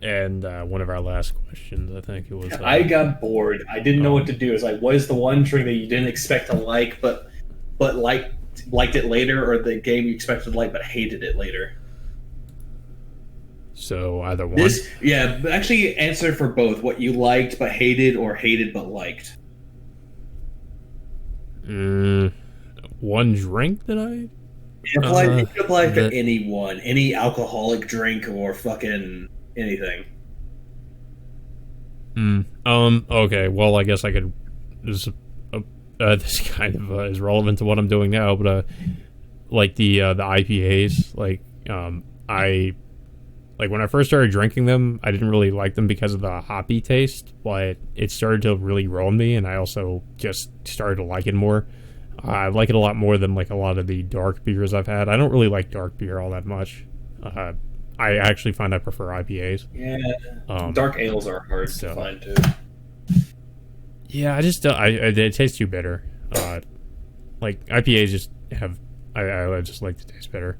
Speaker 2: And one of our last questions, I think it was.
Speaker 3: I got bored. I didn't know what to do. It's like, what is the one drink that you didn't expect to like, but liked it later, or the game you expected to like but hated it later?
Speaker 2: So either one.
Speaker 3: Actually answer for both: what you liked but hated, or hated but liked.
Speaker 2: One drink that I.
Speaker 3: You can apply for anyone, any alcoholic drink or fucking anything.
Speaker 2: Okay. Well, I guess I could. This kind of is relevant to what I'm doing now, but like the IPAs, like when I first started drinking them, I didn't really like them because of the hoppy taste, but it started to really grow on me, and I also just started to like it more. I like it a lot more than like a lot of the dark beers I've had. I don't really like dark beer all that much. I actually find I prefer IPAs.
Speaker 3: Yeah, dark ales are hard to find too.
Speaker 2: Yeah, I just they taste too bitter. Like IPAs just have I just like to taste bitter.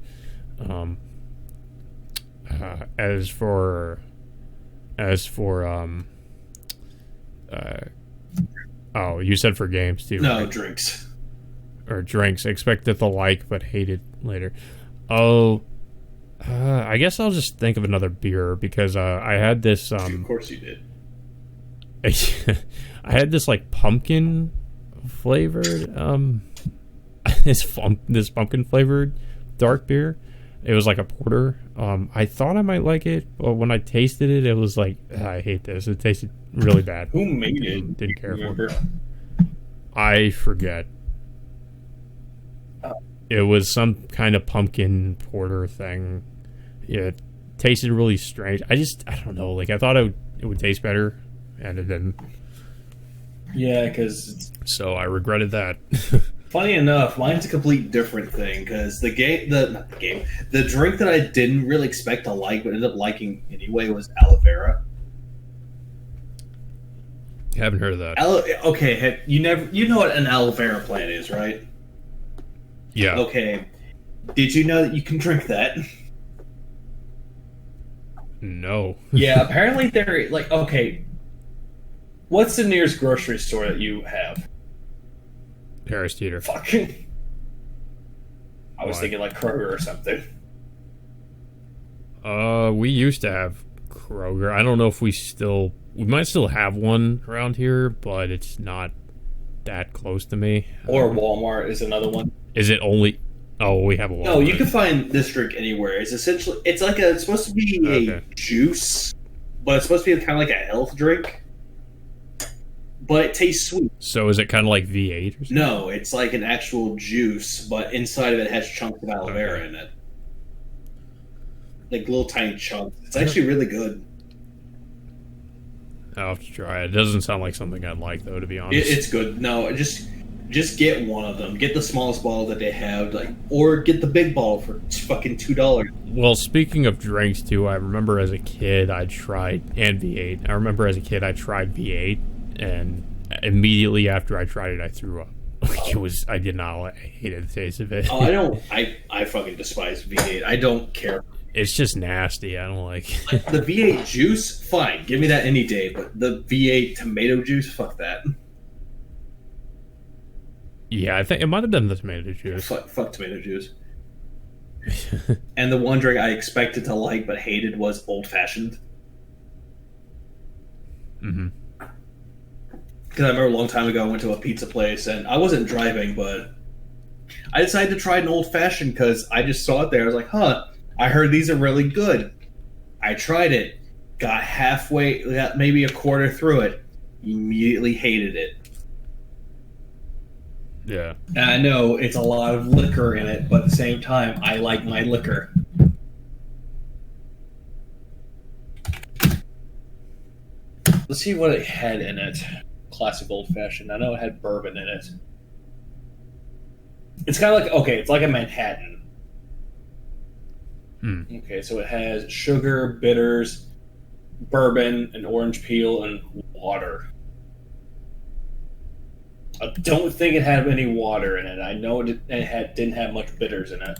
Speaker 2: As for you said for games too.
Speaker 3: No,
Speaker 2: right?
Speaker 3: drinks.
Speaker 2: Or drinks. Expected to like but hated later. I guess I'll just think of another beer because I had this.
Speaker 3: Of course you did.
Speaker 2: I had this like pumpkin flavored this pumpkin flavored dark beer. It was like a porter. I thought I might like it, but when I tasted it, it was like I hate this. It tasted really bad.
Speaker 3: Who made it?
Speaker 2: Didn't care for it. I forget. It was some kind of pumpkin porter thing. Yeah, it tasted really strange. I don't know. Like I thought it would taste better, and it didn't.
Speaker 3: Yeah, because
Speaker 2: so I regretted that.
Speaker 3: Funny enough, mine's a complete different thing because the drink that I didn't really expect to like but ended up liking anyway was aloe vera.
Speaker 2: I haven't heard of that.
Speaker 3: Okay, you know what an aloe vera plant is, right?
Speaker 2: Yeah.
Speaker 3: Okay. Did you know that you can drink that?
Speaker 2: No.
Speaker 3: Yeah, apparently they're like, okay, what's the nearest grocery store that you have?
Speaker 2: Harris Teeter.
Speaker 3: Fuck. I was thinking like Kroger or something.
Speaker 2: We used to have Kroger. I don't know if we might still have one around here, but it's not that close to me.
Speaker 3: Or Walmart is another one.
Speaker 2: Is it only? Oh, we have a Walmart.
Speaker 3: No, you can find this drink anywhere. It's essentially it's supposed to be a juice, but it's supposed to be kind of like a health drink. But it tastes sweet.
Speaker 2: So is it kind of like V8 or something?
Speaker 3: No, it's like an actual juice, but inside of it has chunks of aloe vera in it. like little tiny chunks. It's actually really good.
Speaker 2: I'll have to try it. It doesn't sound like something I'd like, though, to be honest.
Speaker 3: It's good. No, just get one of them. Get the smallest bottle that they have, like, or get the big bottle for fucking $2.
Speaker 2: Well, speaking of drinks, too, I remember as a kid I tried, and V8. I remember as a kid I tried V8, and immediately after I tried it, I threw up. I did not like, I hated the taste of it.
Speaker 3: Oh, I fucking despise V8. I don't care.
Speaker 2: It's just nasty. I don't like
Speaker 3: Like, the V8 juice, fine. Give me that any day. But the V8 tomato juice, fuck that.
Speaker 2: Yeah, I think it might have been the tomato juice.
Speaker 3: Fuck tomato juice. And the one drink I expected to like but hated was old fashioned.
Speaker 2: Mm-hmm.
Speaker 3: Because I remember a long time ago I went to a pizza place and I wasn't driving, but I decided to try an old fashioned because I just saw it there. I was like, huh, I heard these are really good. I tried it. Got halfway, got maybe a quarter through it. Immediately hated it.
Speaker 2: Yeah.
Speaker 1: And I know it's a lot of liquor in it, but at the same time, I like my liquor. Let's see what it had in it. Classic old fashioned. I know it had bourbon in it. It's kind of like, okay, it's like a Manhattan. Okay, so it has sugar, bitters, bourbon, an orange peel, and water. I don't think it had any water in it. I know it didn't have much bitters in it.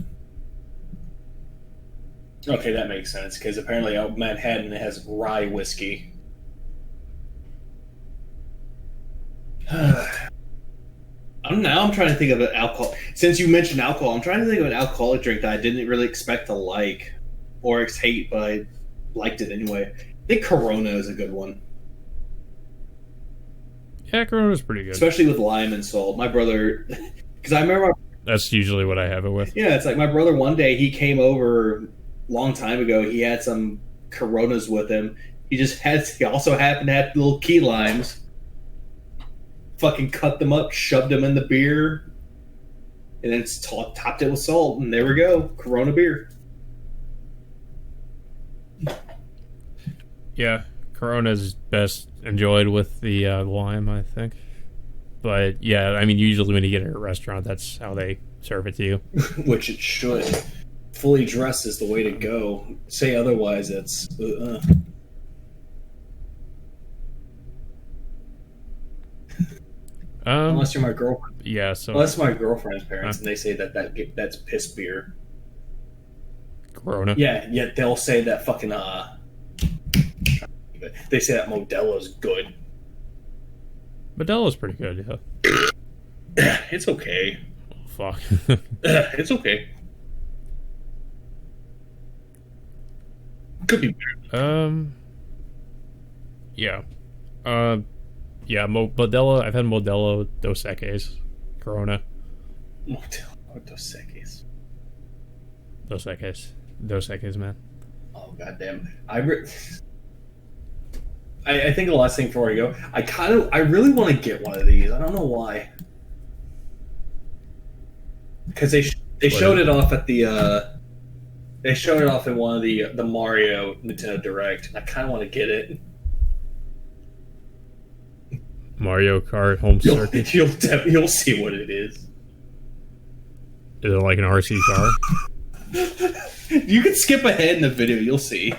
Speaker 1: Okay, that makes sense, because apparently Manhattan has rye whiskey. I'm trying to think of an alcohol. Since you mentioned alcohol, I'm trying to think of an alcoholic drink that I didn't really expect to like or hate, but I liked it anyway. I think Corona is a good one.
Speaker 2: Yeah, Corona's pretty good.
Speaker 3: Especially with lime and salt. My brother... Because I remember...
Speaker 2: That's usually what I have it with.
Speaker 3: Yeah, it's like my brother one day, he came over a long time ago. He had some Coronas with him. He also happened to have little key limes. Fucking cut them up, shoved them in the beer, and then topped it with salt, and there we go. Corona beer.
Speaker 2: Yeah, Corona's best enjoyed with the lime, I think. But yeah, I mean, usually when you get it at a restaurant, that's how they serve it to you.
Speaker 1: Which it should. Fully dressed is the way to go. Say otherwise, it's... Unless you're my girlfriend.
Speaker 2: Yeah, so...
Speaker 1: Unless my girlfriend's parents, and they say that's piss beer.
Speaker 2: Corona?
Speaker 1: Yeah, yet they'll say that fucking, they say that Modelo's good.
Speaker 2: Modelo's pretty good, yeah.
Speaker 1: It's okay.
Speaker 2: Oh, fuck.
Speaker 1: It's okay. Could be better.
Speaker 2: Yeah. Yeah, Modelo. I've had Modelo Dos Equis, Corona.
Speaker 1: Modelo Dos Equis.
Speaker 2: Dos Equis, man.
Speaker 1: Oh goddamn! I think the last thing before I go, I really want to get one of these. I don't know why. Because they showed it off at the they showed it off in one of the Mario Nintendo Direct. And I kind of want to get it.
Speaker 2: Mario Kart Home Circuit.
Speaker 1: You'll see what it is.
Speaker 2: Is it like an RC car?
Speaker 1: You can skip ahead in the video. You'll see.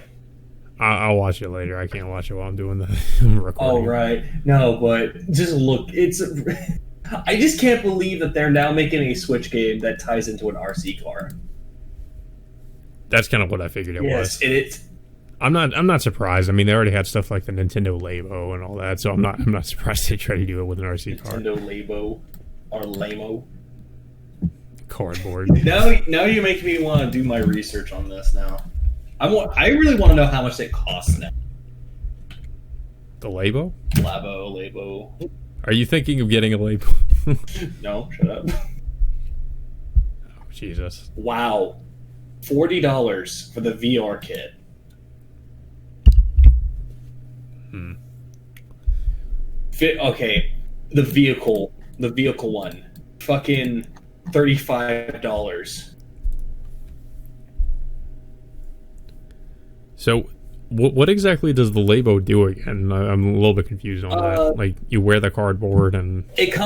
Speaker 2: I'll watch it later. I can't watch it while I'm doing the recording.
Speaker 1: Oh right, no, but just look. I just can't believe that they're now making a Switch game that ties into an RC car.
Speaker 2: That's kind of what I figured it was.
Speaker 1: Yes,
Speaker 2: I'm not surprised. I mean, they already had stuff like the Nintendo Labo and all that, so I'm not surprised they try to do it with an RC car.
Speaker 1: Nintendo Labo or Lamo.
Speaker 2: Cardboard.
Speaker 1: Now you make me want to do my research on this. Now, I really want to know how much it costs now.
Speaker 2: The Labo?
Speaker 1: Labo.
Speaker 2: Are you thinking of getting a Labo?
Speaker 1: No, shut up.
Speaker 2: Oh, Jesus.
Speaker 1: Wow, $40 for the VR kit. Okay, the vehicle one, fucking $35.
Speaker 2: So, what exactly does the Labo do again? I'm a little bit confused on that. Like, you wear the cardboard and...
Speaker 3: It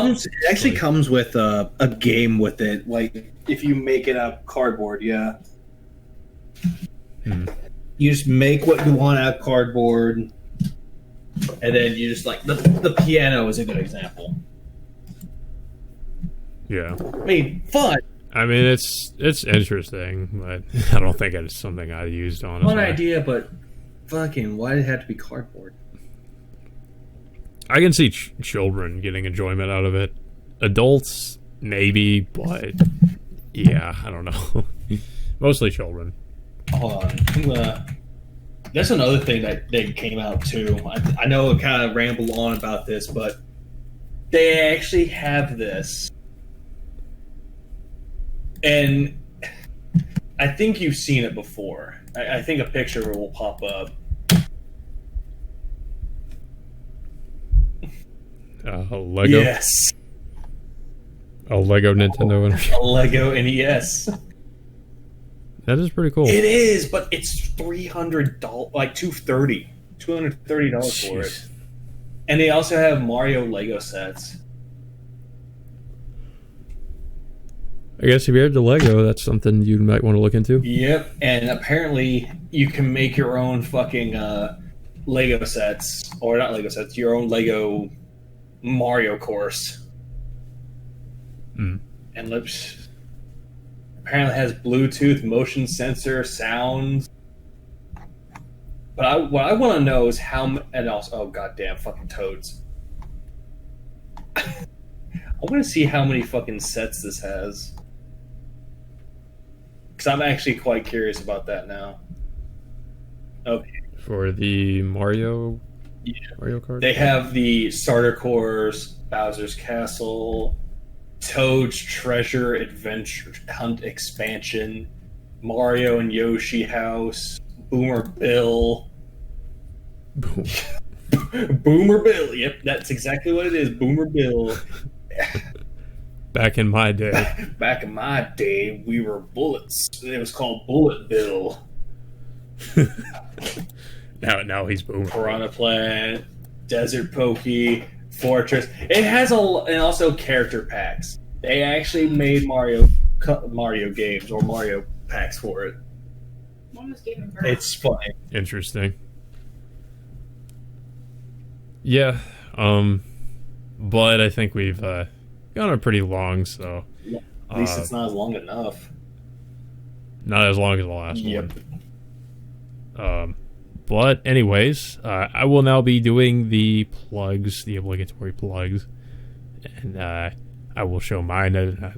Speaker 3: actually comes with a game with it. Like, if you make it out of cardboard, yeah. You just make what you want out of cardboard, and then you just, like, the piano is a good example.
Speaker 2: Yeah.
Speaker 3: I mean, fun.
Speaker 2: I mean, it's interesting, but I don't think it's something I used, honestly.
Speaker 3: Fun idea, but fucking, why did it have to be cardboard?
Speaker 2: I can see children getting enjoyment out of it. Adults, maybe, but yeah, I don't know. Mostly children.
Speaker 3: Hold on. That's another thing that came out, too. I know I kind of ramble on about this, but they actually have this. And I think you've seen it before. I think a picture will pop up.
Speaker 2: Lego?
Speaker 3: Yes.
Speaker 2: A Lego Nintendo.
Speaker 3: A Lego NES.
Speaker 2: That is pretty cool.
Speaker 3: It is, but it's $300, like $230 for it. And they also have Mario Lego sets.
Speaker 2: I guess if you're into Lego, that's something you might want to look into.
Speaker 3: Yep, and apparently you can make your own fucking Lego sets, or not Lego sets, your own Lego Mario course. And apparently has Bluetooth, motion sensor, sounds. But what I want to know is how, and also, oh goddamn fucking toads. I want to see how many fucking sets this has. Because I'm actually quite curious about that now. Okay.
Speaker 2: For the Mario Kart?
Speaker 3: They have the starter course, Bowser's Castle, Toad's Treasure Adventure Hunt Expansion, Mario and Yoshi House, Boomer Bill. Boomer Bill, yep, that's exactly what it is, Boomer Bill.
Speaker 2: Back in my day.
Speaker 3: Back in my day, we were bullets. It was called Bullet Bill.
Speaker 2: Now he's Boomer.
Speaker 3: Piranha Plant, Desert Pokey, Fortress. It has and also character packs. They actually made Mario games or Mario packs for it. It's funny.
Speaker 2: Interesting. Yeah, but I think we've gone on pretty long, so
Speaker 3: at least it's not as long enough.
Speaker 2: Not as long as the last
Speaker 3: Yep.
Speaker 2: one. But anyways, I will now be doing the plugs, the obligatory plugs, and I will show mine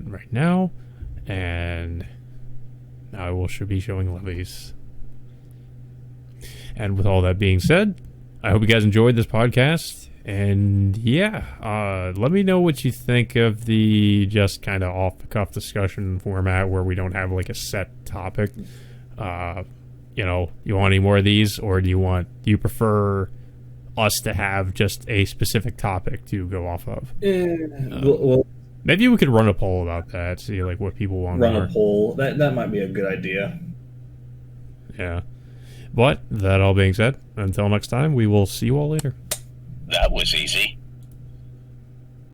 Speaker 2: right now, and now I should be showing Levy's. And with all that being said, I hope you guys enjoyed this podcast, and yeah, let me know what you think of the just kind of off-the-cuff discussion format where we don't have like a set topic. You know, you want any more of these, or do you prefer us to have just a specific topic to go off of?
Speaker 3: Well,
Speaker 2: maybe we could run a poll about that, see like what people want.
Speaker 3: Run a poll. That might be a good idea.
Speaker 2: Yeah. But that all being said, until next time, we will see you all later.
Speaker 4: That was easy.